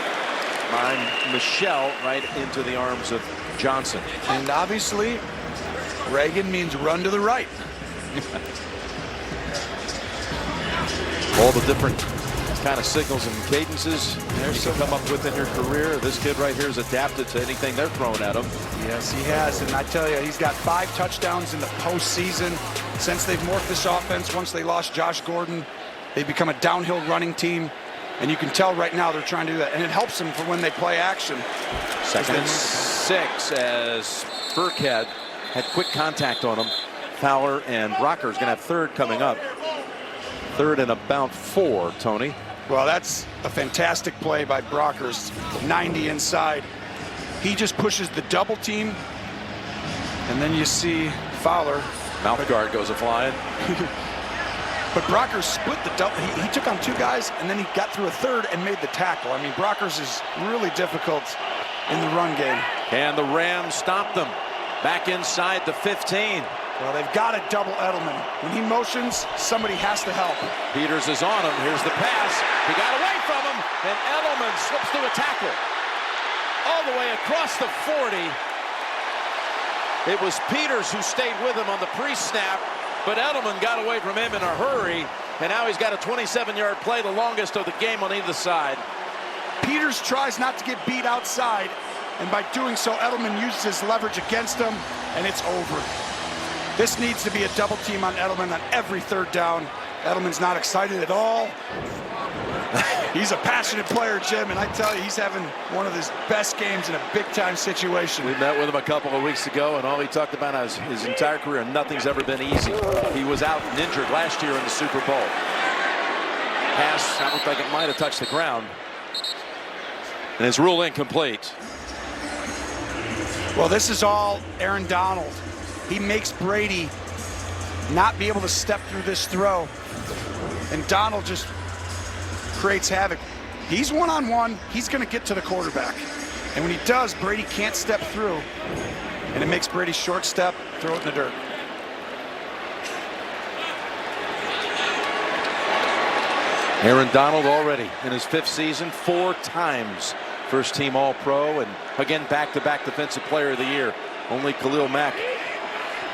by Michelle right into the arms of Johnson. And obviously, Reagan means run to the right. All the different kind of signals and cadences you can come up with in your career. This kid right here is adapted to anything they're throwing at him. Yes, he has. And I tell you, he's got 5 touchdowns in the postseason since they've morphed this offense. Once they lost Josh Gordon, they've become a downhill running team. And you can tell right now they're trying to do that. And it helps them for when they play action. 2nd and 6 as Burkhead had quick contact on him. Fowler and Rocker's going to have 3rd coming up. 3rd and about 4, Tony. Well, that's a fantastic play by Brockers. 90 inside. He just pushes the double team. And then you see Fowler. Mouth guard goes a-flying. But Brockers split the double. He took on 2 guys, and then he got through a third and made the tackle. I mean, Brockers is really difficult in the run game. And the Rams stop them. Back inside the 15. Well, they've got to double Edelman. When he motions, somebody has to help. Peters is on him. Here's the pass. He got away from him, and Edelman slips through a tackle. All the way across the 40. It was Peters who stayed with him on the pre-snap, but Edelman got away from him in a hurry, and now he's got a 27-yard play, the longest of the game on either side. Peters tries not to get beat outside, and by doing so, Edelman uses his leverage against him, and it's over. This needs to be a double team on Edelman on every third down. Edelman's not excited at all. He's a passionate player, Jim, and I tell you, he's having one of his best games in a big-time situation. We met with him a couple of weeks ago, and all he talked about is his entire career, nothing's ever been easy. He was out and injured last year in the Super Bowl. Pass, that looked like it might have touched the ground. And it's ruled incomplete. Well, this is all Aaron Donald. He makes Brady not be able to step through this throw. And Donald just creates havoc. He's one-on-one. He's going to get to the quarterback. And when he does, Brady can't step through. And it makes Brady short step, throw it in the dirt. Aaron Donald already in his 5th season, 4 times first-team All-Pro, and again back-to-back Defensive Player of the Year. Only Khalil Mack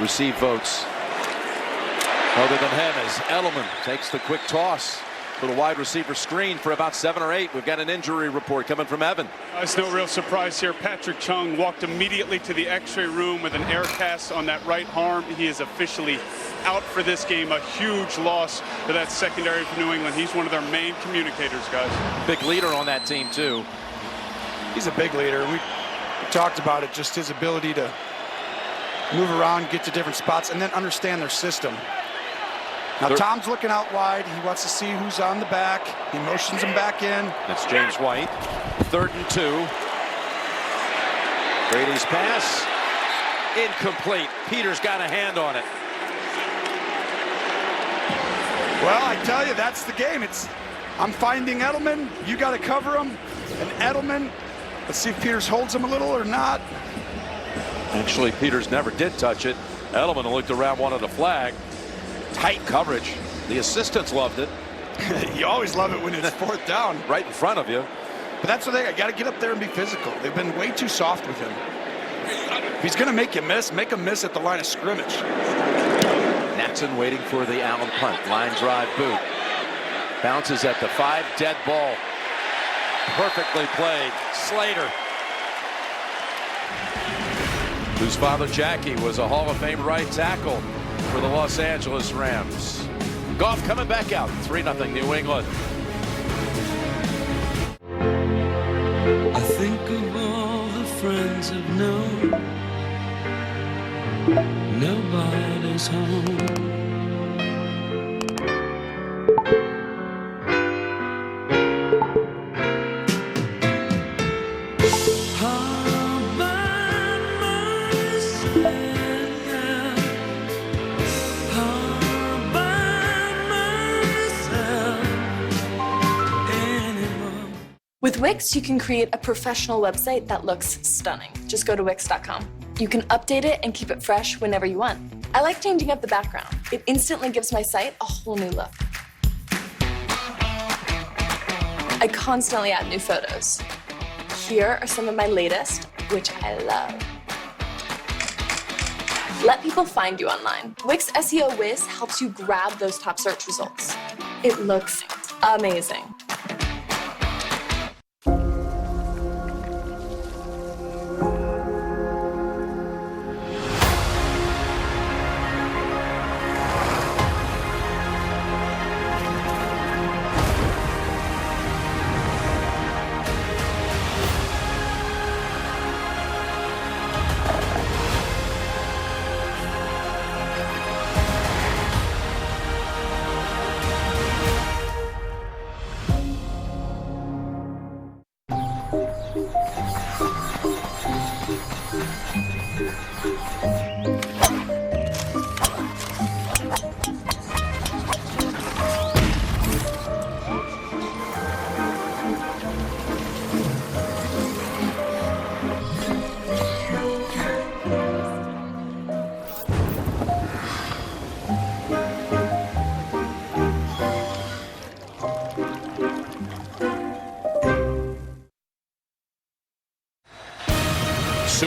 received votes other than him, as Edelman takes the quick toss for the wide receiver screen for about 7 or 8. We've got an injury report coming from Evan. There's no real surprise here. Patrick Chung walked immediately to the x-ray room with an air cast on that right arm. He is officially out for this game. A huge loss to that secondary for New England. He's one of their main communicators, guys. Big leader on that team, too. He's a big leader. We talked about it, just his ability to move around, get to different spots, and then understand their system. Now, Tom's looking out wide. He wants to see who's on the back. He motions him back in. That's James White. 3rd and 2. Brady's pass. Incomplete. Peters got a hand on it. Well, I tell you, that's the game. I'm finding Edelman. You got to cover him. And Edelman, let's see if Peters holds him a little or not. Actually, Peters never did touch it. Edelman looked around, wanted a flag. Tight coverage. The assistants loved it. You always love it when it's 4th down. Right in front of you. But that's what they got to get up there and be physical. They've been way too soft with him. If he's going to make you miss, make him miss at the line of scrimmage. Natson waiting for the Allen punt. Line drive boot. Bounces at the 5. Dead ball. Perfectly played. Slater, whose father Jackie was a Hall of Fame right tackle for the Los Angeles Rams. Goff coming back out. 3-0 New England. I think of all the friends I've known. Nobody's home. With Wix, you can create a professional website that looks stunning. Just go to Wix.com. You can update it and keep it fresh whenever you want. I like changing up the background. It instantly gives my site a whole new look. I constantly add new photos. Here are some of my latest, which I love. Let people find you online. Wix SEO Whiz helps you grab those top search results. It looks amazing.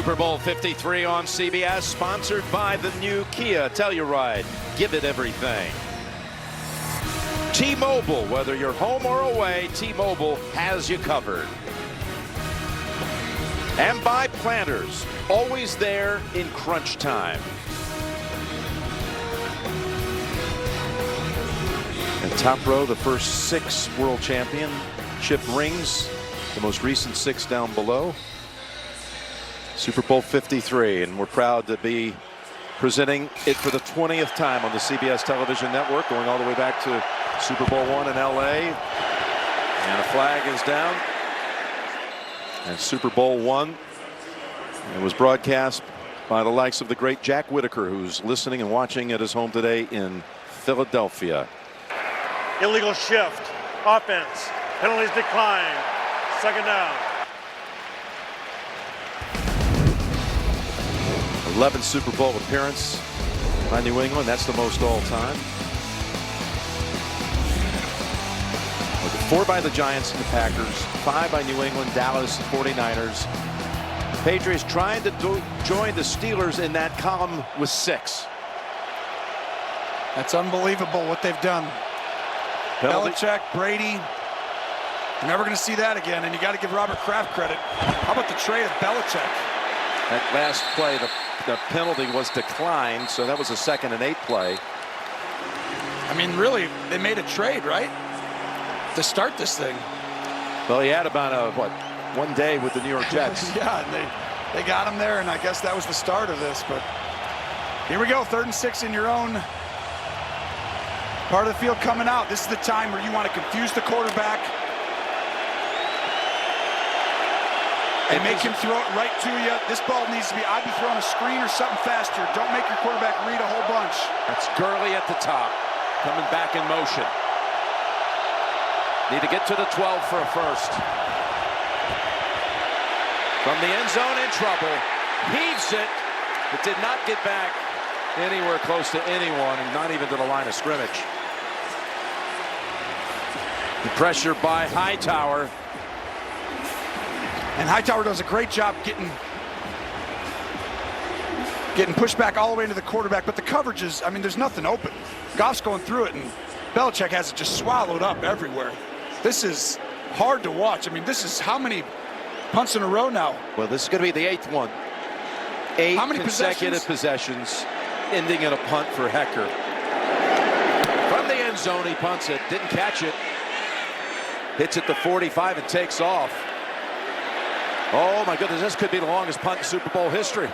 Super Bowl 53 on CBS, sponsored by the new Kia Telluride. Give it everything. T-Mobile, whether you're home or away, T-Mobile has you covered. And by Planters, always there in crunch time. And top row, the first 6 world championship rings, the most recent 6 down below. Super Bowl 53, and we're proud to be presenting it for the 20th time on the CBS television network, going all the way back to Super Bowl I in LA. And a flag is down. And Super Bowl I, it was broadcast by the likes of the great Jack Whitaker, who's listening and watching at his home today in Philadelphia. Illegal shift, offense, penalties decline, 2nd down. 11th Super Bowl appearance by New England. That's the most all time. 4 by the Giants and the Packers, 5 by New England, Dallas, 49ers. The Patriots trying to join the Steelers in that column with 6. That's unbelievable what they've done. Penalty. Belichick, Brady. You're never going to see that again, and you got to give Robert Kraft credit. How about the trade of Belichick? That last play, the penalty was declined, so that was a 2nd and 8 play. I mean, really, they made a trade, right? To start this thing. Well, he had about one day with the New York Jets. Yeah, and they got him there, and I guess that was the start of this. But here we go, 3rd and 6 in your own part of the field coming out. This is the time where you want to confuse the quarterback and make him throw it right to you. This ball needs to be, I'd be throwing a screen or something faster. Don't make your quarterback read a whole bunch. That's Gurley at the top, coming back in motion. Need to get to the 12 for a first. From the end zone, in trouble. Heaves it, but did not get back anywhere close to anyone, and not even to the line of scrimmage. The pressure by Hightower. And Hightower does a great job getting pushed back all the way into the quarterback, but the coverage is, I mean, there's nothing open. Goff's going through it, and Belichick has it just swallowed up everywhere. This is hard to watch. I mean, this is how many punts in a row now? Well, this is going to be the 8th one. 8 how many consecutive possessions, ending in a punt for Hecker. From the end zone, he punts it, didn't catch it. Hits it to 45 and takes off. Oh my goodness, this could be the longest punt in Super Bowl history.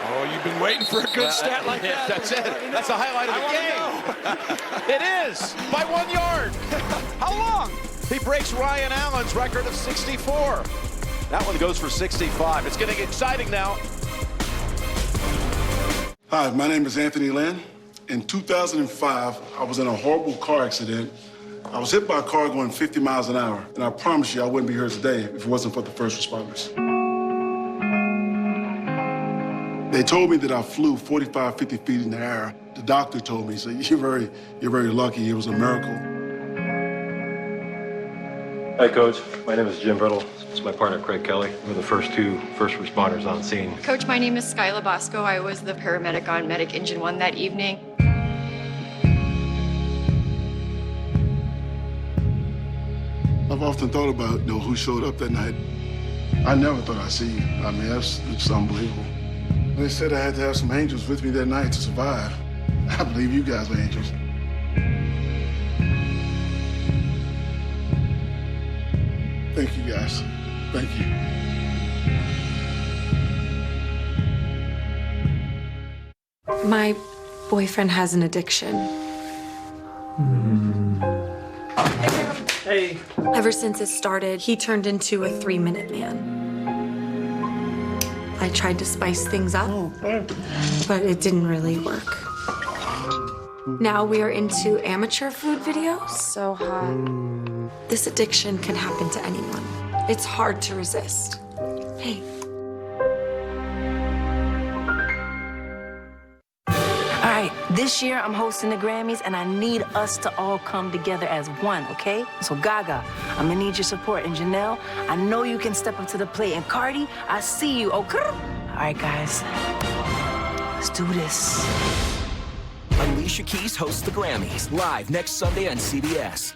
Oh, you've been waiting for a good stat like that. That's it. That's the highlight of the game. It is, by 1 yard. How long? He breaks Ryan Allen's record of 64. That one goes for 65. It's getting exciting now. Hi, my name is Anthony Lynn. In 2005, I was in a horrible car accident. I was hit by a car going 50 miles an hour, and I promise you I wouldn't be here today if it wasn't for the first responders. They told me that I flew 45, 50 feet in the air. The doctor told me, he said, you're very lucky. It was a miracle. Hi, Coach. My name is Jim Brittle. It's my partner, Craig Kelly. We're the first 2 first responders on scene. Coach, my name is Skyla Bosco. I was the paramedic on Medic Engine 1 that evening. I've often thought about, who showed up that night. I never thought I'd see you. I mean, it's unbelievable. They said I had to have some angels with me that night to survive. I believe you guys are angels. Thank you, guys. Thank you. My boyfriend has an addiction. Hey. Ever since it started, he turned into a 3-minute man. I tried to spice things up, but it didn't really work. Now we are into amateur food videos. So hot. This addiction can happen to anyone. It's hard to resist. Hey. All right, this year I'm hosting the Grammys, and I need us to all come together as one, okay? So Gaga, I'm gonna need your support. And Janelle, I know you can step up to the plate. And Cardi, I see you, okay? All right, guys. Let's do this. Alicia Keys hosts the Grammys live next Sunday on CBS.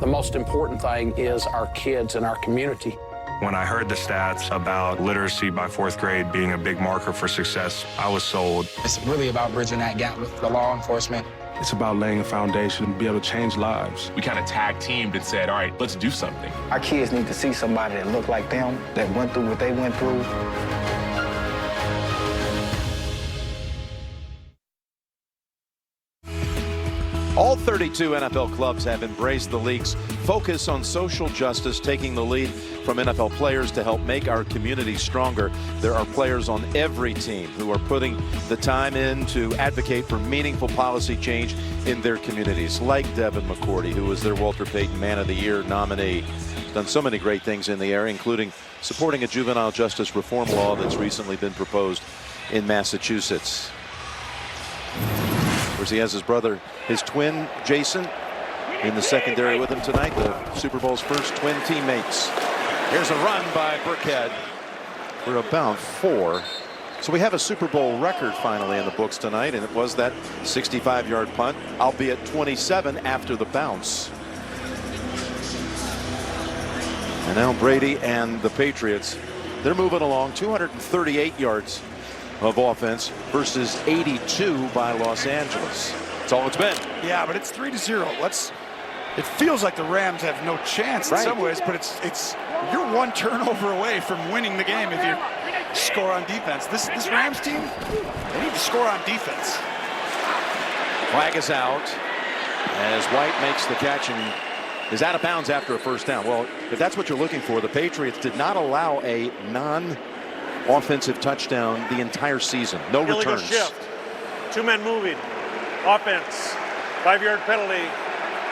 The most important thing is our kids and our community. When I heard the stats about literacy by 4th grade being a big marker for success, I was sold. It's really about bridging that gap with the law enforcement. It's about laying a foundation to be able to change lives. We kind of tag teamed and said, all right, let's do something. Our kids need to see somebody that look like them, that went through what they went through. All 32 NFL clubs have embraced the league's focus on social justice, taking the lead from NFL players to help make our community stronger. There are players on every team who are putting the time in to advocate for meaningful policy change in their communities, like Devin McCourty, who was their Walter Payton Man of the Year nominee. He's done so many great things in the area, including supporting a juvenile justice reform law that's recently been proposed in Massachusetts. Of course, he has his brother, his twin, Jason, in the secondary with him tonight, the Super Bowl's first twin teammates. Here's a run by Burkhead for about 4. So we have a Super Bowl record finally in the books tonight, and it was that 65-yard punt, albeit 27 after the bounce. And now Brady and the Patriots, they're moving along 238 yards of offense versus 82 by Los Angeles. That's all it's been. Yeah, but it's 3-0. It feels like the Rams have no chance in some ways, but it's you're one turnover away from winning the game if you score on defense. This Rams team, they need to score on defense. Flag is out as White makes the catch and is out of bounds after a first down. Well, if that's what you're looking for, the Patriots did not allow a non-offensive touchdown the entire season. No Illegal returns. Shift. 2 men moving. Offense. 5-yard penalty.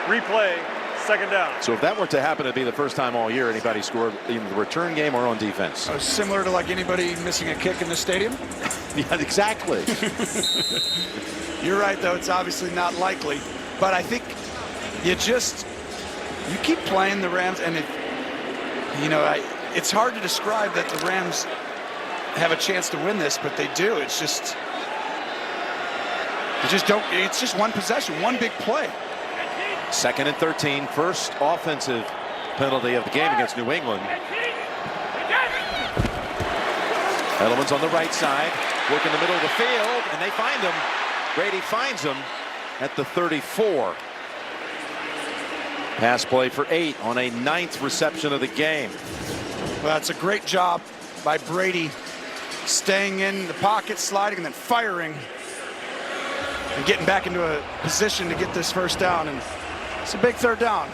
Replay. 2nd down. So if that were to happen, it'd be the first time all year anybody scored in the return game or on defense. Similar to like anybody missing a kick in the stadium? Yeah, exactly. You're right, though. It's obviously not likely. But I think you keep playing the Rams, and it's hard to describe that the Rams have a chance to win this, but they do. It's just one possession, one big play. 2nd and 13, first offensive penalty of the game against New England. Edelman's on the right side, work in the middle of the field, and they find him. Brady finds him at the 34. Pass play for 8 on a 9th reception of the game. Well, it's a great job by Brady, staying in the pocket, sliding, and then firing, and getting back into a position to get this first down. And it's a big 3rd down.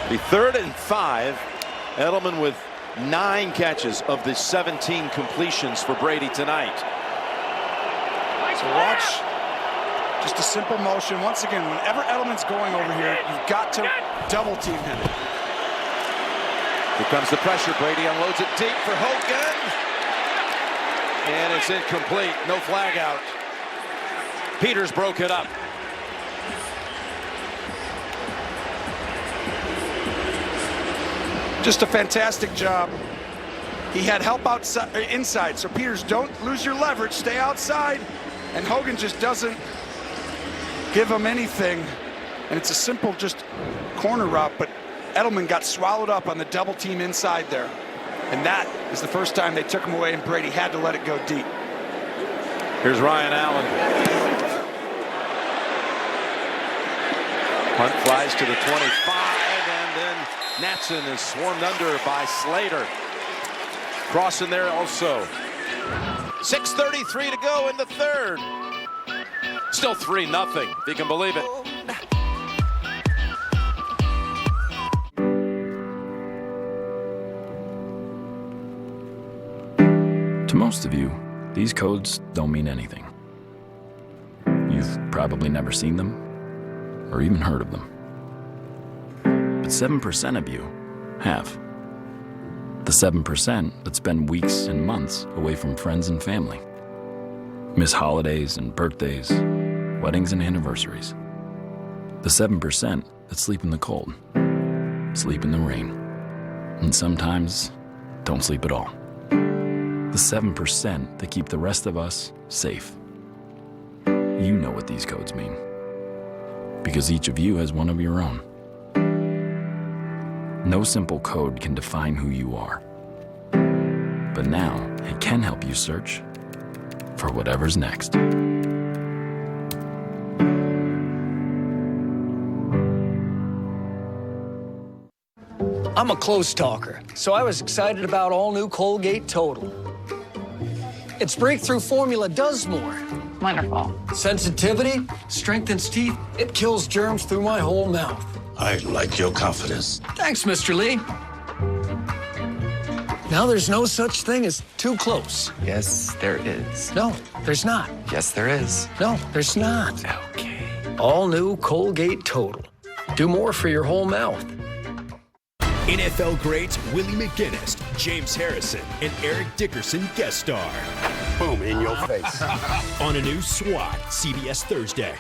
The 3rd and 5. Edelman with 9 catches of the 17 completions for Brady tonight. So watch just a simple motion. Once again, whenever Edelman's going over here, you've got to double team him. Here comes the pressure. Brady unloads it deep for Hogan. And it's incomplete. No flag out. Peters broke it up. Just a fantastic job. He had help outside, inside, so Peters, don't lose your leverage. Stay outside. And Hogan just doesn't give him anything. And it's a simple just corner route, but Edelman got swallowed up on the double team inside there. And that is the first time they took him away, and Brady had to let it go deep. Here's Ryan Allen. Punt flies to the 25, and then Natson is swarmed under by Slater. Crossing there also. 6:33 to go in the 3rd. Still 3-0, if you can believe it. To most of you, these codes don't mean anything. You've probably never seen them or even heard of them. But 7% of you have. The 7% that spend weeks and months away from friends and family. Miss holidays and birthdays, weddings and anniversaries. The 7% that sleep in the cold, sleep in the rain, and sometimes don't sleep at all. The 7% that keep the rest of us safe. You know what these codes mean, because each of you has one of your own. No simple code can define who you are, but now it can help you search for whatever's next. I'm a close talker, so I was excited about all new Colgate Total. Its breakthrough formula does more. Wonderful. Sensitivity strengthens teeth. It kills germs through my whole mouth. I like your confidence. Thanks, Mr. Lee. Now there's no such thing as too close. Yes, there is. No, there's not. Yes, there is. No, there's not. Okay. All new Colgate Total. Do more for your whole mouth. NFL greats Willie McGinnis, James Harrison, and Eric Dickerson guest star. Boom, in your face. On a new SWAT, CBS Thursday.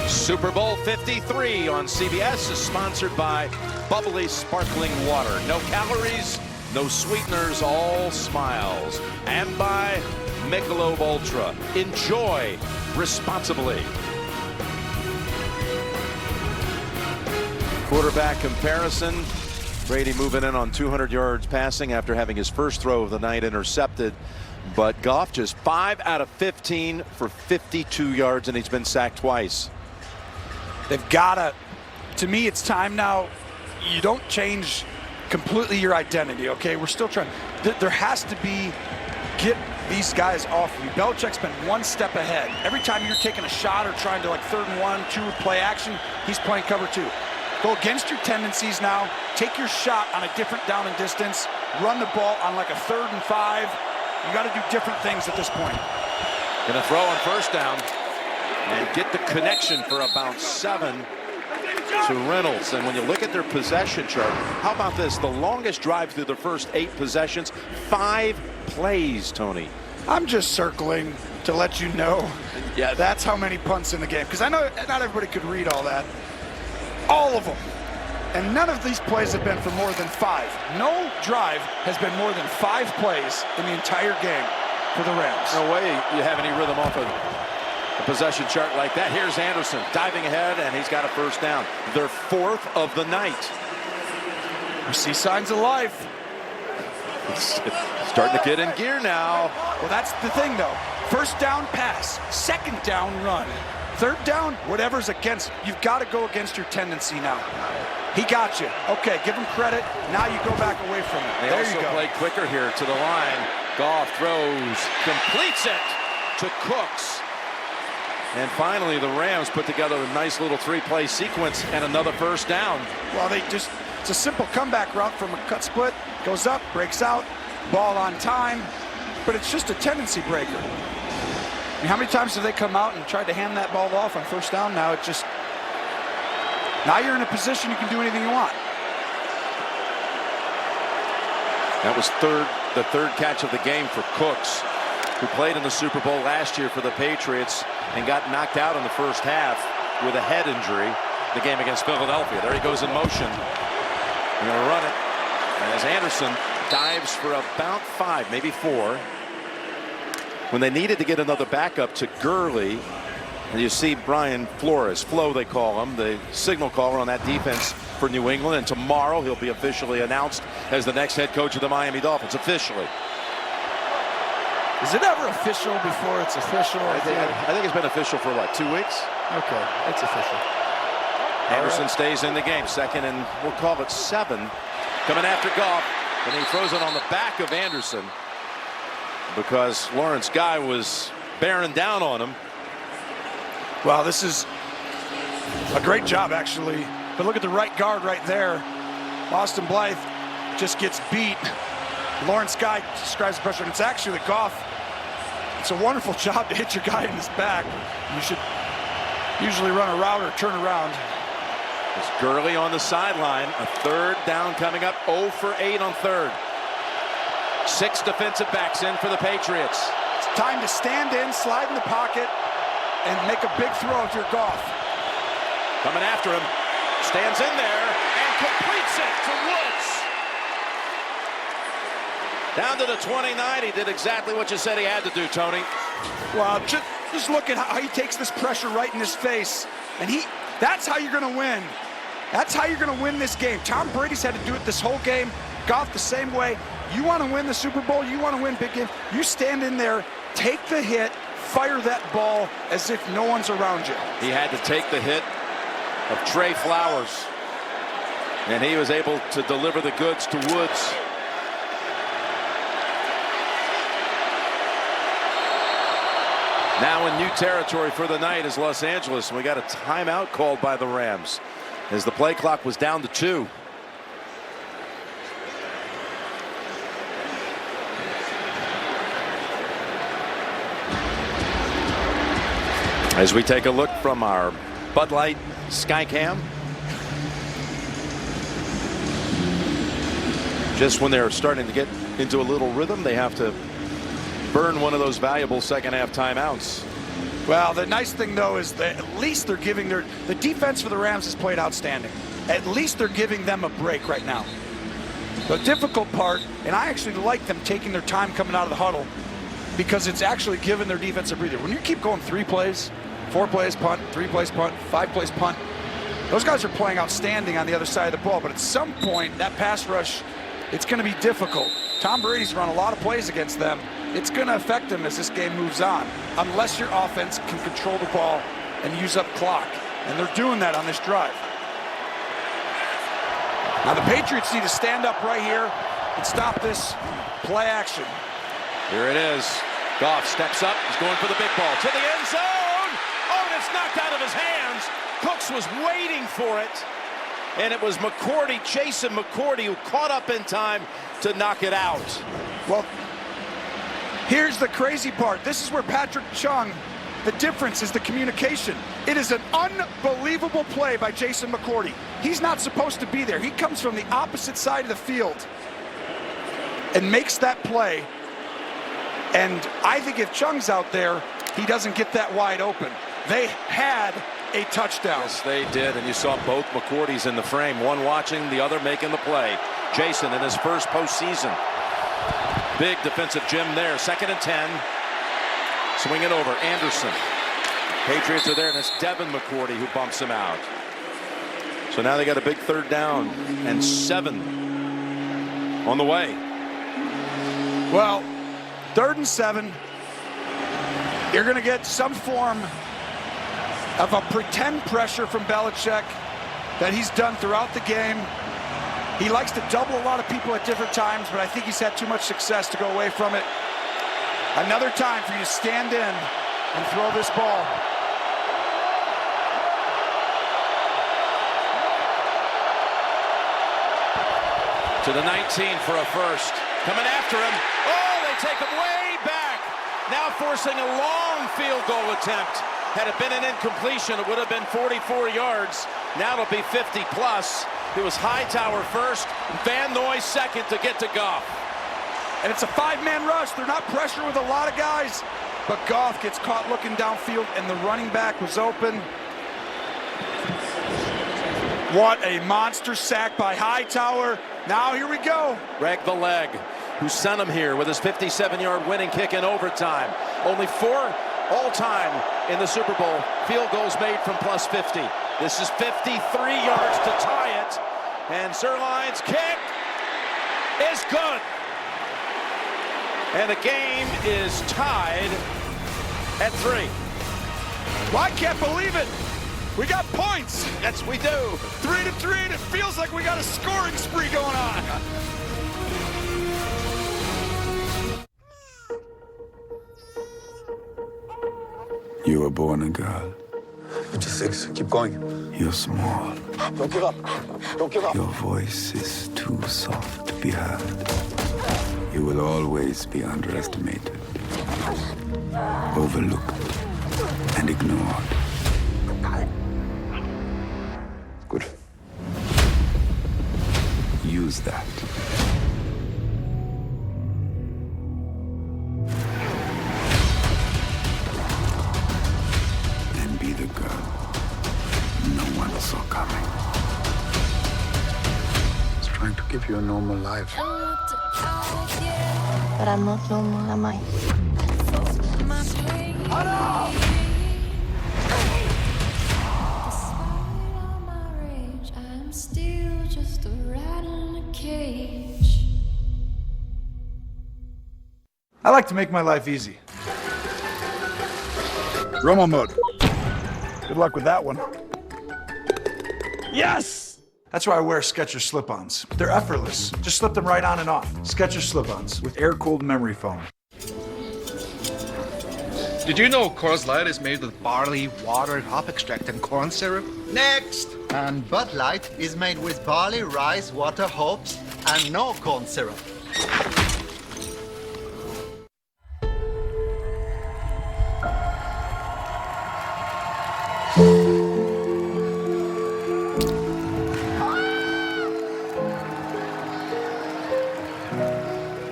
Super Bowl 53 on CBS is sponsored by bubbly sparkling water. No calories, no sweeteners, all smiles. And by Michelob Ultra. Enjoy responsibly. Quarterback comparison. Brady moving in on 200 yards passing after having his first throw of the night intercepted. But Goff just 5 out of 15 for 52 yards, and he's been sacked twice. They've got to me, it's time now. You don't change completely your identity, okay? We're still trying. There has to be, get these guys off you. Belichick's been one step ahead. Every time you're taking a shot or trying to, like, 3rd and 1, 2 play action, he's playing cover 2. Go against your tendencies now. Take your shot on a different down and distance. Run the ball on like a 3rd and 5. You got to do different things at this point. Gonna throw on first down and get the connection for about 7 to Reynolds. And when you look at their possession chart, how about this? The longest drive through the first 8 possessions, 5 plays, Tony. I'm just circling to let you know. Yeah, that's how many punts in the game. Because I know not everybody could read all that. All of them. And none of these plays have been for more than 5. No drive has been more than 5 plays in the entire game for the Rams. No way you have any rhythm off of a possession chart like that. Here's Anderson diving ahead, and he's got a first down. Their 4th of the night. We see signs of life. Starting to get in gear now. Well, that's the thing, though. First down pass, 2nd down run. 3rd down, whatever's against, you've got to go against your tendency now. He got you. Okay, give him credit. Now you go back away from it. They also play quicker here to the line. Goff throws, completes it to Cooks. And finally, the Rams put together a nice little 3-play sequence and another first down. Well, it's a simple comeback route from a cut split. Goes up, breaks out, ball on time, but it's just a tendency breaker. I mean, how many times have they come out and tried to hand that ball off on first down? Now you're in a position you can do anything you want. That was the third catch of the game for Cooks, who played in the Super Bowl last year for the Patriots and got knocked out in the first half with a head injury. The game against Philadelphia. There he goes in motion. They're going to run it. And as Anderson dives for about 5, maybe 4. When they needed to get another backup to Gurley, and you see Brian Flores, Flo they call him, the signal caller on that defense for New England, and tomorrow he'll be officially announced as the next head coach of the Miami Dolphins, officially. Is it ever official before it's official? I think it's been official for, what, 2 weeks? Okay, it's official. Anderson stays in the game, 2nd and we'll call it 7. Coming after Goff, and he throws it on the back of Anderson, because Lawrence Guy was bearing down on him. Well, this is a great job, actually. But look at the right guard right there. Austin Blythe just gets beat. Lawrence Guy describes the pressure, and it's actually Goff. It's a wonderful job to hit your guy in his back. You should usually run a route or turn around. It's Gurley on the sideline. A 3rd down coming up. 0 for 8 on 3rd. 6 defensive backs in for the Patriots. It's time to stand in, slide in the pocket, and make a big throw if you're Goff. Coming after him. Stands in there and completes it to Woods. Down to the 29. He did exactly what you said he had to do, Tony. Well, just look at how he takes this pressure right in his face. And that's how you're going to win. That's how you're going to win this game. Tom Brady's had to do it this whole game. Goff the same way. You want to win the Super Bowl, you want to win big game, you stand in there, take the hit, fire that ball as if no one's around you. He had to take the hit of Trey Flowers, and he was able to deliver the goods to Woods. Now in new territory for the night is Los Angeles. We got a timeout called by the Rams as the play clock was down to 2. As we take a look from our Bud Light Skycam. Just when they're starting to get into a little rhythm, they have to burn one of those valuable second half timeouts. Well, the nice thing, though, is that at least they're giving the defense for the Rams has played outstanding. At least they're giving them a break right now. The difficult part, and I actually like them taking their time coming out of the huddle, because it's actually giving their defense a breather. When you keep going 3 plays, 4 plays punt, 3 plays punt, 5 plays punt, those guys are playing outstanding on the other side of the ball. But at some point, that pass rush, it's going to be difficult. Tom Brady's run a lot of plays against them. It's going to affect them as this game moves on, unless your offense can control the ball and use up clock. And they're doing that on this drive. Now the Patriots need to stand up right here and stop this play action. Here it is. Goff steps up. He's going for the big ball to the end zone. Oh, and it's knocked out of his hands. Cooks was waiting for it. And it was McCourty, Jason McCourty, who caught up in time to knock it out. Well, here's the crazy part. This is where Patrick Chung, the difference is the communication. It is an unbelievable play by Jason McCourty. He's not supposed to be there. He comes from the opposite side of the field and makes that play. And I think if Chung's out there, he doesn't get that wide open. They had a touchdown. Yes, they did, and you saw both McCourtys in the frame, one watching, the other making the play. Jason in his first postseason. Big defensive gym there, 2nd and 10. Swing it over, Anderson. Patriots are there, and it's Devin McCourty who bumps him out. So now they got a big 3rd down and 7 on the way. Well, 3rd and 7. You're going to get some form of a pretend pressure from Belichick that he's done throughout the game. He likes to double a lot of people at different times, but I think he's had too much success to go away from it. Another time for you to stand in and throw this ball. To the 19 for a first. Coming after him. Oh, they take him way back. Now forcing a long field goal attempt. Had it been an incompletion, it would have been 44 yards. Now it'll be 50 plus. It was Hightower first, Van Noy second to get to Goff. And it's a 5-man rush. They're not pressured with a lot of guys. But Goff gets caught looking downfield, and the running back was open. What a monster sack by Hightower. Now here we go. Greg the Leg, who sent him here with his 57-yard winning kick in overtime. Only 4 all-time in the Super Bowl field goals made from plus 50. This is 53 yards to tie it, and Zerline's kick is good. And the game is tied at 3. Well, I can't believe it. We got points. Yes, we do. 3-3, and it feels like we got a scoring spree going on. You were born a girl. 56. Keep going. You're small. Don't give up. Don't give up. Your voice is too soft to be heard. You will always be underestimated, overlooked, and ignored. Good. Use that. And be the girl no one saw coming. It's trying to give you a normal life. but I'm not no more, am I? I'm still just a rat in a cage. I like to make my life easy. Romo mode. Good luck with that one. Yes! That's why I wear Skechers slip-ons. They're effortless. Just slip them right on and off. Skechers slip-ons with air-cooled memory foam. Did you know Coors Light is made with barley, water, hop extract, and corn syrup? Next! And Bud Light is made with barley, rice, water, hops, and no corn syrup.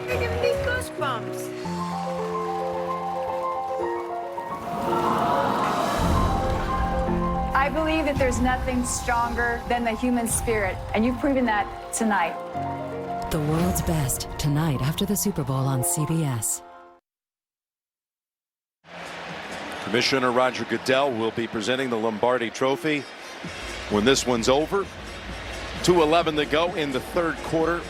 You're giving me goosebumps. I believe that there's nothing stronger than the human spirit, and you've proven that tonight. The world's best, tonight after the Super Bowl on CBS. Commissioner Roger Goodell will be presenting the Lombardi Trophy when this one's over. 2:11 to go in the third quarter.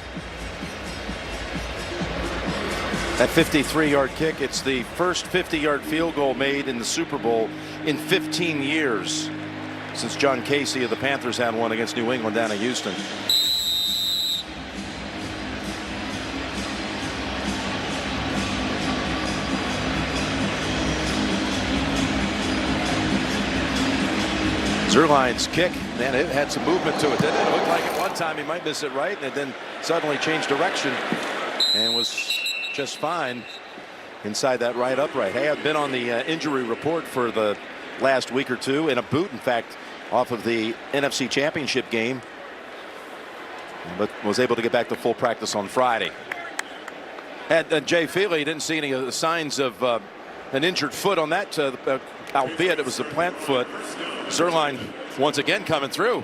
That 53-yard kick, it's the first 50-yard field goal made in the Super Bowl in 15 years since John Casey of the Panthers had one against New England down in Houston. Zerline's kick, man, it had some movement to it, didn't it? It looked like at one time he might miss it right, and then suddenly changed direction and was just fine inside that right upright. Hey, I've been on the injury report for the last week or two, in a boot, in fact, off of the NFC Championship game, but was able to get back to full practice on Friday. And Jay Feely didn't see any signs of an injured foot on that, albeit it was the plant foot. Zerline once again coming through.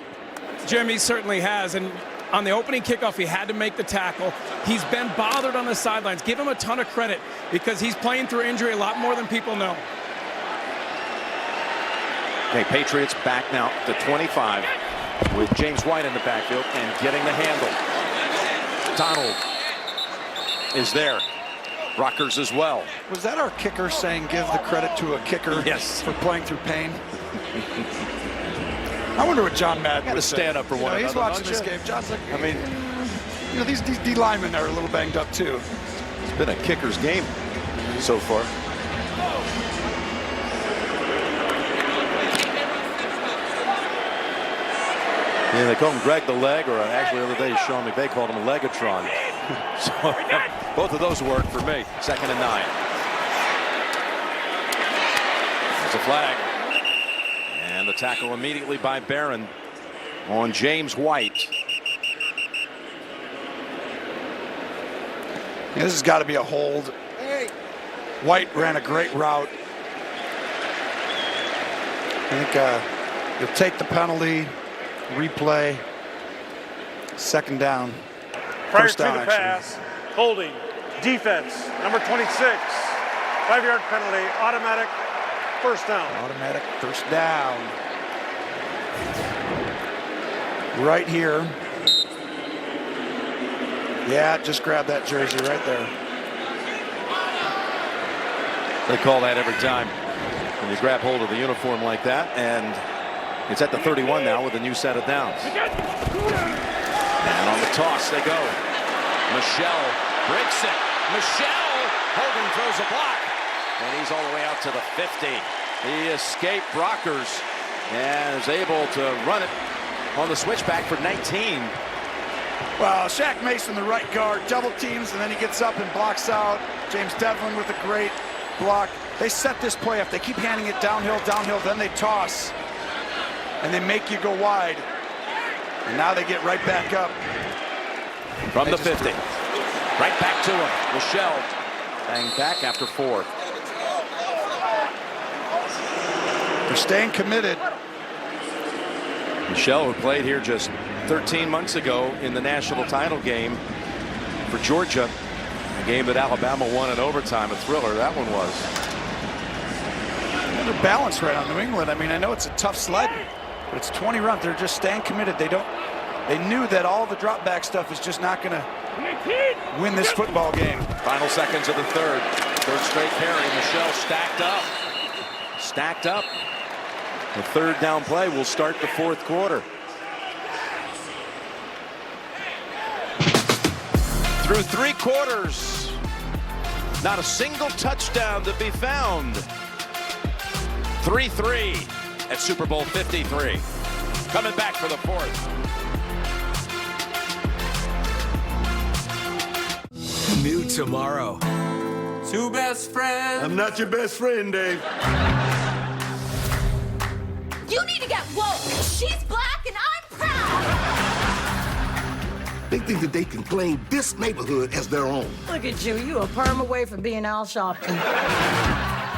Jimmy certainly has, and on the opening kickoff he had to make the tackle. He's been bothered on the sidelines. Give him a ton of credit because he's playing through injury a lot more than people know. Okay, Patriots back now to 25 with James White in the backfield and getting the handle. Donald is there. Rockers as well. Was that our kicker saying give the credit to a kicker for playing through pain? I wonder what John Madden would say. Stand up for one another. He's watching this game. John's like, I mean, you know, these D linemen are a little banged up too. It's been a kicker's game so far. Yeah, they call him Greg the Leg, or actually the other day Sean McVay called him a Legatron. So both of those work for me. 2nd and 9. There's a flag. And the tackle immediately by Barron on James White. Yeah, this has got to be a hold. White ran a great route. I think you'll take the penalty, replay, 2nd down. Prior First down, to the pass, holding, defense, number 26, 5-yard penalty, automatic, first down. Automatic first down. Right here. Yeah, just grab that jersey right there. They call that every time when you grab hold of the uniform like that, and it's at the 31 now with a new set of downs. And on the toss they go. Michelle breaks it. Michelle, Hogan throws a block, and he's all the way out to the 50. He escaped Brockers and is able to run it on the switchback for 19. Well, Shaq Mason, the right guard, double teams, and then he gets up and blocks out. James Devlin with a great block. They set this play up. They keep handing it downhill, then they toss, and they make you go wide. And now they get right back up. From the 50. Right back to him. Michelle banged back after 4. They're staying committed. Michelle, who played here just 13 months ago in the national title game for Georgia, A game that Alabama won in overtime, a thriller that one was. They're balanced right on New England. I mean, I know it's a tough sled, but it's 20 runs. They're just staying committed. They knew that all the drop back stuff is just not going to win this football game. Final seconds of the third. Third straight carry. Michelle stacked up. Stacked up. The third down play will start the fourth quarter. Through 3 quarters, not a single touchdown to be found. 3-3 at Super Bowl 53. Coming back for the fourth. New tomorrow. 2 best friends. I'm not your best friend, Dave. You need to get woke. She's black and I'm proud. They think that they can claim this neighborhood as their own. Look at you. You a perm away from being Al Sharpton.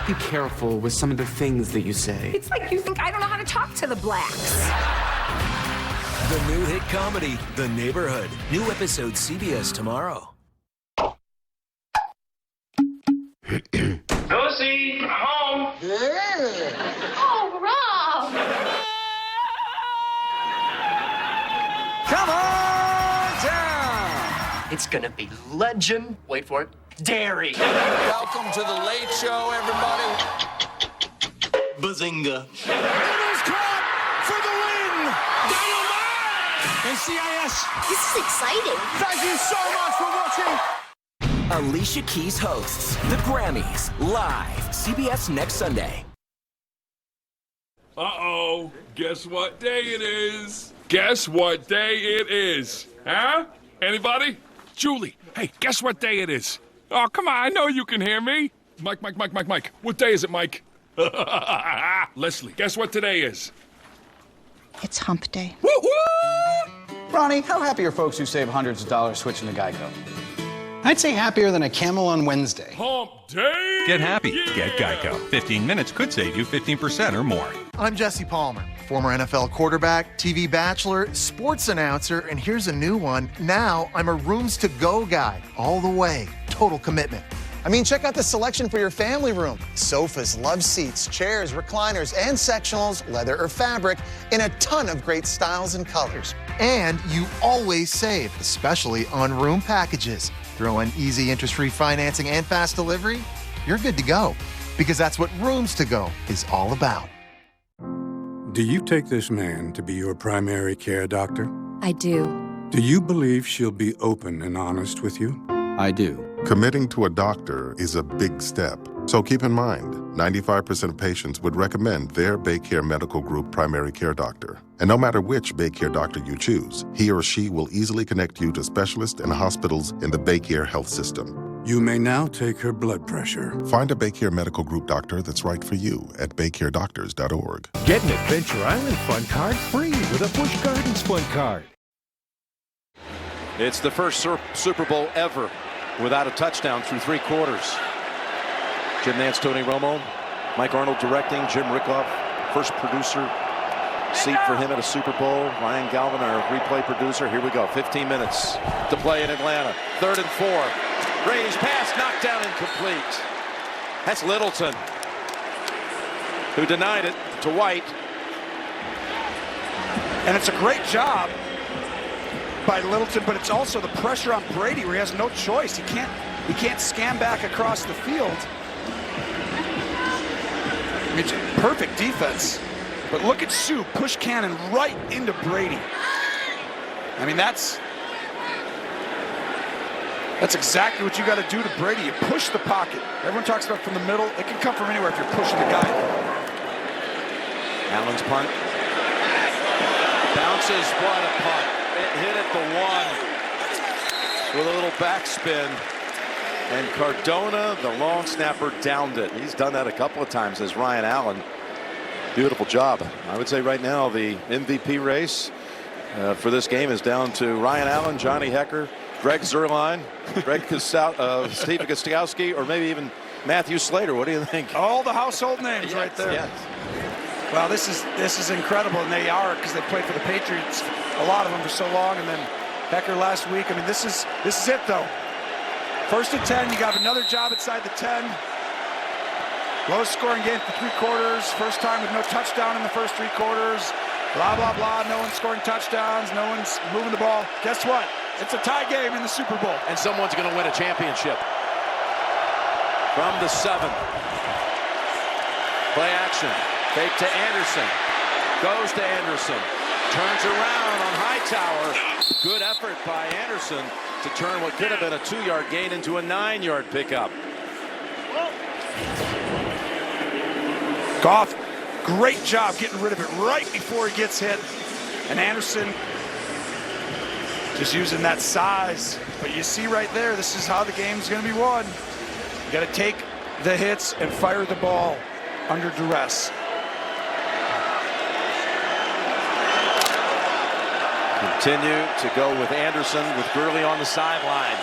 Be careful with some of the things that you say. It's like you think I don't know how to talk to the blacks. The new hit comedy, The Neighborhood. New episode CBS tomorrow. Lucy, I'm home. Oh, Rob. Come on down. It's gonna be legend. Wait for it. Dairy. Welcome to the Late Show, everybody. Bazinga. Eagles caught for the win. NCIS. This is exciting. Thank you so much for watching. Alicia Keys hosts the Grammys live. CBS next Sunday. Uh-oh. Guess what day it is? Guess what day it is? Huh? Anybody? Julie, hey, guess what day it is? Oh, come on, I know you can hear me. Mike. What day is it, Mike? Leslie, guess what today is? It's hump day. Woo-hoo! Ronnie, how happy are folks who save hundreds of dollars switching to Geico? I'd say happier than a camel on Wednesday. Hump day! Get happy. Yeah. Get Geico. 15 minutes could save you 15% or more. I'm Jesse Palmer, former NFL quarterback, TV bachelor, sports announcer, and here's a new one. Now I'm a rooms to go guy. All the way. Total commitment. I mean, check out the selection for your family room. Sofas, love seats, chairs, recliners, and sectionals, leather or fabric, in a ton of great styles and colors. And you always save, especially on room packages. Throw in easy interest-free financing and fast delivery, you're good to go. Because that's what rooms to go is all about. Do you take this man to be your primary care doctor? I do. Do you believe she'll be open and honest with you? I do. Committing to a doctor is a big step. So keep in mind, 95% of patients would recommend their Baycare Medical Group primary care doctor. And no matter which Baycare doctor you choose, he or she will easily connect you to specialists and hospitals in the Baycare health system. You may now take her blood pressure. Find a Baycare Medical Group doctor that's right for you at baycaredoctors.org. Get an Adventure Island Fun Card free with a Busch Gardens Fun Card. It's the first Super Bowl ever without a touchdown through 3 quarters. Jim Nantz, Tony Romo, Mike Arnold directing, Jim Rickoff, first producer seat for him at a Super Bowl. Ryan Galvin, our replay producer. Here we go, 15 minutes to play in Atlanta. 3rd and 4. Brady's pass knocked down incomplete. That's Littleton, who denied it to White. And it's a great job by Littleton, but it's also the pressure on Brady where he has no choice. He can't scan back across the field. It's perfect defense. But look at Sue push Cannon right into Brady. I mean, that's exactly what you got to do to Brady. You push the pocket. Everyone talks about from the middle. It can come from anywhere if you're pushing the guy. Allen's punt. Bounces, what a punt. It hit at the 1 with a little backspin. And Cardona, the long snapper, downed it. He's done that a couple of times as Ryan Allen. Beautiful job. I would say right now the MVP race for this game is down to Ryan Allen, Johnny Hecker, Greg Zuerlein, Steve Gostkowski, or maybe even Matthew Slater. What do you think? All the household names yes, right there. Yes. Well, this is incredible, and they are because they played for the Patriots, a lot of them for so long, and then Hecker last week. I mean, this is it though. 1st and 10, you got another job inside the 10. Low scoring game for 3 quarters. First time with no touchdown in the first 3 quarters. Blah, blah, blah. No one's scoring touchdowns. No one's moving the ball. Guess what? It's a tie game in the Super Bowl. And someone's going to win a championship. From the 7. Play action. Fake to Anderson. Goes to Anderson. Turns around on Hightower. Good effort by Anderson to turn what could have been a 2-yard gain into a 9-yard pickup. Goff, great job getting rid of it right before he gets hit. And Anderson just using that size. But you see right there, this is how the game's going to be won. You got to take the hits and fire the ball under duress. Continue to go with Anderson with Gurley on the sideline.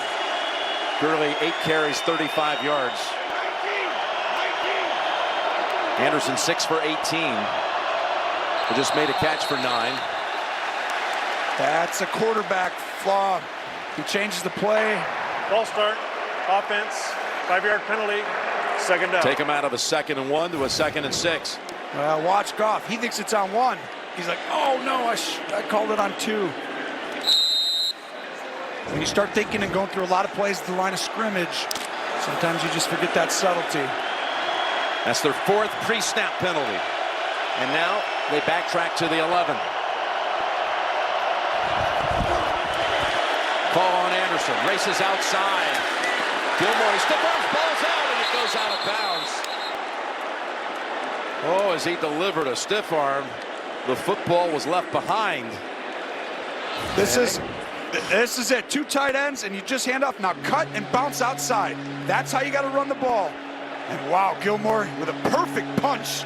Gurley 8 carries, 35 yards. Anderson 6 for 18. He just made a catch for 9. That's a quarterback flaw. He changes the play. Ball start, offense, 5-yard penalty, 2nd down. Take him out of a 2nd and 1 to a 2nd and 6. Well, watch Goff. He thinks it's on 1. He's like, oh no, I called it on 2. When you start thinking and going through a lot of plays at the line of scrimmage, sometimes you just forget that subtlety. That's their 4th pre-snap penalty. And now they backtrack to the 11. Call on Anderson. Races outside. Gilmore, he stiff arms, ball's out, and it goes out of bounds. Oh, as he delivered a stiff arm, the football was left behind. This is it. 2 tight ends, and you just hand off. Now cut and bounce outside. That's how you got to run the ball. And wow, Gilmore with a perfect punch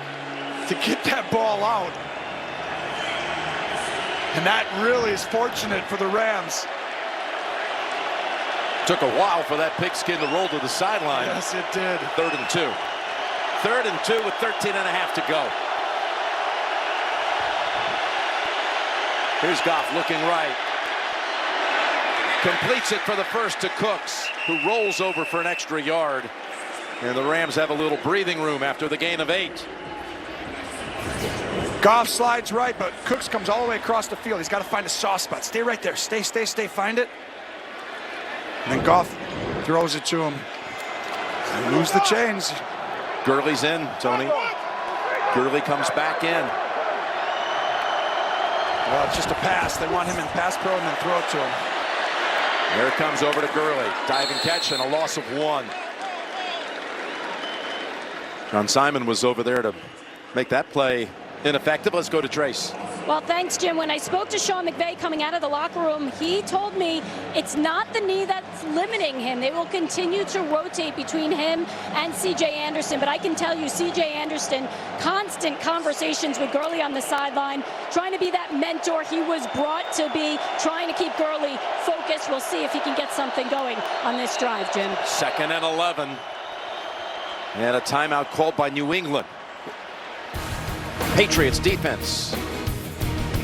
to get that ball out. And that really is fortunate for the Rams. Took a while for that pigskin to roll to the sideline. Yes, it did. 3rd and 2. 3rd and 2 with 13 and a half to go. Here's Goff looking right. Completes it for the first to Cooks, who rolls over for an extra yard. And the Rams have a little breathing room after the gain of 8. Goff slides right, but Cooks comes all the way across the field. He's got to find a soft spot. Stay right there. Stay, find it. And then Goff throws it to him. And lose the chains. Gurley's in, Tony. Gurley comes back in. Well, it's just a pass. They want him in pass pro and then throw it to him. There it comes over to Gurley. Diving catch and a loss of 1. John Simon was over there to make that play ineffective. Let's go to Trace. Well, thanks, Jim. When I spoke to Sean McVay coming out of the locker room, he told me it's not the knee that's limiting him. They will continue to rotate between him and C.J. Anderson. But I can tell you, C.J. Anderson, constant conversations with Gurley on the sideline, trying to be that mentor he was brought to be, trying to keep Gurley focused. We'll see if he can get something going on this drive, Jim. 2nd and 11. And a timeout called by New England. Patriots defense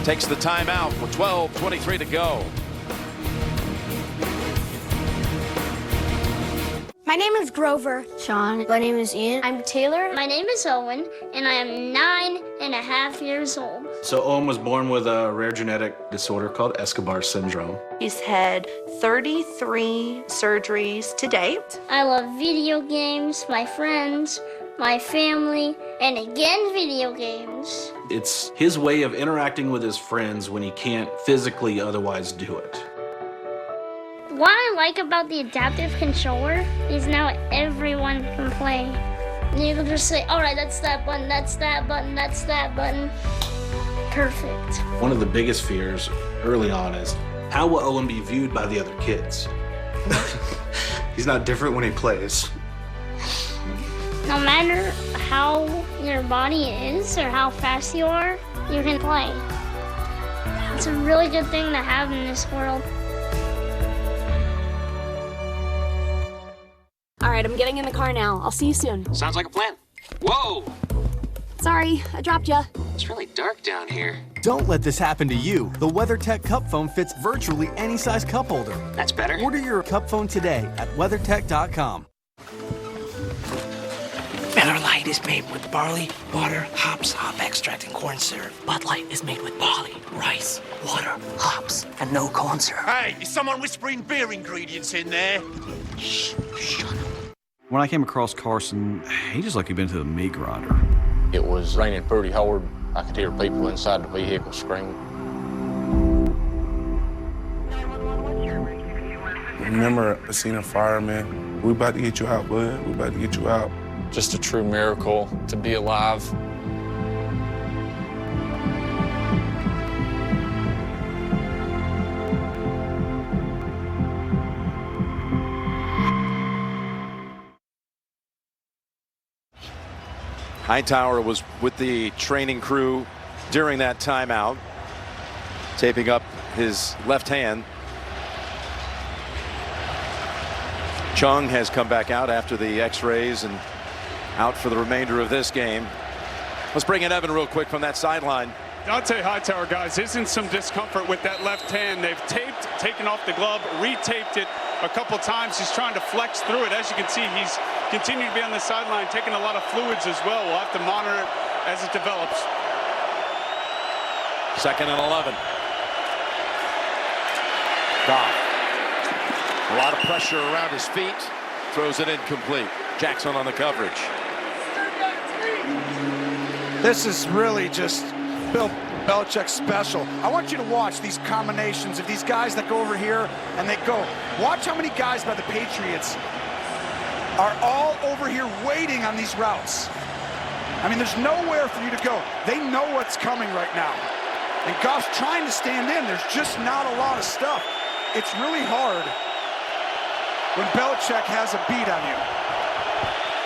takes the timeout with 12:23 to go. My name is Grover. Sean. My name is Ian. I'm Taylor. My name is Owen, and I am 9.5 years old. So Owen was born with a rare genetic disorder called Escobar syndrome. He's had 33 surgeries to date. I love video games, my friends, my family, and again video games. It's his way of interacting with his friends when he can't physically otherwise do it. What I like about the adaptive controller is now everyone can play. You can just say, all right, that's that button, that's that button, that's that button. Perfect. One of the biggest fears early on is, how will Owen be viewed by the other kids? He's not different when he plays. No matter how your body is or how fast you are, you can play. It's a really good thing to have in this world. All right, I'm getting in the car now. I'll see you soon. Sounds like a plan. Whoa! Sorry. Sorry, I dropped ya. It's really dark down here. Don't let this happen to you. The WeatherTech Cup Phone fits virtually any size cup holder. That's better. Order your cup phone today at weathertech.com. Miller Lite is made with barley, water, hops, hop extract, and corn syrup. Bud Light is made with barley, rice, water, hops, and no corn syrup. Hey, is someone whispering beer ingredients in there? Shh, shut up. When I came across Carson, he just like he'd been to the meat grinder. It was raining pretty hard. I could hear people inside the vehicle screaming. Remember seeing a fireman? We about to get you out, bud. We about to get you out. Just a true miracle to be alive. Hightower was with the training crew during that timeout, taping up his left hand. Chung has come back out after the x-rays and out for the remainder of this game. Let's bring in Evan real quick from that sideline. Dante Hightower, guys, is in some discomfort with that left hand. They've taken off the glove, retaped it a couple times. He's trying to flex through it. As you can see, he's continued to be on the sideline, taking a lot of fluids as well. We'll have to monitor it as it develops. 2nd and 11. Goff. A lot of pressure around his feet. Throws it incomplete. Jackson on the coverage. This is really just Bill Belichick special. I want you to watch these combinations of these guys that go over here and they go. Watch how many guys by the Patriots are all over here waiting on these routes. I mean, there's nowhere for you to go. They know what's coming right now. And Goff's trying to stand in. There's just not a lot of stuff. It's really hard when Belichick has a beat on you.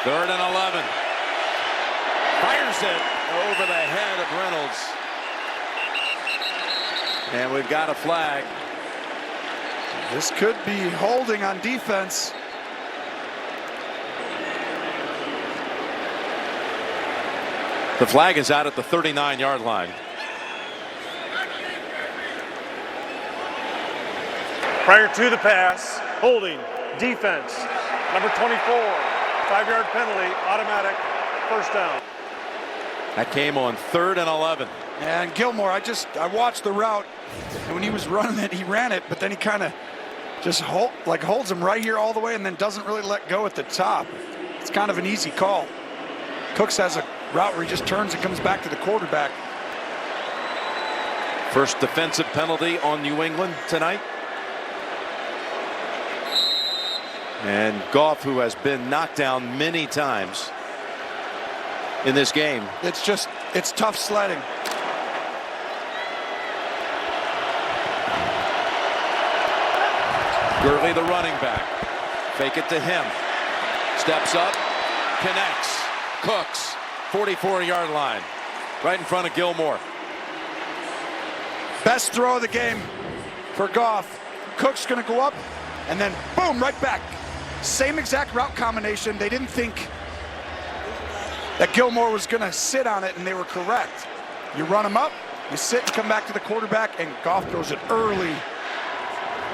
3rd and 11. Fires it over the head of Reynolds. And we've got a flag. This could be holding on defense. The flag is out at the 39-yard line. Prior to the pass, holding, defense, number 24, 5-yard penalty, automatic, first down. That came on 3rd and 11. And Gilmore, I watched the route, and when he was running it, he ran it, but then he kind of just holds him right here all the way and then doesn't really let go at the top. It's kind of an easy call. Cooks has a route where he just turns and comes back to the quarterback. First defensive penalty on New England tonight. And Goff, who has been knocked down many times in this game. It's tough sledding. Gurley, the running back. Fake it to him. Steps up, connects. Cooks, 44-yard line. Right in front of Gilmore. Best throw of the game for Goff. Cook's going to go up, and then boom, right back. Same exact route combination. They didn't think that Gilmore was going to sit on it, and they were correct. You run him up, you sit and come back to the quarterback, and Goff throws it early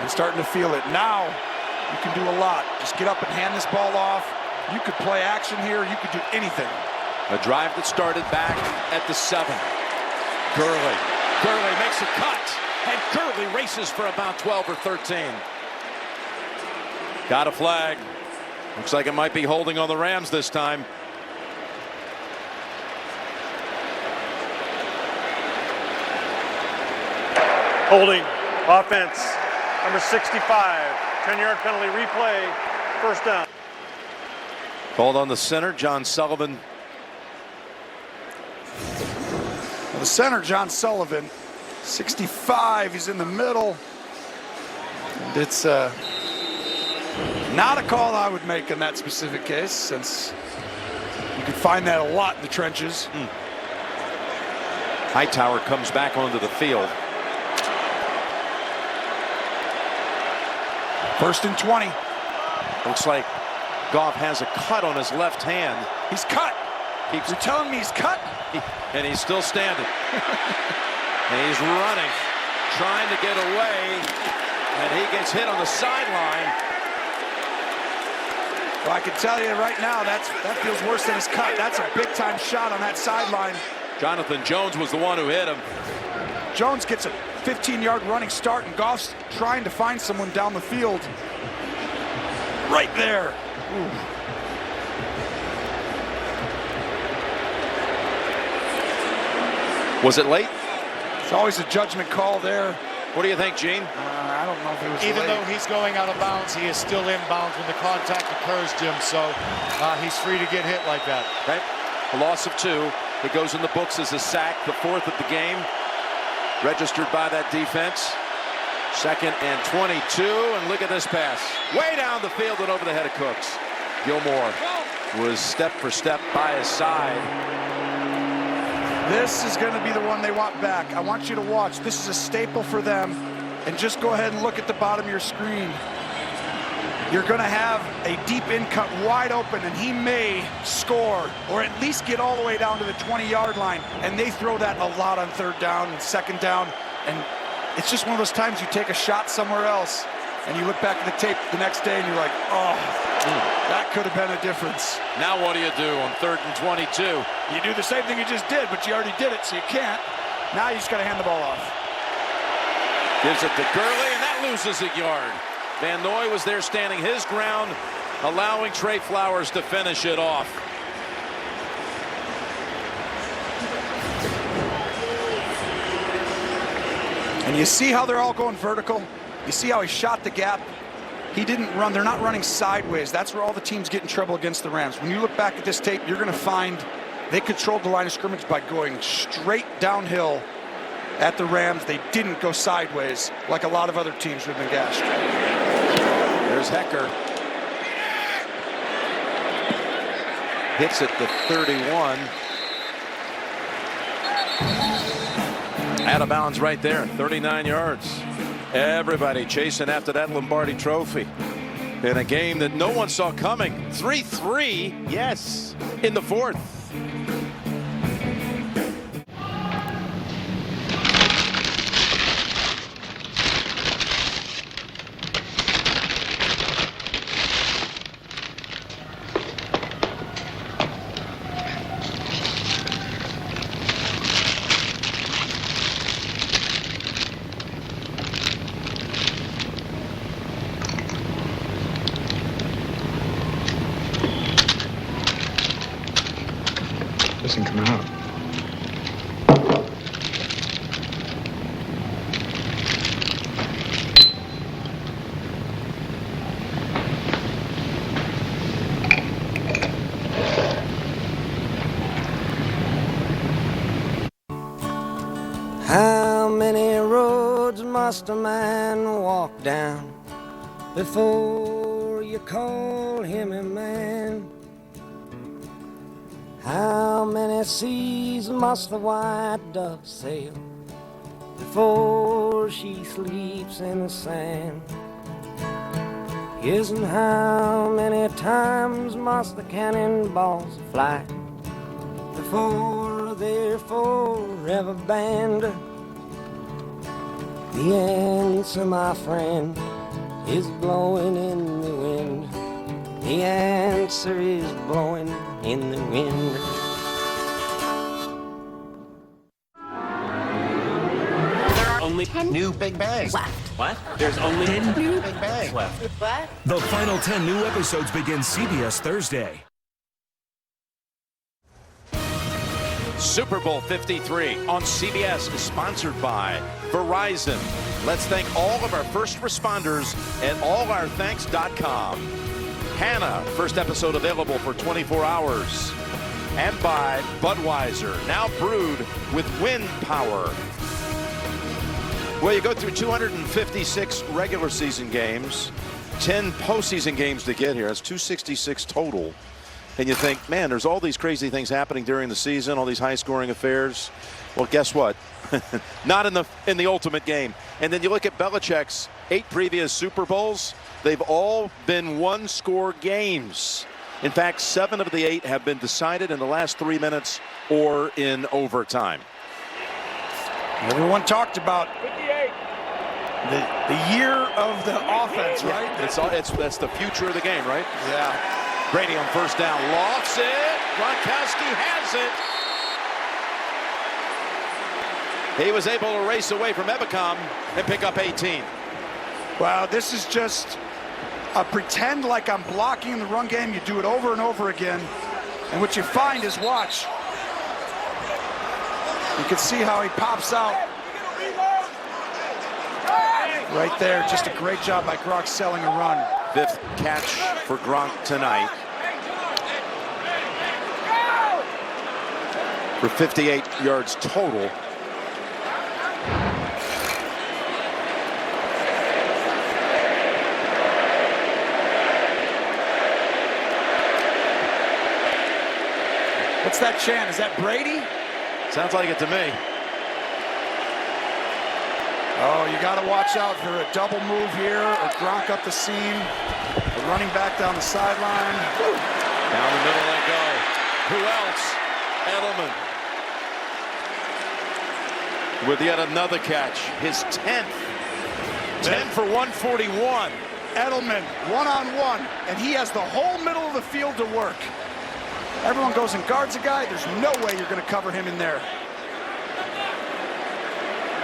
and starting to feel it. Now you can do a lot. Just get up and hand this ball off. You could play action here. You could do anything. A drive that started back at the 7. Gurley makes a cut, and Gurley races for about 12 or 13. Got a flag. Looks like it might be holding on the Rams this time. Holding, offense, number 65, 10-yard penalty, replay, first down. Called on the center, John Sullivan. The center, John Sullivan, 65, he's in the middle. And it's not a call I would make in that specific case, since you can find that a lot in the trenches. Hightower comes back onto the field. 1st and 20. Looks like Goff has a cut on his left hand. He's cut. Keeps. You're telling me he's cut? And he's still standing. And he's running, trying to get away. And he gets hit on the sideline. Well, I can tell you right now, that feels worse than his cut. That's a big-time shot on that sideline. Jonathan Jones was the one who hit him. Jones gets a 15-yard running start, and Goff's trying to find someone down the field. Right there. Ooh. Was it late? It's always a judgment call there. What do you think, Gene? I don't know if it was Even late. though he's going out of bounds, he is still inbounds when the contact occurs, Jim, so he's free to get hit like that. Okay. A loss of 2. It goes in the books as a sack, the 4th of the game. Registered by that defense. 2nd and 22, and look at this pass. Way down the field and over the head of Cooks. Gilmore was step for step by his side. This is going to be the one they want back. I want you to watch. This is a staple for them. And just go ahead and look at the bottom of your screen. You're going to have a deep in cut wide open, and he may score or at least get all the way down to the 20-yard line. And they throw that a lot on 3rd down and 2nd down. And it's just one of those times you take a shot somewhere else, and you look back at the tape the next day, and you're like, oh, that could have been a difference. Now what do you do on 3rd and 22? You do the same thing you just did, but you already did it, so you can't. Now you just got to hand the ball off. Gives it to Gurley, and that loses a yard. Van Noy was there standing his ground, allowing Trey Flowers to finish it off. And you see how they're all going vertical? You see how he shot the gap? He didn't run. They're not running sideways. That's where all the teams get in trouble against the Rams. When you look back at this tape, you're going to find they controlled the line of scrimmage by going straight downhill at the Rams. They didn't go sideways like a lot of other teams who have been gashed. There's Hecker. Hits it to 31. Out of bounds right there, 39 yards. Everybody chasing after that Lombardi trophy in a game that no one saw coming. 3-3, yes, in the 4th. Doesn't come out. How many roads must a man walk down before you call him a man? How many seas must the white dove sail before she sleeps in the sand? Yes, and how many times must the cannonballs fly before they're forever banned? The answer, my friend, is blowing in the wind. The answer is blowing in the wind. There are only 10 new big bags left. What? There's only 10 new big bags left. What? The final 10 new episodes begin CBS Thursday. Super Bowl 53 on CBS is sponsored by Verizon. Let's thank all of our first responders at allourthanks.com. Hannah, first episode available for 24 hours. And by Budweiser, now brewed with wind power. Well, you go through 256 regular season games, 10 postseason games to get here. That's 266 total. And you think, man, there's all these crazy things happening during the season, all these high-scoring affairs. Well, guess what? Not in the ultimate game. And then you look at Belichick's 8 previous Super Bowls. They've all been one-score games. In fact, 7 of the 8 have been decided in the last 3 minutes or in overtime. Everyone talked about the year of the offense, right? That's the future of the game, right? Yeah. Brady on first down, lofts it. Gronkowski has it. He was able to race away from Ebicom and pick up 18. Wow, this is just a pretend like I'm blocking in the run game. You do it over and over again. And what you find is, watch. You can see how he pops out. Right there, just a great job by Gronk selling a run. 5th catch for Gronk tonight. For 58 yards total. What's that chant? Is that Brady? Sounds like it to me. Oh, you got to watch out for a double move here, or Gronk up the seam, a running back down the sideline. Down the middle they go. Who else? Edelman. With yet another catch. His 10th. 10 for 141. Edelman, one-on-one, and he has the whole middle of the field to work. Everyone goes and guards a guy. There's no way you're going to cover him in there.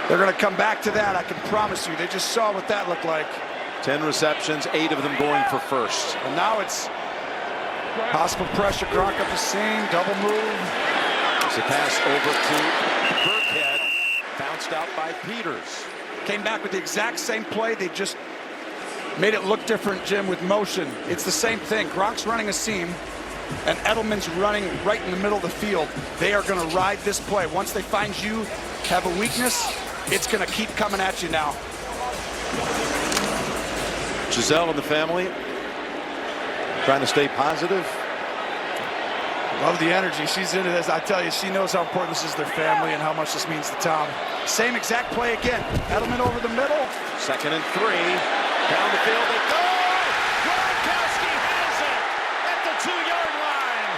They're going to come back to that, I can promise you. They just saw what that looked like. 10 receptions, 8 of them going for first. And now it's possible pressure. Gronk up the seam, double move. It's a pass over to Burkhead. Bounced out by Peters. Came back with the exact same play. They just made it look different, Jim, with motion. It's the same thing. Gronk's running a seam, and Edelman's running right in the middle of the field. They are going to ride this play. Once they find you have a weakness, it's going to keep coming at you now. Giselle and the family trying to stay positive. Love the energy. She's into this. I tell you, she knows how important this is to their family and how much this means to Tom. Same exact play again. Edelman over the middle. 2nd and 3. Down the field they go. Gronkowski has it at the 2-yard line.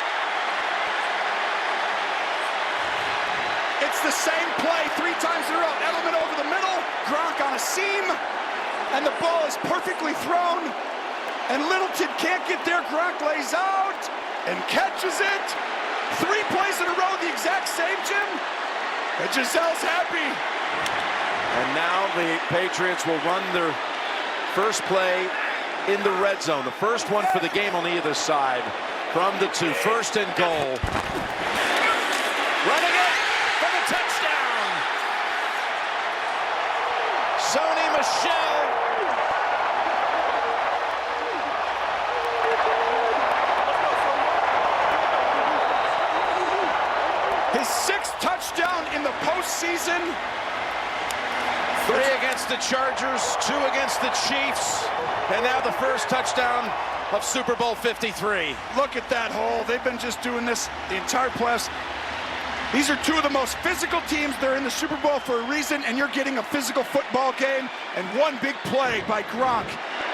It's the same play 3 times in a row. Edelman over the middle. Gronk on a seam. And the ball is perfectly thrown. And Littleton can't get there. Gronk lays out and catches it. 3 plays in a row, the exact same, Jim. And Giselle's happy. And now the Patriots will run their first play in the red zone. The first one for the game on either side. From the 2, 1st and goal. Running it for the touchdown. Sony Michel. His 6th touchdown in the postseason. 3 against the Chargers, 2 against the Chiefs, and now the first touchdown of Super Bowl 53. Look at that hole. They've been just doing this the entire playoffs. These are 2 of the most physical teams. They're in the Super Bowl for a reason, and you're getting a physical football game, and one big play by Gronk.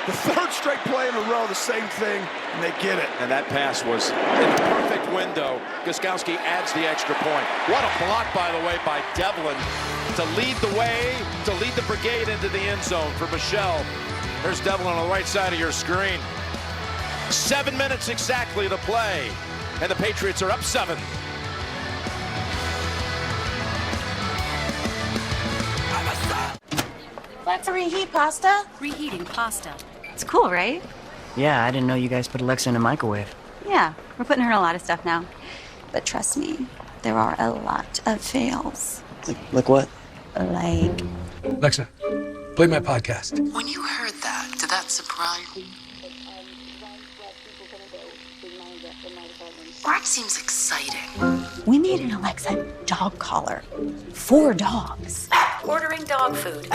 The 3rd straight play in a row, the same thing, and they get it. And that pass was in the perfect window. Gostkowski adds the extra point. What a block, by the way, by Devlin to lead the way, to lead the brigade into the end zone for Michel. There's Devlin on the right side of your screen. 7 minutes exactly to play, and the Patriots are up 7. Let's reheat pasta. Reheating pasta. It's cool, right? Yeah, I didn't know you guys put Alexa in a microwave. Yeah, we're putting her in a lot of stuff now. But trust me, there are a lot of fails. Like what? Like... Alexa, play my podcast. When you heard that, did that surprise you? Bark seems exciting. We need an Alexa dog collar. 4 dogs. Ordering dog food.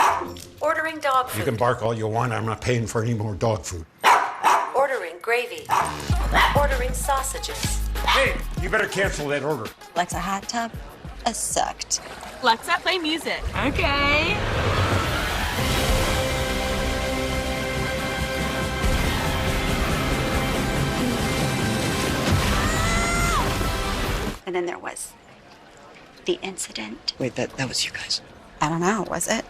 Ordering dog food. You can bark all you want. I'm not paying for any more dog food. Ordering gravy. Ordering sausages. Hey, you better cancel that order. Alexa hot tub. Sucked. Alexa, play music. Okay. And then there was the incident. Wait, that was you guys? I don't know, was it?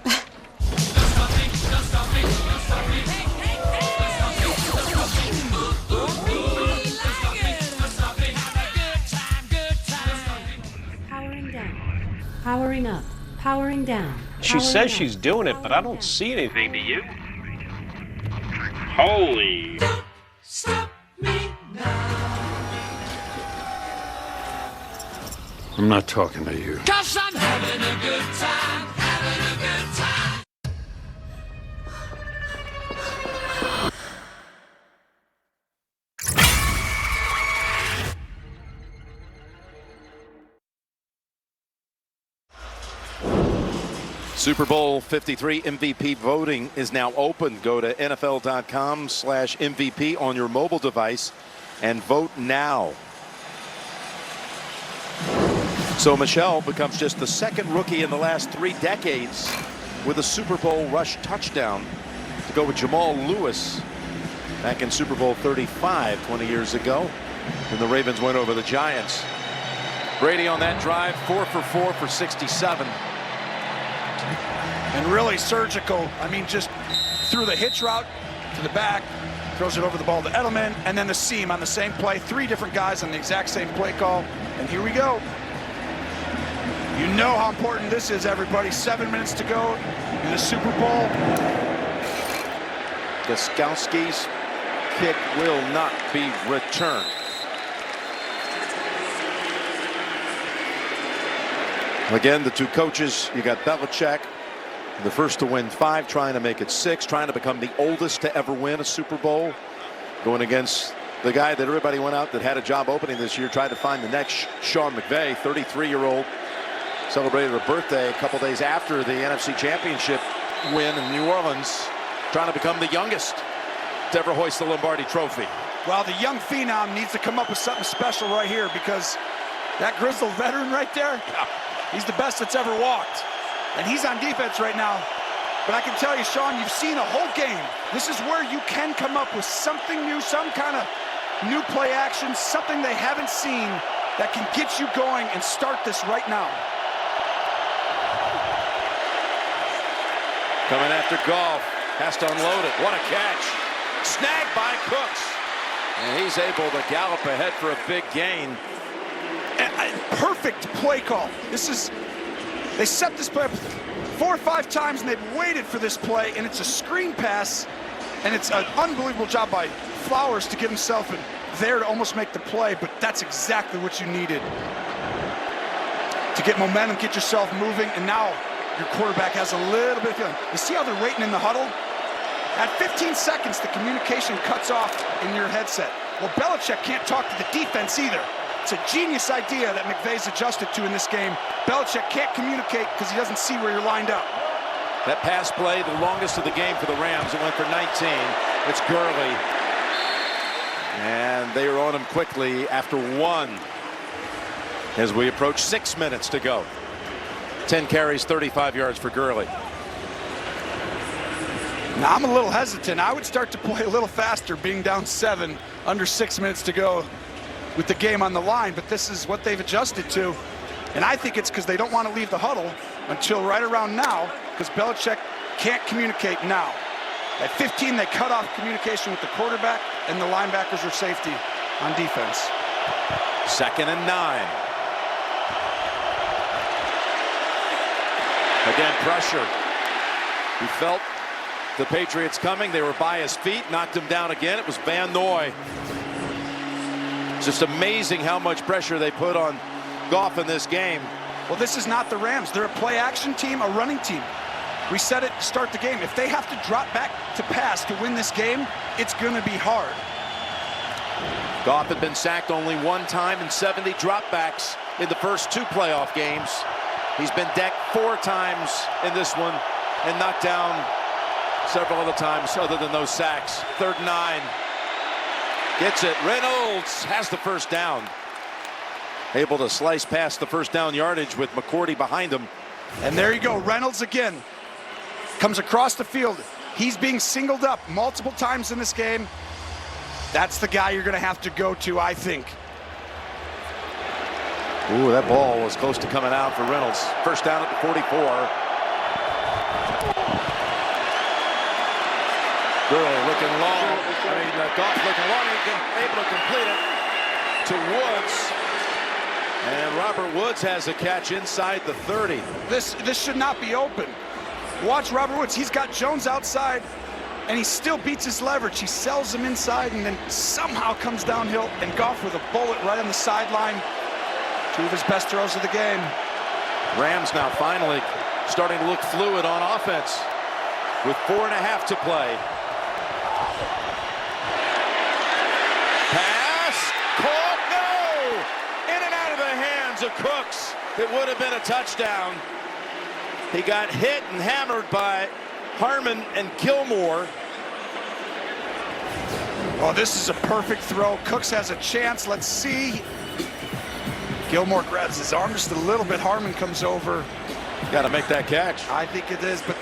Powering down. Powering up. Powering down. She says she's doing it, but I don't see anything. Do you? Holy. Don't stop me now. I'm not talking to you. 'Cause I'm having a good time, having a good time. Super Bowl 53 MVP voting is now open. Go to NFL.com/MVP on your mobile device and vote now. So Michelle becomes just the second rookie in the last 3 decades with a Super Bowl rush touchdown to go with Jamal Lewis back in Super Bowl 35 20 years ago when the Ravens went over the Giants. Brady on that drive, 4 for 4 for 67. And really surgical. I mean, just threw the hitch route to the back, throws it over the ball to Edelman, and then the seam on the same play. 3 different guys on the exact same play call. And here we go. You know how important this is, everybody. 7 minutes to go in the Super Bowl. Gostkowski's kick will not be returned. Again, the 2 coaches, you got Belichick, the first to win 5, trying to make it 6, trying to become the oldest to ever win a Super Bowl, going against the guy that everybody went out that had a job opening this year, tried to find the next Sean McVay, 33-year-old, celebrated a birthday a couple days after the NFC Championship win in New Orleans, trying to become the youngest to ever hoist the Lombardi Trophy. Well, the young phenom needs to come up with something special right here, because that grizzled veteran right there, he's the best that's ever walked. And he's on defense right now. But I can tell you, Sean, you've seen a whole game. This is where you can come up with something new, some kind of new play action, something they haven't seen that can get you going and start this right now. Coming after Goff, has to unload it. What a catch. Snagged by Cooks. And he's able to gallop ahead for a big gain. Perfect play call. They set this play up 4 or 5 times, and they've waited for this play, and it's a screen pass, and it's an unbelievable job by Flowers to get himself in there to almost make the play, but that's exactly what you needed to get momentum, get yourself moving, and now your quarterback has a little bit of feeling. You see how they're waiting in the huddle? At 15 seconds, the communication cuts off in your headset. Well, Belichick can't talk to the defense either. It's a genius idea that McVay's adjusted to in this game. Belichick can't communicate because he doesn't see where you're lined up. That pass play, the longest of the game for the Rams. It went for 19. It's Gurley. And they are on him quickly after 1 as we approach 6 minutes to go. 10 carries, 35 yards for Gurley. Now, I'm a little hesitant. I would start to play a little faster, being down 7, under 6 minutes to go with the game on the line, but this is what they've adjusted to. And I think it's because they don't want to leave the huddle until right around now, because Belichick can't communicate now. At 15, they cut off communication with the quarterback and the linebackers or safety on defense. 2nd and 9. Again, pressure. He felt the Patriots coming. They were by his feet, knocked him down again. It was Van Noy. Just amazing how much pressure they put on Goff in this game. Well, this is not the Rams. They're a play action team, a running team. We said it to start the game. If they have to drop back to pass to win this game, it's going to be hard. Goff had been sacked only 1 time in 70 dropbacks in the first 2 playoff games. He's been decked 4 times in this one and knocked down several other times other than those sacks. 3rd and 9. Gets it. Reynolds has the first down. Able to slice past the first down yardage with McCourty behind him. And there you go. Reynolds again. Comes across the field. He's being singled up multiple times in this game. That's the guy you're going to have to go to, I think. Ooh, that ball was close to coming out for Reynolds. First down at the 44. Gurley looking long. Goff looking long. Able to complete it to Woods. And Robert Woods has a catch inside the 30. This should not be open. Watch Robert Woods. He's got Jones outside, and he still beats his leverage. He sells him inside and then somehow comes downhill, and Goff with a bullet right on the sideline. Two of his best throws of the game. Rams now finally starting to look fluid on offense with 4.5 to play. Pass caught, no! In and out of the hands of Cooks. It would have been a touchdown. He got hit and hammered by Harmon and Gilmore. Oh, this is a perfect throw. Cooks has a chance. Let's see. Gilmore grabs his arm just a little bit. Harmon comes over. Got to make that catch. I think it is, but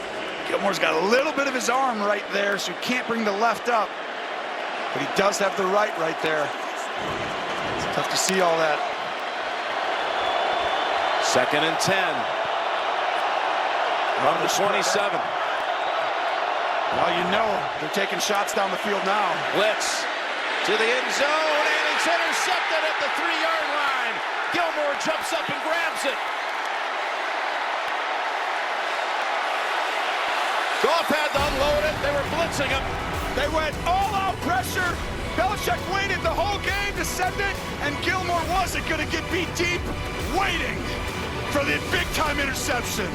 Gilmore's got a little bit of his arm right there, so you can't bring the left up. But he does have the right there. It's tough to see all that. 2nd and 10. From the 27. Well, you know they're taking shots down the field now. Blitz to the end zone, and it's intercepted at the 3-yard line. Gilmore jumps up and grabs it. Goff had to unload it. They were blitzing him. They went all-out pressure. Belichick waited the whole game to send it, and Gilmore wasn't going to get beat deep, waiting for the big-time interception.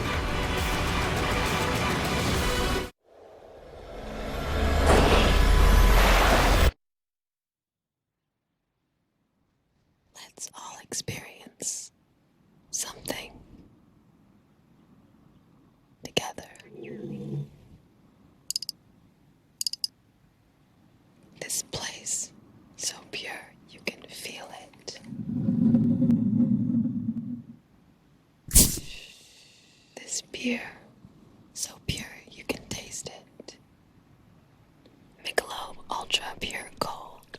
Let's all experience something together. This place, so pure, you can feel it. This beer, so pure, you can taste it. Michelob Ultra Pure Gold.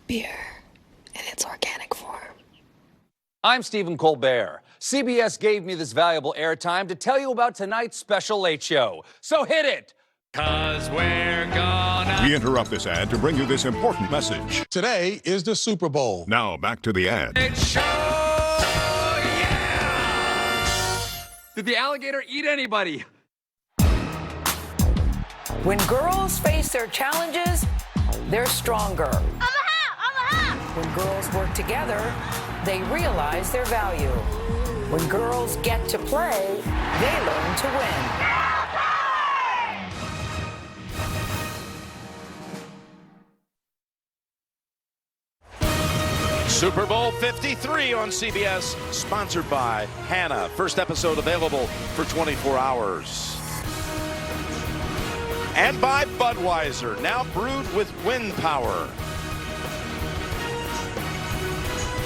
Beer in its organic form. I'm Stephen Colbert. CBS gave me this valuable airtime to tell you about tonight's special Late Show. So hit it! 'Cause we're gonna... We interrupt this ad to bring you this important message. Today is the Super Bowl. Now, back to the ad. Show, yeah! Did the alligator eat anybody? When girls face their challenges, they're stronger. When girls work together, they realize their value. When girls get to play, they learn to win. Super Bowl 53 on CBS, sponsored by Hannah. First episode available for 24 hours. And by Budweiser, now brewed with wind power.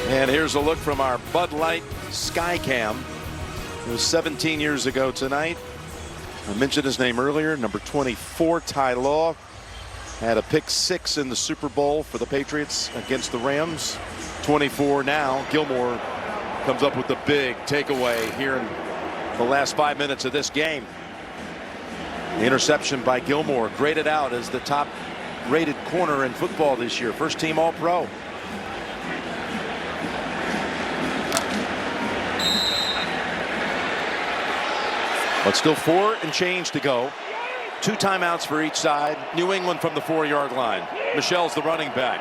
And here's a look from our Bud Light Skycam. It was 17 years ago tonight. I mentioned his name earlier, number 24, Ty Law. Had a pick 6 in the Super Bowl for the Patriots against the Rams. 24 now. Gilmore comes up with the big takeaway here in the last 5 minutes of this game. The interception by Gilmore, graded out as the top rated corner in football this year. First team All-Pro. But still 4 and change to go. 2 timeouts for each side. New England from the 4-yard line. Michelle's the running back.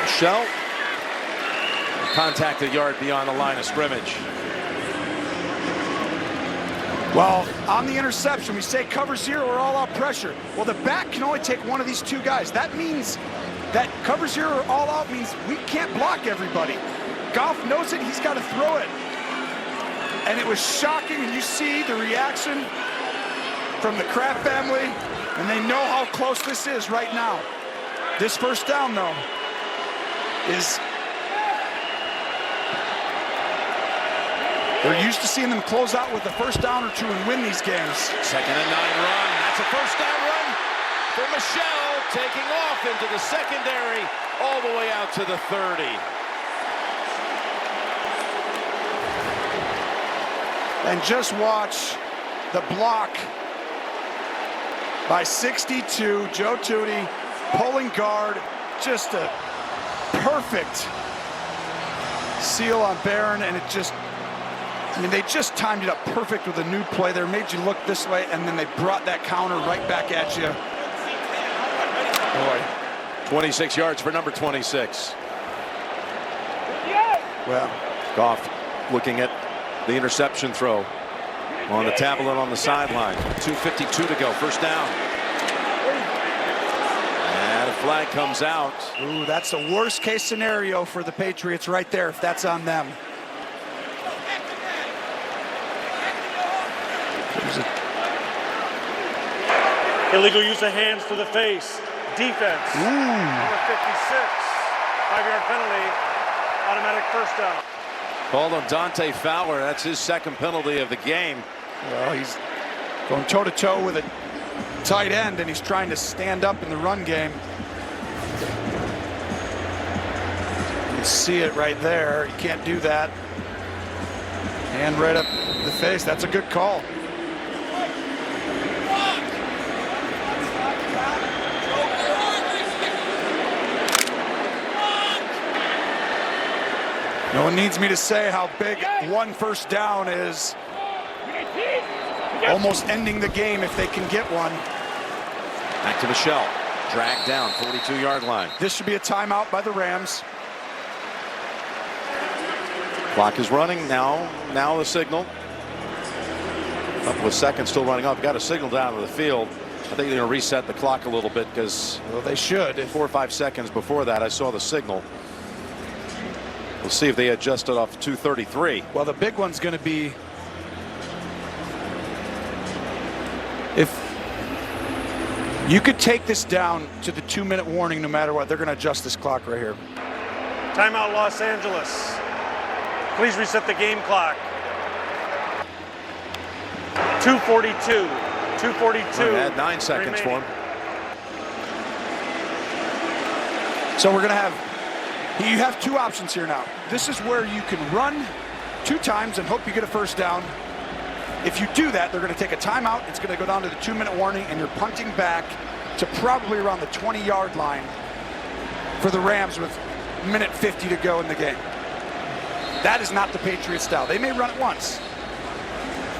Michelle. Contact a yard beyond the line of scrimmage. Well, on the interception, we say cover 0 or all-out pressure. Well, the back can only take one of these 2 guys. That means that cover 0 or all-out means we can't block everybody. Goff knows it. He's got to throw it. And it was shocking, and you see the reaction from the Kraft family, and they know how close this is right now. This first down, though, is They're used to seeing them close out with a first down or two and win these games. 2nd and 9 run. That's a first down run for Michelle, taking off into the secondary all the way out to the 30. And just watch the block by 62, Joe Tootie, pulling guard, just a perfect seal on Barron, and it just, I mean, they just timed it up perfect with a new play there, made you look this way, and then they brought that counter right back at you. Boy. 26 yards for number 26. Well, Goff looking at the interception throw on the tablet on the sideline. 2:52 to go, first down. And a flag comes out. Ooh, that's the worst case scenario for the Patriots right there if that's on them. Illegal use of hands to the face. Defense. Number 56. 5-yard penalty. Automatic first down. Called on Dante Fowler. That's his second penalty of the game. Well, he's going toe-to-toe with a tight end, and he's trying to stand up in the run game. You can see it right there. You can't do that. Hand right up the face. That's a good call. No one needs me to say how big one first down is. Almost ending the game if they can get one. Back to Michelle. Dragged down, 42-yard line. This should be a timeout by the Rams. Clock is running now. Now the signal. A couple of seconds still running off. Got a signal down to the field. I think they're going to reset the clock a little bit because, well, they should. 4 or 5 seconds before that, I saw the signal. We'll see if they adjust it off 2:33. Well, the big one's going to be if you could take this down to the 2-minute warning no matter what. They're going to adjust this clock right here. Timeout, Los Angeles. Please reset the game clock. 2:42. 2:42. Add 9 seconds remaining. for him. So we're going to have, you have 2 options here now. This is where you can run 2 times and hope you get a first down. If you do that, they're going to take a timeout. It's going to go down to the 2-minute warning, and you're punting back to probably around the 20-yard line for the Rams with 1:50 to go in the game. That is not the Patriots style. They may run it once,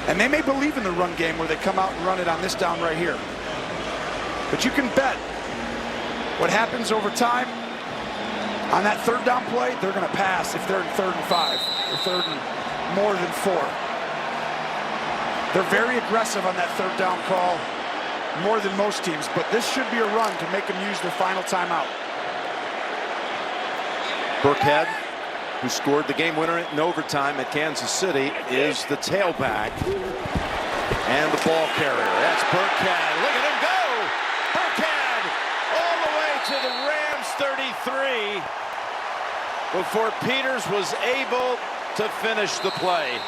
and they may believe in the run game where they come out and run it on this down right here. But you can bet what happens over time. On that 3rd down play, they're going to pass if they're in 3rd and 5 or 3rd and more than 4. They're very aggressive on that 3rd down call, more than most teams, but this should be a run to make them use their final timeout. Burkhead, who scored the game winner in overtime at Kansas City, is the tailback and the ball carrier. That's Burkhead. Look at him go! Burkhead all the way to the Rams 33 before Peters was able to finish the play.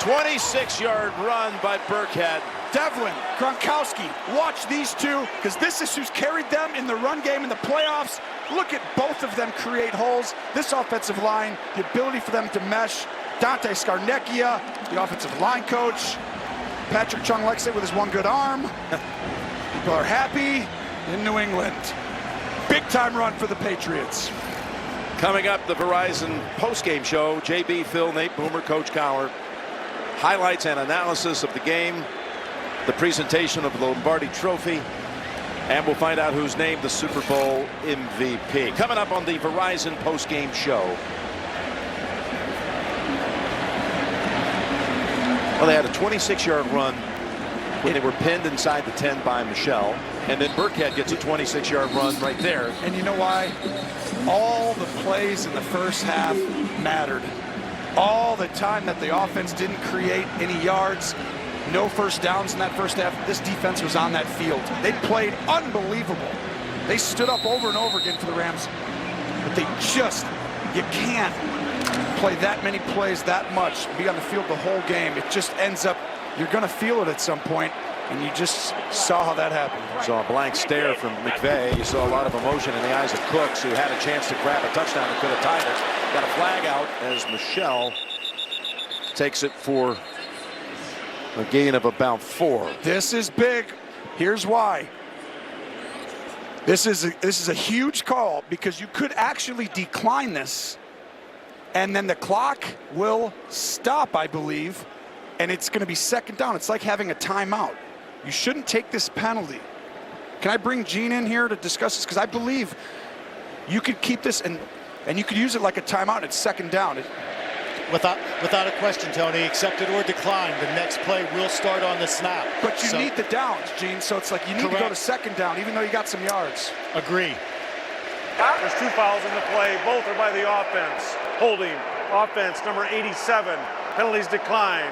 26-yard run by Burkhead. Devlin, Gronkowski, watch these two, because this is who's carried them in the run game in the playoffs. Look at both of them create holes. This offensive line, the ability for them to mesh. Dante Scarnecchia, the offensive line coach. Patrick Chung likes it with his one good arm. People are happy in New England. Big-time run for the Patriots. Coming up, the Verizon postgame show. JB, Phil, Nate Boomer, Coach Cowher. Highlights and analysis of the game. The presentation of the Lombardi Trophy. And we'll find out who's named the Super Bowl MVP. Coming up on the Verizon postgame show. Well, they had a 26-yard run when they were pinned inside the 10 by Michelle. And then Burkhead gets a 26-yard run right there. And you know why? All the plays in the first half mattered. All the time that the offense didn't create any yards, no first downs in that first half, this defense was on that field. They played unbelievable. They stood up over and over again for the Rams, but they just, you can't play that many plays that much, be on the field the whole game, it just ends up, you're going to feel it at some point, and you just saw how that happened. Saw a blank stare from McVay. You saw a lot of emotion in the eyes of Cooks, who had a chance to grab a touchdown and could have tied it. Got a flag out as Michelle takes it for a gain of about 4. This is big. Here's why. This is a huge call, because you could actually decline this, and then the clock will stop, I believe, and it's going to be second down. It's like having a timeout. You shouldn't take this penalty. Can I bring Gene in here to discuss this? Because I believe you could keep this and you could use it like a timeout. It's second down. Without a question, Tony, accepted or declined, the next play will start on the snap. But you need the downs, Gene, so it's like you need to go to second down, even though you got some yards. Agree. There's 2 fouls in the play. Both are by the offense. Holding. Offense, number 87. Penalties decline.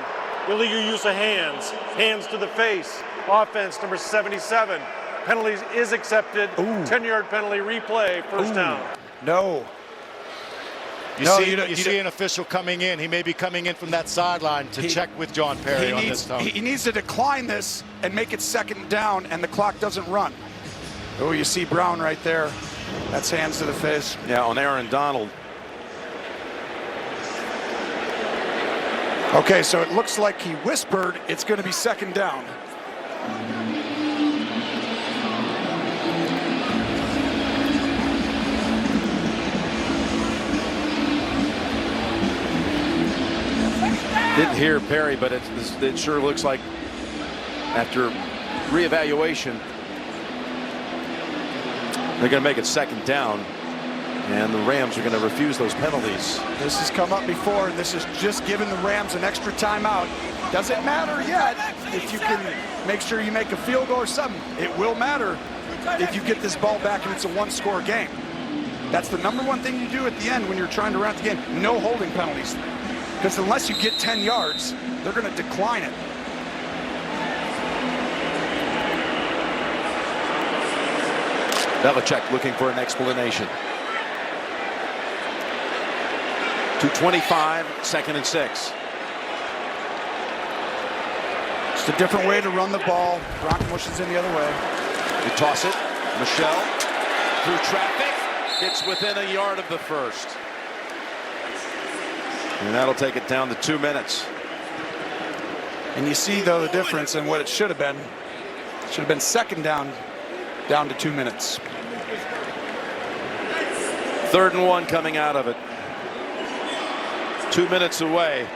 Illegal use of hands. Hands to the face. Offense, number 77. Penalties is accepted. 10-yard penalty, replay, first down. No. You see an official coming in. He may be coming in from that sideline to check with John Perry on this, Tony. He needs to decline this and make it second down, and the clock doesn't run. Oh, you see Brown right there. That's hands to the face. Yeah, on Aaron Donald. Okay, so it looks like he whispered it's going to be second down. Didn't hear Perry, but it sure looks like after reevaluation, they're going to make it second down, and the Rams are going to refuse those penalties. This has come up before, and this is just giving the Rams an extra timeout. Doesn't matter yet if you can make sure you make a field goal or something. It will matter if you get this ball back and it's a one-score game. That's the number one thing you do at the end when you're trying to round the game. No holding penalties. Because unless you get 10 yards, they're going to decline it. Belichick looking for an explanation. 2:25, 2nd and 6. It's a different way to run the ball. Brock pushes in the other way. You toss it. Michelle through traffic. Gets within a yard of the first. And that'll take it down to 2 minutes. And you see, though, the difference in what it should have been. It should have been second down to 2 minutes. 3rd and 1 coming out of it. 2 minutes away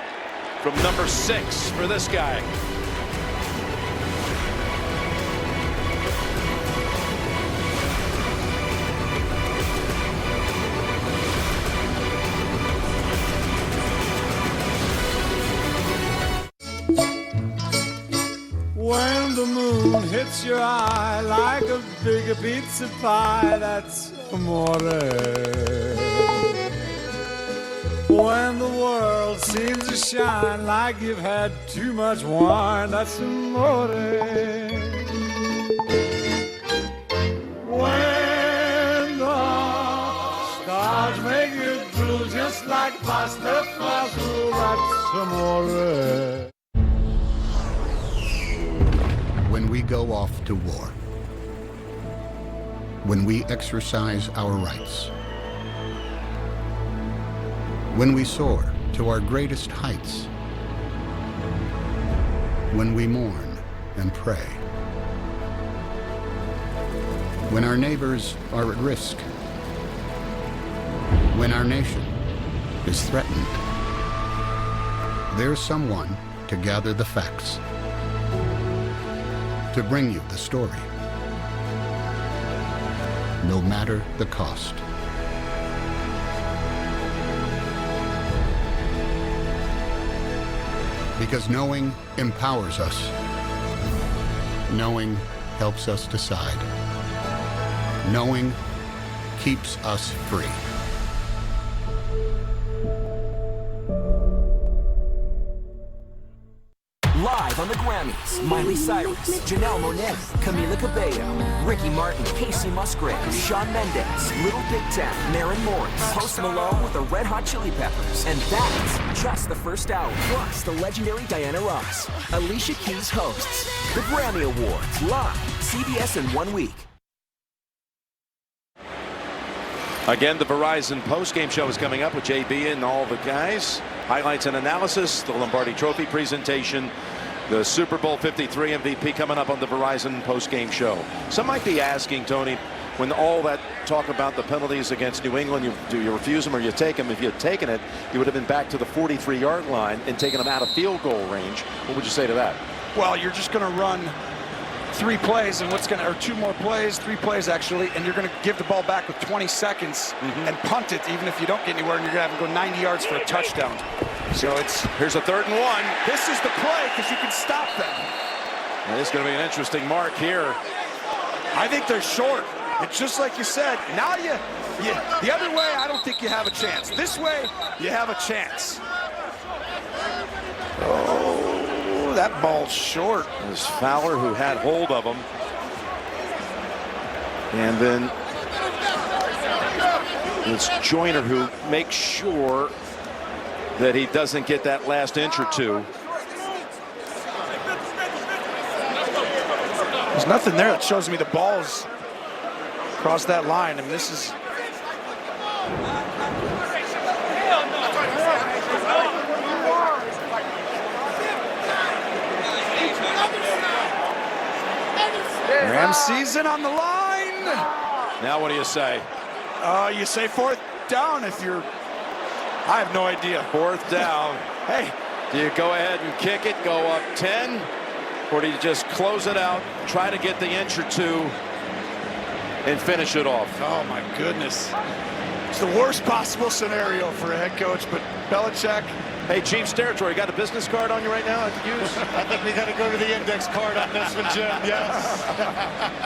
from number 6 for this guy. When the moon hits your eye like a big pizza pie, that's amore. When the world seems to shine like you've had too much wine, that's amore. When the stars make you drool just like pasta fazool, that's amore. When we go off to war, when we exercise our rights, when we soar to our greatest heights, when we mourn and pray, when our neighbors are at risk, when our nation is threatened, there's someone to gather the facts, to bring you the story, no matter the cost. Because knowing empowers us. Knowing helps us decide. Knowing keeps us free. Live on the Grammys, Miley Cyrus, Janelle Monáe, Camila Cabello, Ricky Martin, Casey Musgraves, Shawn Mendes, Little Big Town, Maren Morris, Post Malone with the Red Hot Chili Peppers. And that's just the first hour. Plus, the legendary Diana Ross. Alicia Keys hosts the Grammy Awards live, CBS in 1 week. Again, the Verizon postgame show is coming up with JB and all the guys. Highlights and analysis, the Lombardi Trophy presentation, the Super Bowl 53 MVP coming up on the Verizon postgame show. Some might be asking, Tony, when all that talk about the penalties against New England, do you refuse them or you take them? If you had taken it, you would have been back to the 43-yard line and taken them out of field goal range. What would you say to that? Well, you're just going to run 3 plays and or 2 more plays, 3 plays actually, and you're going to give the ball back with 20 seconds and punt it even if you don't get anywhere, and you're going to have to go 90 yards for a touchdown. So here's a 3rd and 1. This is the play because you can stop them. Well, this is going to be an interesting mark here. I think they're short. It's just like you said. Now the other way, I don't think you have a chance. This way, you have a chance. Oh, that ball's short. It was Fowler who had hold of him. And then it's Joyner who makes sure that he doesn't get that last inch or 2. There's nothing there that shows me the ball's across that line. I mean, this is... Rams season on the line. Now what do you say? You say 4th down if you're... I have no idea. 4th down. Hey. Do you go ahead and kick it, go up 10? Or do you just close it out, try to get the inch or 2, and finish it off? Oh, my goodness. It's the worst possible scenario for a head coach, but Belichick. Hey, Chiefs territory, got a business card on you right now I could use? I think we got to go to the index card on this one, Jim. Yes.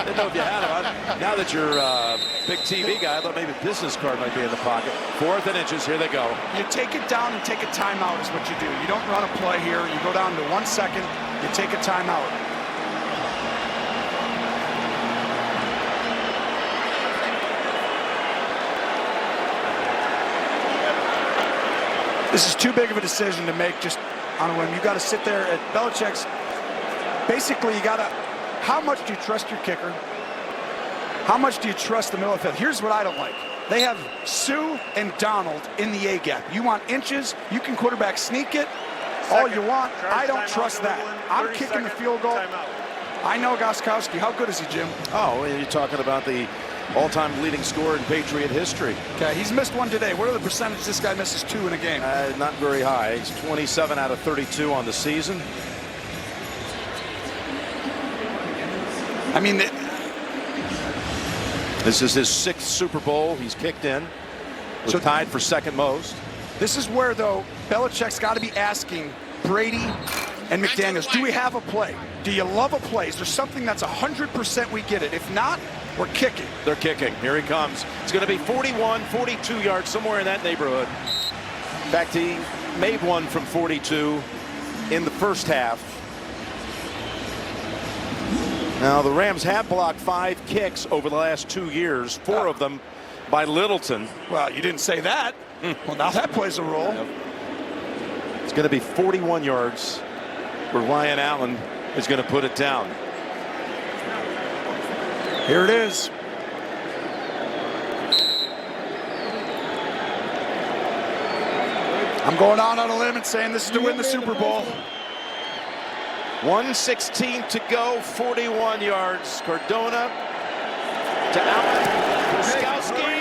Didn't know if you had them. Now that you're a big TV guy, I thought maybe business card might be in the pocket. 4th and inches, here they go. You take it down and take a timeout is what you do. You don't run a play here. You go down to 1 second, you take a timeout. This is too big of a decision to make just on a whim. You got to sit there at Belichick's. Basically, you got to. How much do you trust your kicker? How much do you trust the middle of the field? Here's what I don't like. They have Sue and Donald in the A gap. You want inches? You can quarterback sneak it all you want. I don't trust that. I'm kicking the field goal. I know Gostkowski. How good is he, Jim? Oh, you're talking about the all-time leading scorer in Patriot history. Okay, he's missed 1 today. What are the percentages this guy misses 2 in a game? Not very high. He's 27 out of 32 on the season. I mean, this is his 6th Super Bowl he's kicked in. Was tied for 2nd most. This is where, though, Belichick's got to be asking Brady and McDaniels, do we have a play? Do you love a play? Is there something that's 100% we get it? If not, we're kicking. They're kicking. Here he comes. It's going to be 41, 42 yards, somewhere in that neighborhood. In fact, he made one from 42 in the first half. Now, the Rams have blocked 5 kicks over the last 2 years, 4 of them by Littleton. Well, you didn't say that. Well, now that plays a role. Yep. It's going to be 41 yards where Ryan Allen is going to put it down. Here it is. I'm going out on a limb and saying this is to win the Super Bowl. 1:16 to go, 41 yards. Cardona to Allen. Gostkowski.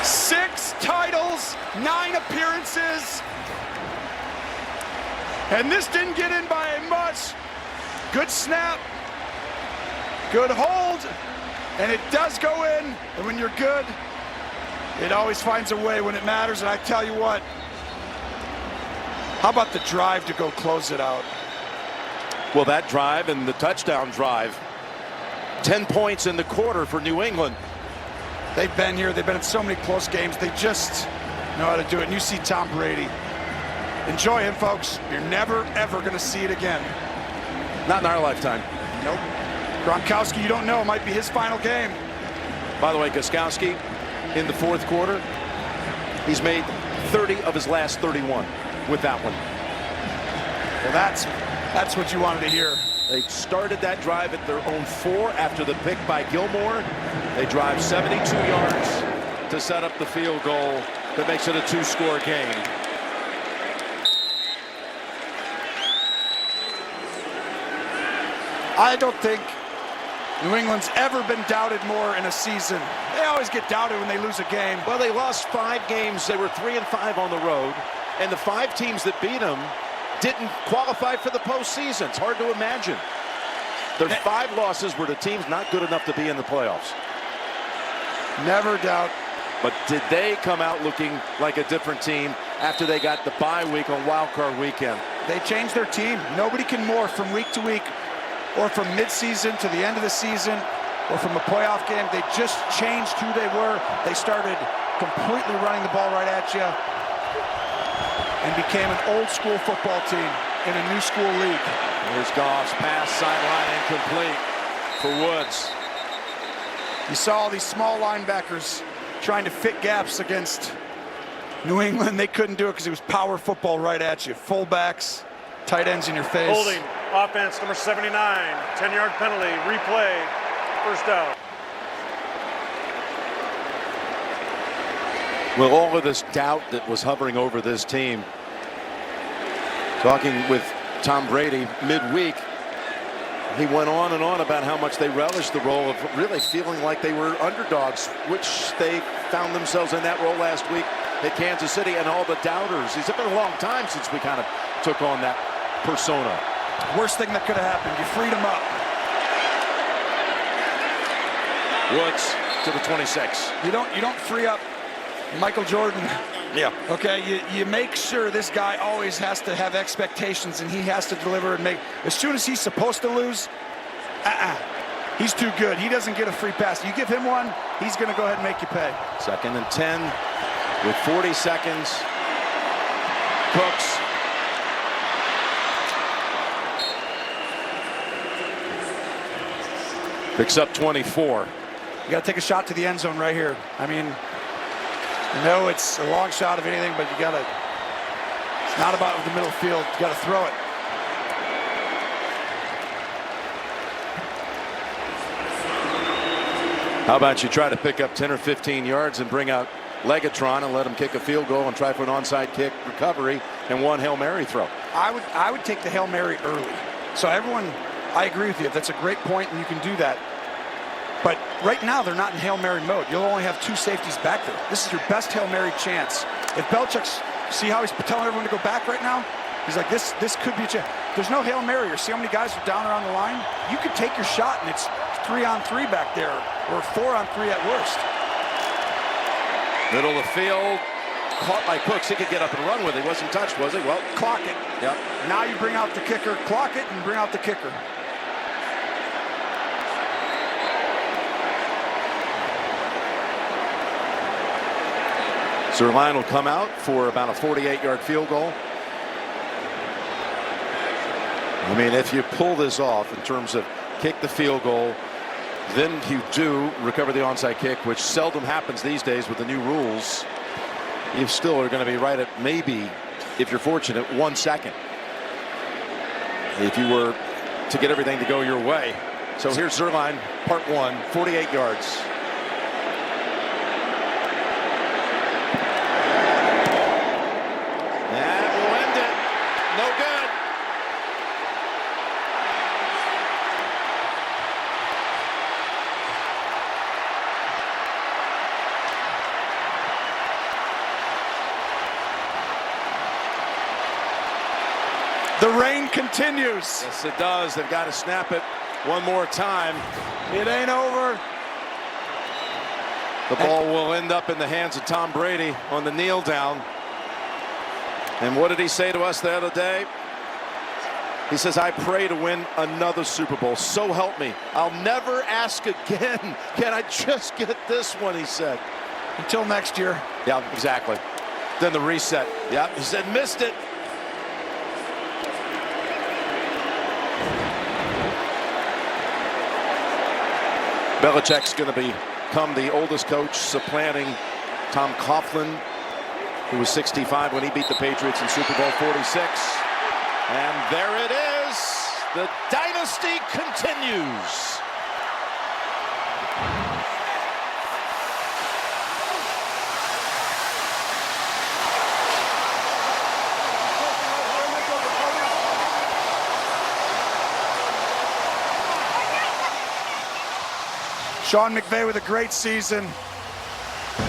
Six titles, 9 appearances. And this didn't get in by much. Good snap. Good hold. And it does go in. And when you're good, it always finds a way when it matters. And I tell you what, how about the drive to go close it out? Well, that drive and the touchdown drive. 10 points in the quarter for New England. They've been here. They've been in so many close games. They just know how to do it. And you see Tom Brady. Enjoy him, folks. You're never, ever going to see it again. Not in our lifetime. Nope. Gronkowski, you don't know, might be his final game. By the way, Gostkowski, in the fourth quarter, he's made 30 of his last 31 with that one. Well, that's what you wanted to hear. They started that drive at their own 4 after the pick by Gilmore. They drive 72 yards to set up the field goal that makes it a 2-score game. I don't think New England's ever been doubted more in a season. They always get doubted when they lose a game. Well, they lost 5 games. They were 3-5 on the road, and the 5 teams that beat them didn't qualify for the postseason. It's hard to imagine. Their 5 losses were to teams not good enough to be in the playoffs. Never doubt. But did they come out looking like a different team after they got the bye week on Wild Card Weekend? They changed their team. Nobody can morph from week to week, or from midseason to the end of the season, or from a playoff game. They just changed who they were. They started completely running the ball right at you and became an old school football team in a new school league. Here's Goff's pass, sideline incomplete for Woods. You saw all these small linebackers trying to fit gaps against New England. They couldn't do it because it was power football right at you. Fullbacks, tight ends in your face. Holding, offense number 79, 10-yard penalty, replay, first down. Well, all of this doubt that was hovering over this team. Talking with Tom Brady midweek, he went on and on about how much they relished the role of really feeling like they were underdogs, which they found themselves in that role last week at Kansas City, and all the doubters. It's been a long time since we kind of took on that persona. Worst thing that could have happened. You freed him up. Woods to the 26. You don't free up Michael Jordan. Yeah. Okay, you make sure this guy always has to have expectations, and he has to deliver and make. As soon as he's supposed to lose, he's too good. He doesn't get a free pass. You give him one, he's going to go ahead and make you pay. 2nd and 10 with 40 seconds. Cooks. Picks up 24. You got to take a shot to the end zone right here. I mean, no, it's a long shot of anything, but you got to. It's not about the middle field. You got to throw it. How about you try to pick up 10 or 15 yards and bring out Legatron and let him kick a field goal and try for an onside kick recovery and one Hail Mary throw? I would take the Hail Mary early. So everyone, I agree with you. That's a great point, and you can do that. But right now, they're not in Hail Mary mode. You'll only have 2 safeties back there. This is your best Hail Mary chance. If Belichick's, see how he's telling everyone to go back right now? He's like, this could be a chance. There's no Hail Mary. Or see how many guys are down around the line? You could take your shot, and it's 3-on-3 back there, or 4-on-3 at worst. Middle of the field, caught by Cooks. He could get up and run with it. He wasn't touched, was he? Well, clock it. Yep. Now you bring out the kicker. Clock it and bring out the kicker. Zuerlein will come out for about a 48-yard field goal. I mean, if you pull this off in terms of kick the field goal, then you do recover the onside kick, which seldom happens these days with the new rules. You still are going to be right at maybe, if you're fortunate, 1 second. If you were to get everything to go your way. So here's Zuerlein, part 1, 48 yards. That will end it. No good. The rain continues. Yes, it does. They've got to snap it one more time. It ain't over. The ball will end up in the hands of Tom Brady on the kneel down. And what did he say to us the other day? He says, I pray to win another Super Bowl. So help me. I'll never ask again. Can I just get this one, he said. Until next year. Yeah, exactly. Then the reset. Yeah, he said, missed it. Belichick's going to become the oldest coach, supplanting Tom Coughlin, who was 65 when he beat the Patriots in Super Bowl 46. And there it is. The dynasty continues. Sean McVay with a great season.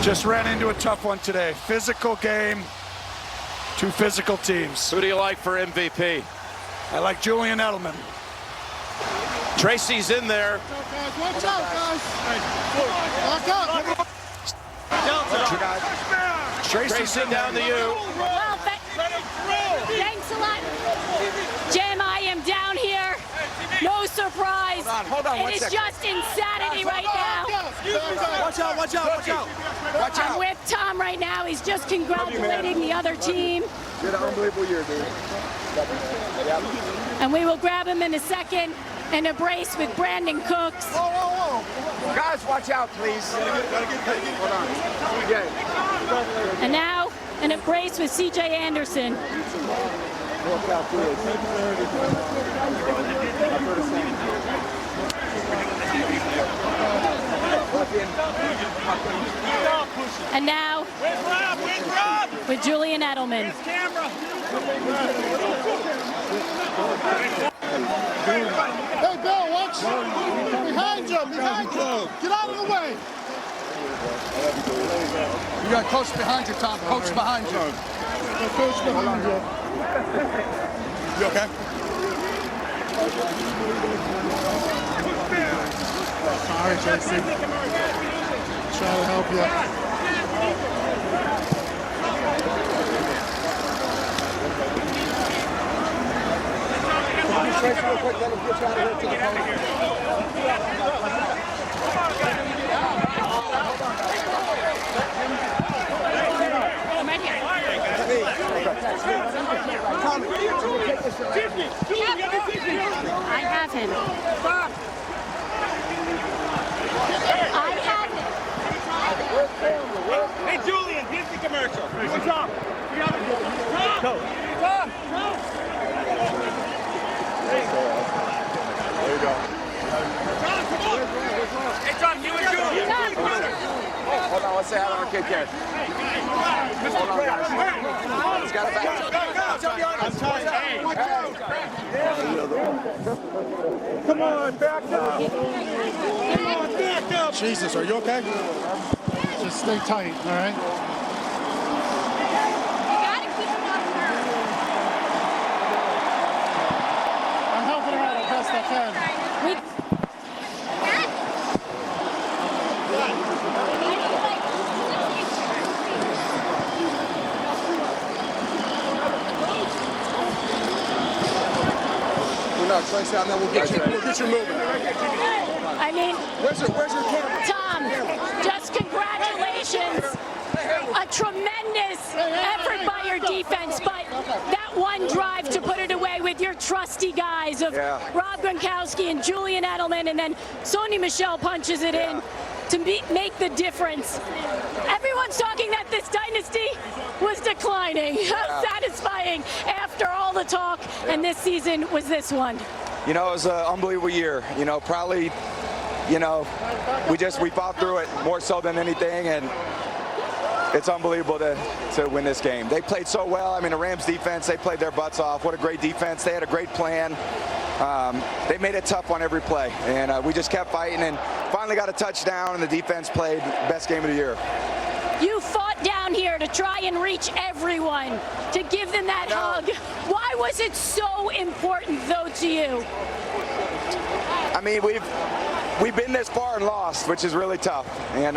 Just ran into a tough one today. Physical game, two physical teams. Who do you like for MVP? I like Julian Edelman. Tracy's in there. Watch out, guys. Lock up. Tracy down to you. Well, thanks a lot. Jim, I am down here. No surprise. Hold on, it is just insanity right now. Watch out, watch out, watch out. Watch I'm out. with Tom right now. He's just congratulating the other team. You had an unbelievable year, dude. And we will grab him in a second and a brace with Brandon Cooks. Guys, watch out, please. Hold on. And now an embrace with CJ Anderson. And now with Julian Edelman. Hey, Bill, watch. Behind you, behind you. Get out of the way. You got coach behind you, Tom. Coach behind you. Coach behind you. You okay? Sorry, Tracy. Trying to help you. Tracy, real quick, let him get you out of here to the I'm right here. I have him. I have him. Hey, Julian, here's the commercial. What's up? Go. There you go. Tom, come on. Hey, Tom, you and Julian. Hold on, let's say hi to our kid, Ken. Hold on, guys. He's got a back. I'm tired. Come on, back up. Come on, back up. Jesus, are you okay? Just stay tight, all right? I'm helping her out as best I can. Tracy, and then we'll get you moving. I mean, where's your camera? Tom, just congratulations. A tremendous effort by your defense, but that one drive to put it away with your trusty guys of Rob Gronkowski and Julian Edelman, and then Sony Michel punches it in to make the difference. Everyone's talking that this dynasty was declining. How satisfying after all the talk, and this season was this one. You know, it was an unbelievable year. You know, probably, you know, we fought through it more so than anything, and it's unbelievable to win this game. They played so well. I mean, the Rams defense, they played their butts off. What a great defense. They had a great plan. They made it tough on every play, and we just kept fighting and finally got a touchdown, and the defense played best game of the year. You fought down here to try and reach everyone, to give them that hug. Why was it so important, though, to you? I mean, we've been this far and lost, which is really tough. And,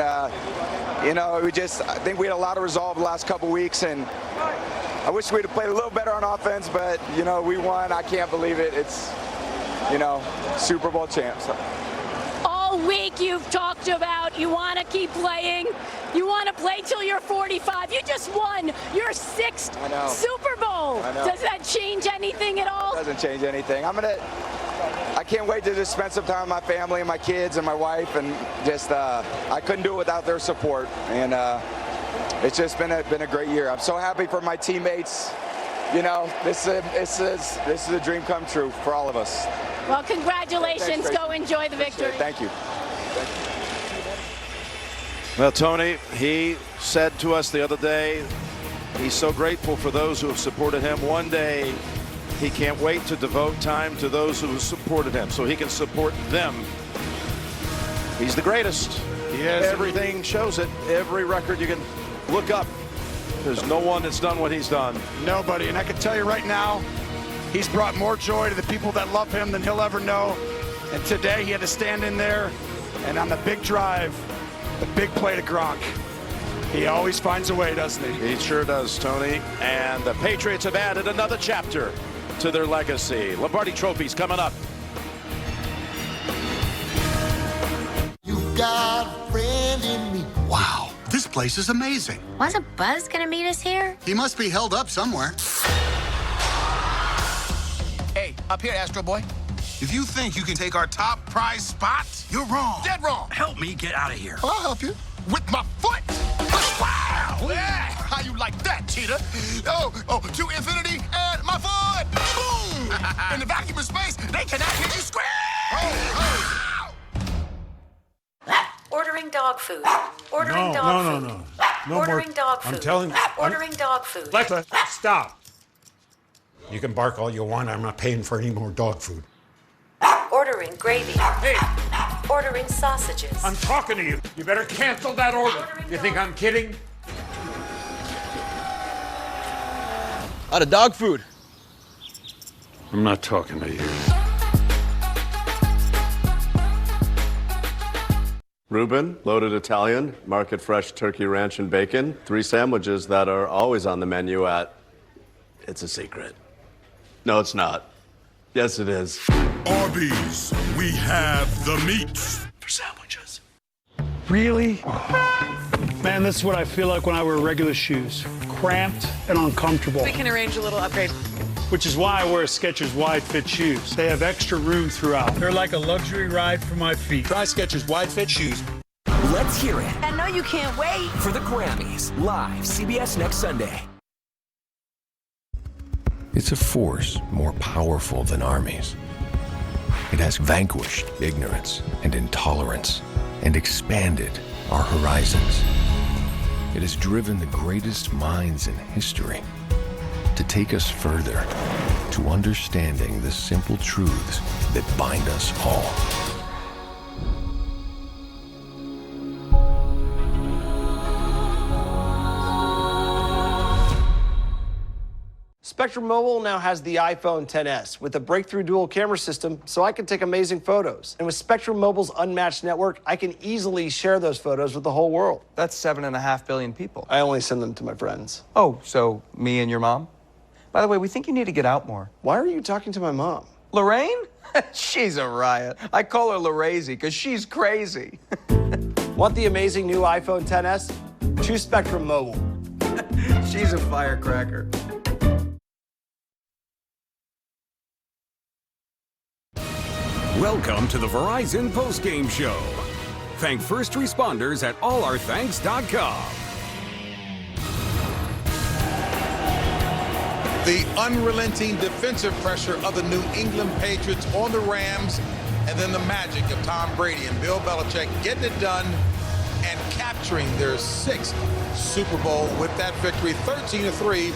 you know, I think we had a lot of resolve the last couple weeks, and I wish we'd have played a little better on offense, but, you know, we won. I can't believe it. It's, you know, Super Bowl champs. All week you've talked about you want to keep playing. You want to play till you're 45. You just won your 6th Super Bowl. Does that change anything at all? It doesn't change anything. I can't wait to just spend some time with my family and my kids and my wife, and just I couldn't do it without their support. And it's just been a great year. I'm so happy for my teammates. You know, this is a dream come true for all of us. Well, congratulations. Go enjoy the victory. Thank you. Well, Tony, he said to us the other day, he's so grateful for those who have supported him. One day, he can't wait to devote time to those who have supported him so he can support them. He's the greatest. He is. Everything shows it. Every record you can look up. There's no one that's done what he's done. Nobody. And I can tell you right now, he's brought more joy to the people that love him than he'll ever know. And today he had to stand in there, and on the big drive, the big play to Gronk. He always finds a way, doesn't he? He sure does, Tony. And the Patriots have added another chapter to their legacy. Lombardi trophies coming up. You got a friend in me. Wow, this place is amazing. Wasn't Buzz gonna meet us here? He must be held up somewhere. Hey, up here, Astro Boy. If you think you can take our top prize spot, you're wrong. Dead wrong. Help me get out of here. I'll help you. With my foot. Wow! Yeah! How you like that, cheetah? Oh, to infinity and my foot! Boom! In the vacuum of space, they cannot hear you scream! Ordering dog food. Ordering dog food. No Ordering more. dog food. I'm telling you. Ordering dog food. Alexa, stop. You can bark all you want. I'm not paying for any more dog food. Ordering gravy. Hey! Ordering sausages. I'm talking to you. You better cancel that order. You think I'm kidding? Out of dog food. I'm not talking to you. Reuben, loaded Italian, market fresh turkey ranch and bacon. 3 sandwiches that are always on the menu at... It's a secret. No, it's not. Yes, it is. Arby's, we have the meats. For sandwiches. Really? Man, this is what I feel like when I wear regular shoes. Cramped and uncomfortable. We can arrange a little upgrade. Which is why I wear Skechers wide fit shoes. They have extra room throughout. They're like a luxury ride for my feet. Try Skechers wide fit shoes. Let's hear it. I know you can't wait. For the Grammys, live, CBS next Sunday. It's a force more powerful than armies. It has vanquished ignorance and intolerance and expanded our horizons. It has driven the greatest minds in history to take us further, to understanding the simple truths that bind us all. Spectrum Mobile now has the iPhone XS with a breakthrough dual camera system, so I can take amazing photos. And with Spectrum Mobile's unmatched network, I can easily share those photos with the whole world. That's 7.5 billion people. I only send them to my friends. Oh, so me and your mom? By the way, we think you need to get out more. Why are you talking to my mom? Lorraine? She's a riot. I call her Larazy because she's crazy. Want the amazing new iPhone XS? Choose Spectrum Mobile. She's a firecracker. Welcome to the Verizon postgame show. Thank first responders at allourthanks.com. The unrelenting defensive pressure of the New England Patriots on the Rams, and then the magic of Tom Brady and Bill Belichick getting it done and capturing their 6th Super Bowl with that victory, 13-3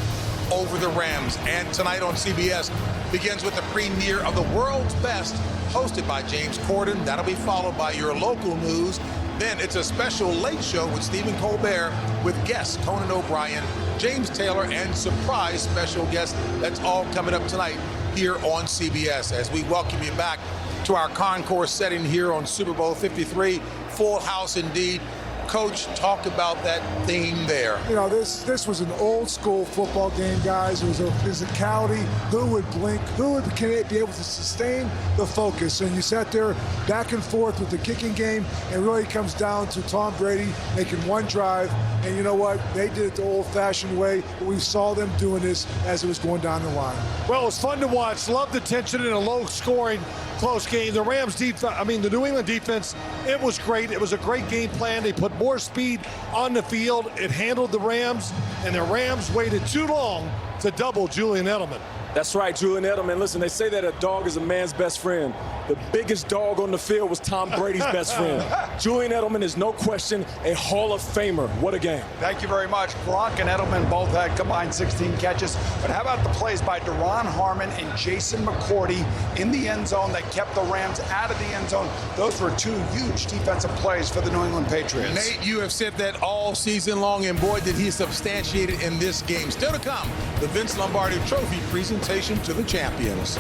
over the Rams. And tonight on CBS begins with the premiere of The World's Best, hosted by James Corden. That'll be followed by your local news. Then it's a special late show with Stephen Colbert with guests Conan O'Brien, James Taylor, and surprise special guests. That's all coming up tonight here on CBS as we welcome you back to our concourse setting here on Super Bowl 53. Full house indeed. Coach, talk about that theme there. You know, this was an old school football game, guys. It was a physicality. Who would blink? Who would be able to sustain the focus? And you sat there back and forth with the kicking game, and really comes down to Tom Brady making one drive. And you know what? They did it the old-fashioned way. We saw them doing this as it was going down the line. Well, it was fun to watch. Loved the tension in a low-scoring, close game. The Rams defense, the New England defense, it was great. It was a great game plan. They put more speed on the field. It handled the Rams, and the Rams waited too long to double Julian Edelman. That's right, Julian Edelman. Listen, they say that a dog is a man's best friend. The biggest dog on the field was Tom Brady's best friend. Julian Edelman is no question a Hall of Famer. What a game. Thank you very much. Gronk and Edelman both had combined 16 catches. But how about the plays by Deron Harmon and Jason McCourty in the end zone that kept the Rams out of the end zone? Those were two huge defensive plays for the New England Patriots. Nate, you have said that all season long, and boy, did he substantiate it in this game. Still to come, the Vince Lombardi Trophy presentation to the champions.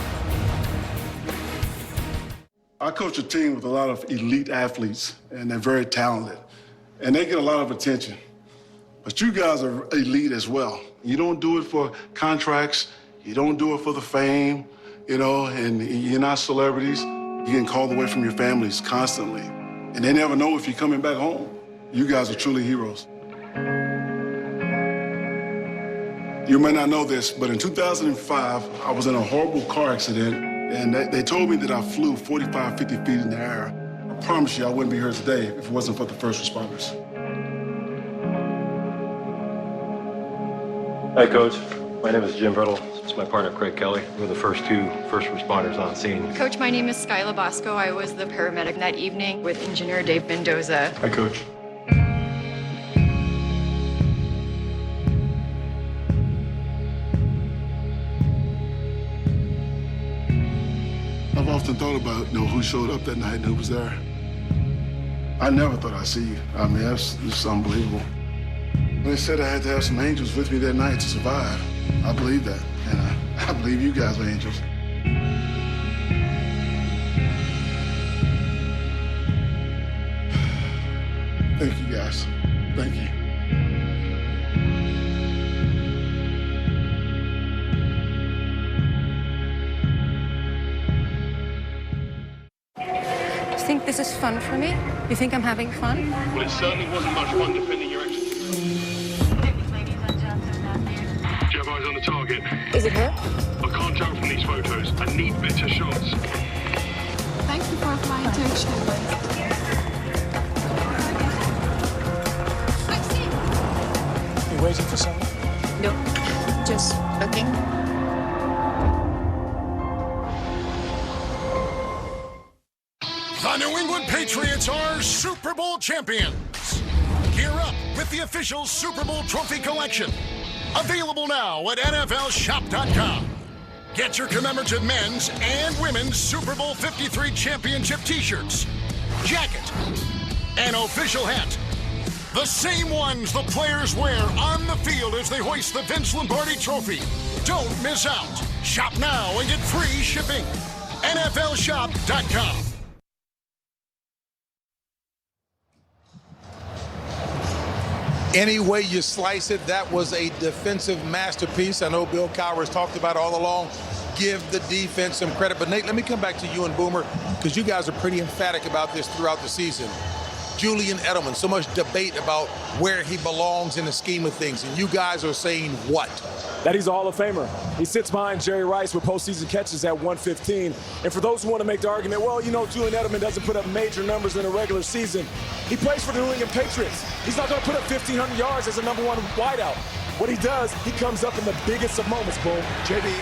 I coach a team with a lot of elite athletes, and they're very talented, and they get a lot of attention. But you guys are elite as well. You don't do it for contracts. You don't do it for the fame, you know, and you're not celebrities. You're getting called away from your families constantly, and they never know if you're coming back home. You guys are truly heroes. You may not know this, but in 2005, I was in a horrible car accident, and they told me that I flew 45, 50 feet in the air. I promise you I wouldn't be here today if it wasn't for the first responders. Hi, Coach. My name is Jim Brittle. It's my partner, Craig Kelly. We're the first two first responders on scene. Coach, my name is Skyla Bosco. I was the paramedic that evening with Engineer Dave Mendoza. Hi, Coach. I've often thought about, who showed up that night and who was there. I never thought I'd see you. I mean, that's just unbelievable. They said I had to have some angels with me that night to survive. I believe that, and I believe you guys are angels. Thank you, guys. Thank you. You think this is fun for me? You think I'm having fun? Well, it certainly wasn't much fun defending your exit. Do you have eyes on the target? Is it her? I can't tell from these photos. I need better shots. Thank you for my attention. You waiting for someone? No, just looking. The New England Patriots are Super Bowl champions. Gear up with the official Super Bowl trophy collection. Available now at NFLShop.com. Get your commemorative men's and women's Super Bowl 53 championship t-shirts, jacket, and official hat. The same ones the players wear on the field as they hoist the Vince Lombardi Trophy. Don't miss out. Shop now and get free shipping. NFLShop.com. Any way you slice it, that was a defensive masterpiece. I know Bill Cowher's talked about it all along. Give the defense some credit. But, Nate, let me come back to you and Boomer, because you guys are pretty emphatic about this throughout the season. Julian Edelman, so much debate about where he belongs in the scheme of things. And you guys are saying what? That he's a Hall of Famer. He sits behind Jerry Rice with postseason catches at 115. And for those who want to make the argument, well, Julian Edelman doesn't put up major numbers in a regular season. He plays for the New England Patriots. He's not going to put up 1,500 yards as a number one wideout. What he does, he comes up in the biggest of moments, Bowl. JB,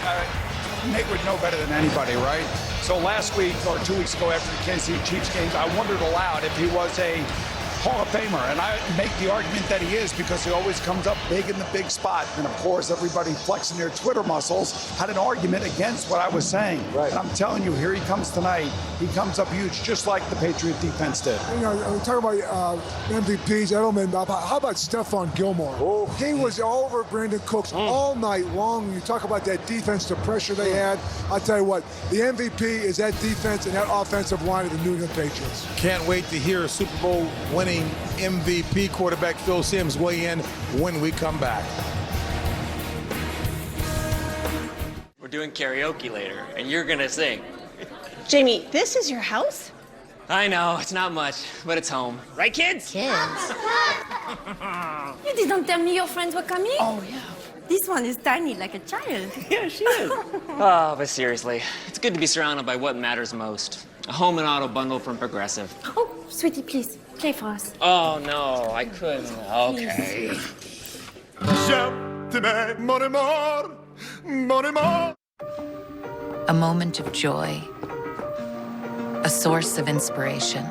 Nate would know better than anybody, right? So last week or 2 weeks ago after the Kansas City Chiefs games, I wondered aloud if he was a Hall of Famer, and I make the argument that he is because he always comes up big in the big spot. And of course, everybody flexing their Twitter muscles had an argument against what I was saying. Right. And I'm telling you, here he comes tonight. He comes up huge, just like the Patriot defense did. We talk about MVPs, Edelman. How about Stephon Gilmore? Oh. He was all over Brandon Cooks all night long. You talk about that defense, the pressure they had. I'll tell you what, the MVP is that defense and that offensive line of the New England Patriots. Can't wait to hear a Super Bowl winning reigning MVP quarterback Phil Simms weigh in when we come back. We're doing karaoke later, and you're gonna sing. Jamie, this is your house? I know, it's not much, but it's home. Right, kids? Kids. You didn't tell me your friends were coming? Oh, yeah. This one is tiny, like a child. Yeah, she is. Oh, but seriously, it's good to be surrounded by what matters most. A home and auto bundle from Progressive. Oh, sweetie, please, play for us. Oh, no, I couldn't. Okay. A moment of joy, a source of inspiration,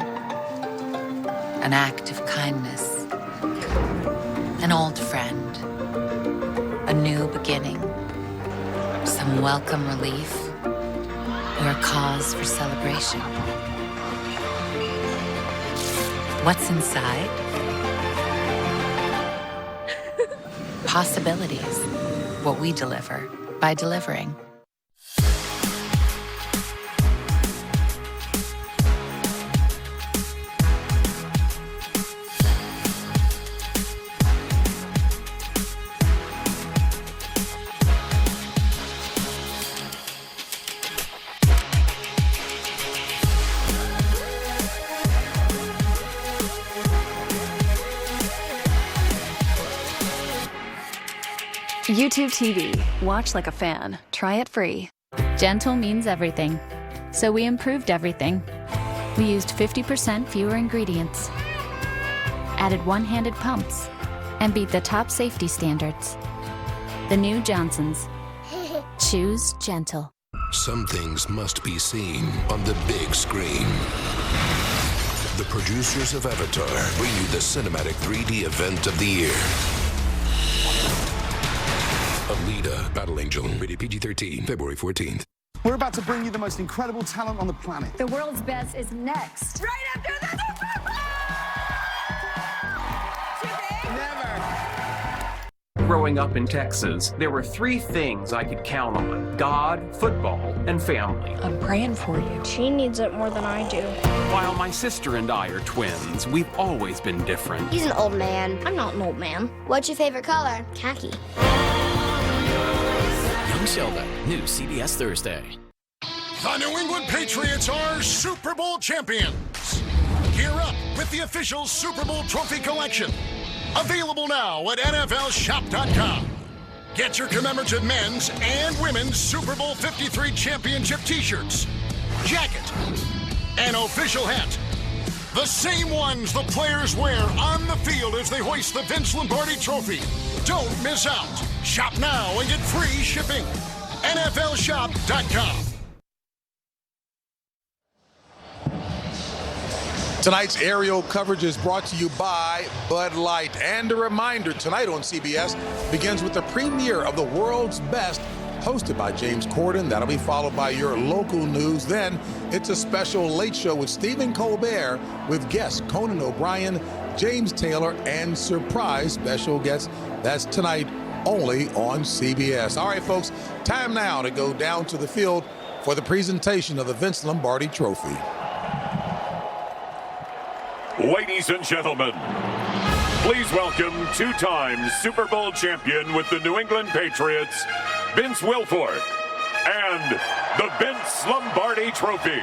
an act of kindness, an old friend, a new beginning, some welcome relief, or a cause for celebration. What's inside? Possibilities. What we deliver by delivering. YouTube TV. Watch like a fan. Try it free. Gentle means everything, so we improved everything. We used 50% fewer ingredients, added one-handed pumps, and beat the top safety standards. The new Johnson's. Choose gentle. Some things must be seen on the big screen. The producers of Avatar bring you the cinematic 3D event of the year. Alita, Battle Angel, rated PG-13, February 14th. We're about to bring you the most incredible talent on the planet. The world's best is next. Right after the Growing up in Texas, there were three things I could count on: God, football, and family. I'm praying for you. She needs it more than I do. While my sister and I are twins, we've always been different. He's an old man. I'm not an old man. What's your favorite color? Khaki. Young Sheldon, new CBS Thursday. The New England Patriots are Super Bowl champions. Gear up with the official Super Bowl trophy collection. Available now at NFLShop.com. Get your commemorative men's and women's Super Bowl 53 championship t-shirts, jacket, and official hat. The same ones the players wear on the field as they hoist the Vince Lombardi trophy. Don't miss out. Shop now and get free shipping. NFLShop.com. Tonight's aerial coverage is brought to you by Bud Light. And a reminder, tonight on CBS begins with the premiere of The World's Best, hosted by James Corden. That'll be followed by your local news. Then it's a special late show with Stephen Colbert with guests Conan O'Brien, James Taylor, and surprise special guests. That's tonight only on CBS. All right, folks, time now to go down to the field for the presentation of the Vince Lombardi Trophy. Ladies and gentlemen, please welcome two-time Super Bowl champion with the New England Patriots, Vince Wilfork, and the Vince Lombardi Trophy.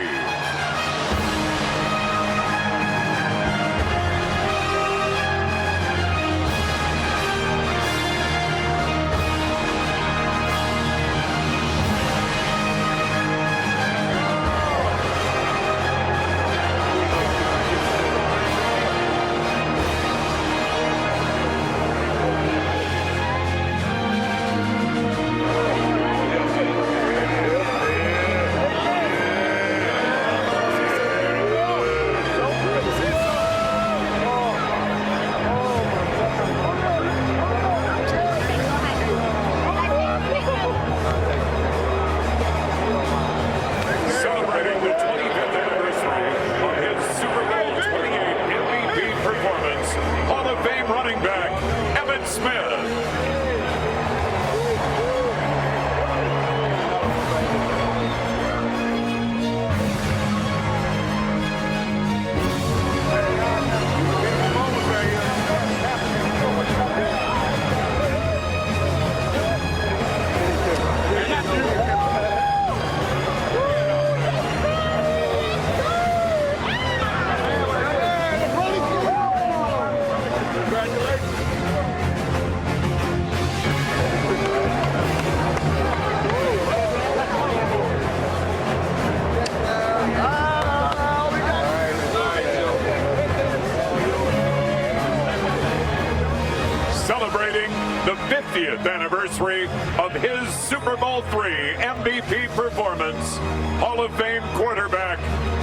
50th anniversary of his Super Bowl III MVP performance, Hall of Fame quarterback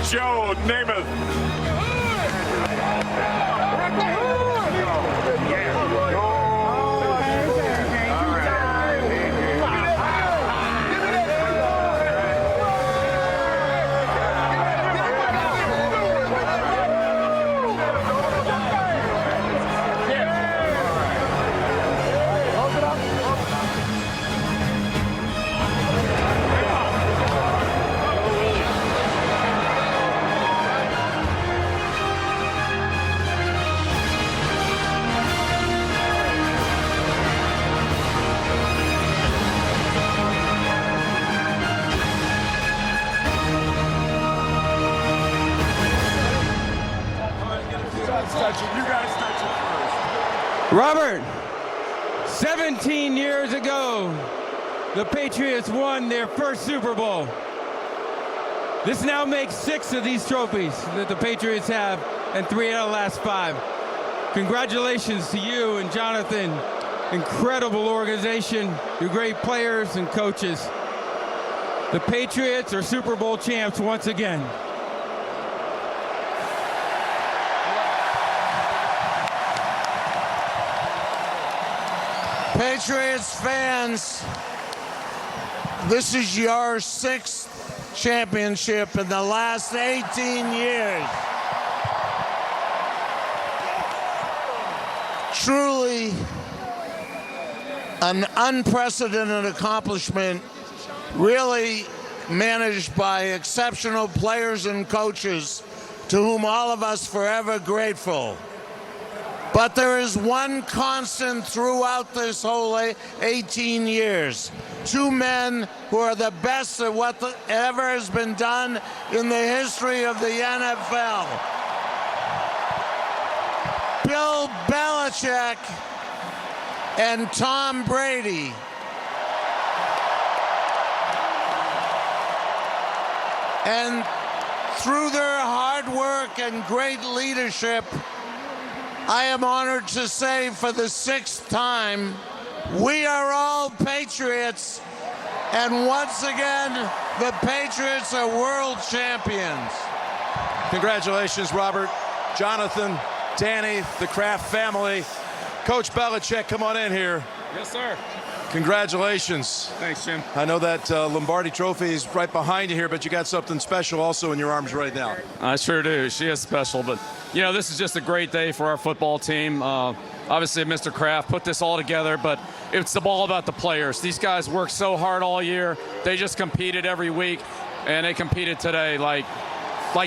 Joe Namath. Robert, 17 years ago, the Patriots won their first Super Bowl. This now makes 6 of these trophies that the Patriots have, and 3 out of the last 5. Congratulations to you and Jonathan. Incredible organization, your great players and coaches. The Patriots are Super Bowl champs once again. Patriots fans, this is your 6th championship in the last 18 years. Truly an unprecedented accomplishment, really managed by exceptional players and coaches to whom all of us forever grateful. But there is one constant throughout this whole 18 years. 2 men who are the best at what ever has been done in the history of the NFL. Bill Belichick and Tom Brady. And through their hard work and great leadership, I am honored to say for the 6th time, we are all Patriots, and once again, the Patriots are world champions. Congratulations, Robert, Jonathan, Danny, the Kraft family. Coach Belichick, come on in here. Yes, sir. Congratulations. Thanks, Jim. I know that Lombardi trophy is right behind you here, but you got something special also in your arms right now. I sure do. She is special, but you know, this is just a great day for our football team. Obviously, Mr. Kraft put this all together, but it's all about the players. These guys work so hard all year. They just competed every week, and they competed today like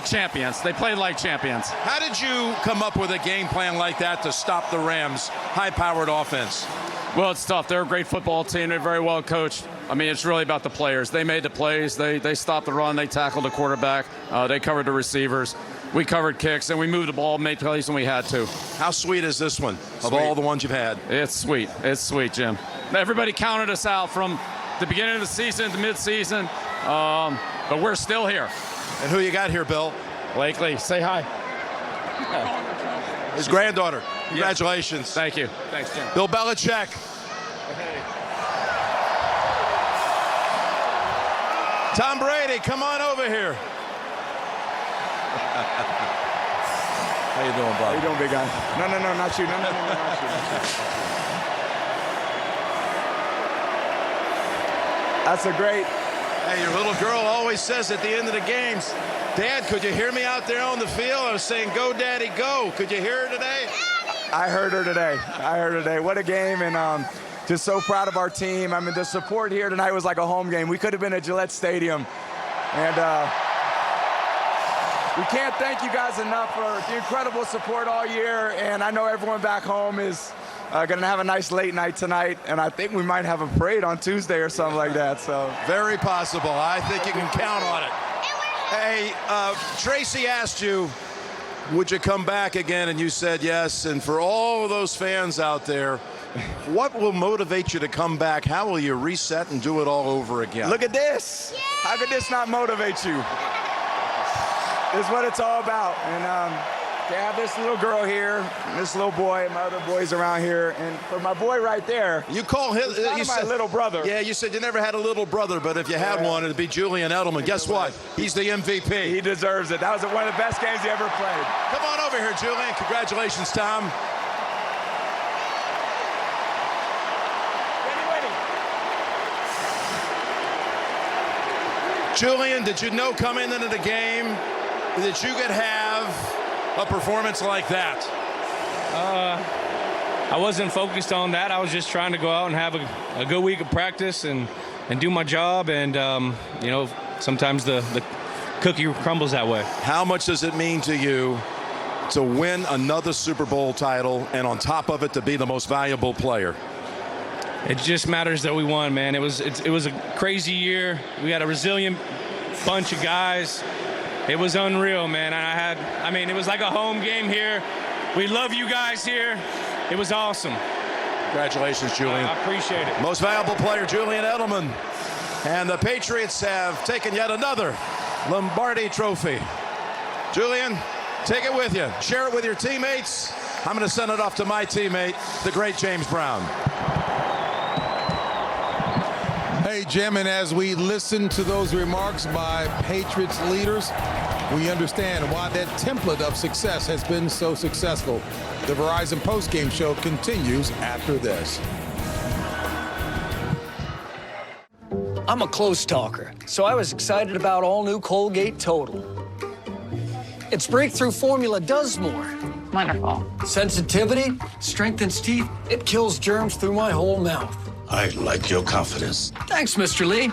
champions. They played like champions. How did you come up with a game plan like that to stop the Rams' high-powered offense? Well, it's tough. They're a great football team. They're very well coached. I mean, it's really about the players. They made the plays. They stopped the run. They tackled the quarterback. They covered the receivers. We covered kicks, and we moved the ball, made plays when we had to. How sweet is this one of all the ones you've had? It's sweet. It's sweet, Jim. Everybody counted us out from the beginning of the season to mid-season, but we're still here. And who you got here, Bill? Blakely. Say hi. His granddaughter. Congratulations. Yeah. Thank you. Thanks, Jim. Bill Belichick. Tom Brady, come on over here. How you doing, Bob? How you doing, big guy? No, not you. No, not you. That's a great. Hey, your little girl always says at the end of the games, Dad, could you hear me out there on the field? I was saying, go, Daddy, go. Could you hear her today? I heard her today. What a game, and just so proud of our team. I mean, the support here tonight was like a home game. We could have been at Gillette Stadium, and we can't thank you guys enough for the incredible support all year, and I know everyone back home is going to have a nice late night tonight, and I think we might have a parade on Tuesday or something like that. So very possible. I think you can count on it. Hey, Tracy asked you, would you come back again? And you said yes. And for all of those fans out there, what will motivate you to come back? How will you reset and do it all over again? Look at this. How could this not motivate you? This is what it's all about. And Okay, I have this little girl here, this little boy, my other boys around here, and for my boy right there, you call him my little brother. Yeah, you said you never had a little brother, but if you had one, it'd be Julian Edelman. Guess what? He's the MVP. He deserves it. That was one of the best games he ever played. Come on over here, Julian. Congratulations, Tom. Julian, did you know coming into the game that you could have a performance like that? I wasn't focused on that. I was just trying to go out and have a good week of practice and do my job. And, you know, sometimes the cookie crumbles that way. How much does it mean to you to win another Super Bowl title and on top of it to be the most valuable player? It just matters that we won, man. It was a crazy year. We had a resilient bunch of guys. It was unreal, man. It was like a home game here. We love you guys here. It was awesome. Congratulations, Julian. I appreciate it. Most valuable player, Julian Edelman. And the Patriots have taken yet another Lombardi trophy. Julian, take it with you. Share it with your teammates. I'm going to send it off to my teammate, the great James Brown. Hey, Jim, and as we listen to those remarks by Patriots leaders, we understand why that template of success has been so successful. The Verizon postgame show continues after this. I'm a close talker, so I was excited about all new Colgate Total. Its breakthrough formula does more. Wonderful. Sensitivity strengthens teeth. It kills germs through my whole mouth. I like your confidence. Thanks, Mr. Lee.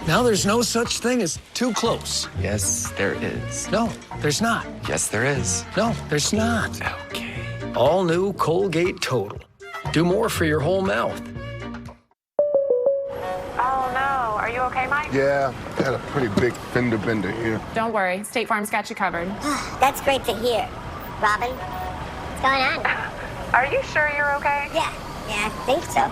Now there's no such thing as too close. Yes, there is. No, there's not. Yes, there is. No, there's not. Okay. All new Colgate Total. Do more for your whole mouth. Oh, no. Are you okay, Mike? Yeah, I had a pretty big fender bender here. Don't worry. State Farm's got you covered. That's great to hear. Robin, what's going on? Are you sure you're okay? Yeah, I think so.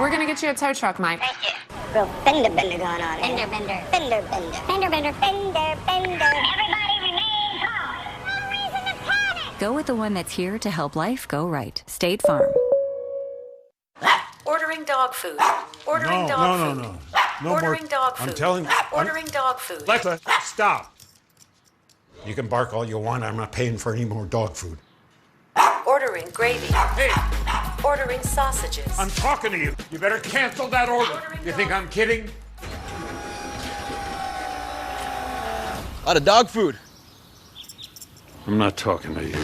We're going to get you a tow truck, Mike. Thank you. Real fender bender going on here. Fender bender. Everybody remain calm. No reason to panic. Go with the one that's here to help life go right. State Farm. Ordering dog food. Ordering dog food. No Ordering more. dog food. I'm telling. Ordering dog food. Alexa, stop. You can bark all you want. I'm not paying for any more dog food. Ordering gravy. Hey, Ordering sausages. I'm talking to you. You better cancel that order. You think I'm kidding? A lot of dog food. I'm not talking to you.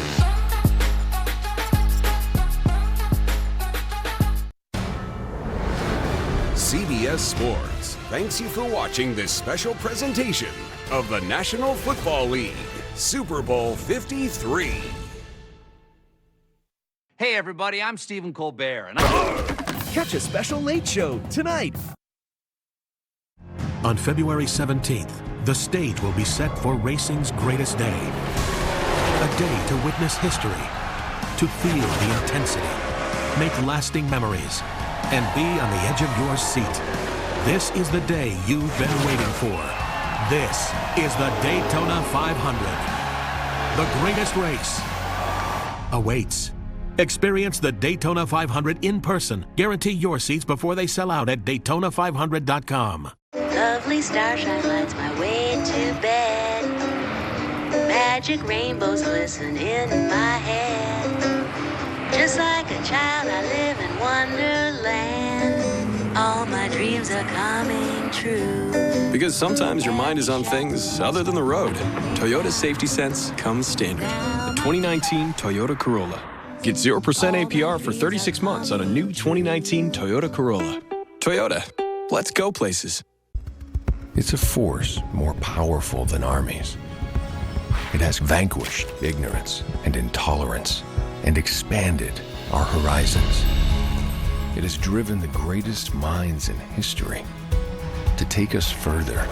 CBS Sports thanks you for watching this special presentation of the National Football League, Super Bowl 53. Hey everybody, I'm Stephen Colbert, and Catch a special Late Show tonight. On February 17th, the stage will be set for racing's greatest day. A day to witness history, to feel the intensity, make lasting memories, and be on the edge of your seat. This is the day you've been waiting for. This is the Daytona 500. The greatest race awaits. Experience the Daytona 500 in person. Guarantee your seats before they sell out at Daytona500.com. Lovely starshine lights my way to bed. Magic rainbows glisten in my head. Just like a child, I live in Wonderland. All my dreams are coming true. Because sometimes your mind is on things other than the road. Toyota's safety sense comes standard. The 2019 Toyota Corolla. Get 0% APR for 36 months on a new 2019 Toyota Corolla. Toyota, let's go places. It's a force more powerful than armies. It has vanquished ignorance and intolerance and expanded our horizons. It has driven the greatest minds in history to take us further,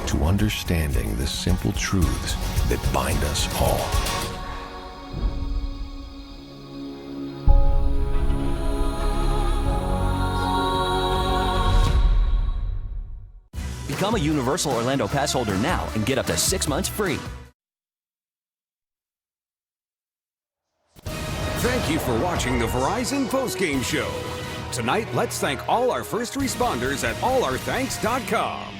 to understanding the simple truths that bind us all. Become a Universal Orlando Pass holder now and get up to 6 months free. Thank you for watching the Verizon postgame show. Tonight, let's thank all our first responders at allaourthanks.com.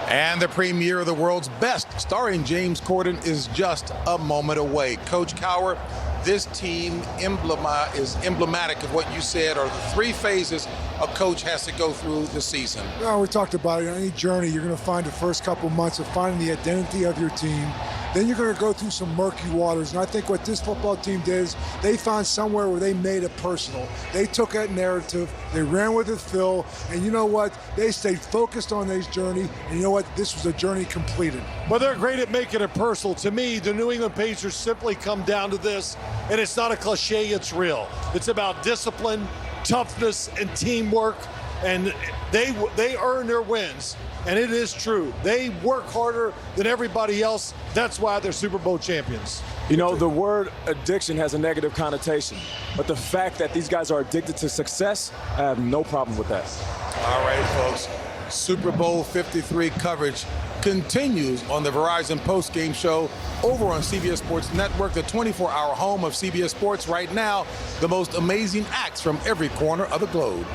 And the premiere of The World's Best, starring James Corden, is just a moment away. Coach Cowher, this team is emblematic of what you said are the 3 phases a coach has to go through the season. Well, we talked about it. On any journey, you're going to find the first couple months of finding the identity of your team. Then you're going to go through some murky waters. And I think what this football team did is they found somewhere where they made it personal. They took that narrative, they ran with it, Phil, and you know what? They stayed focused on this journey, and you know what? This was a journey completed. But they're great at making it personal. To me, the New England Patriots simply come down to this, and it's not a cliche, it's real. It's about discipline, toughness, and teamwork, and they earn their wins. And it is true. They work harder than everybody else. That's why they're Super Bowl champions. You know, the word addiction has a negative connotation, but the fact that these guys are addicted to success, I have no problem with that. All right, folks. Super Bowl 53 coverage continues on the Verizon postgame show over on CBS Sports Network, the 24-hour home of CBS Sports. Right now, the most amazing acts from every corner of the globe.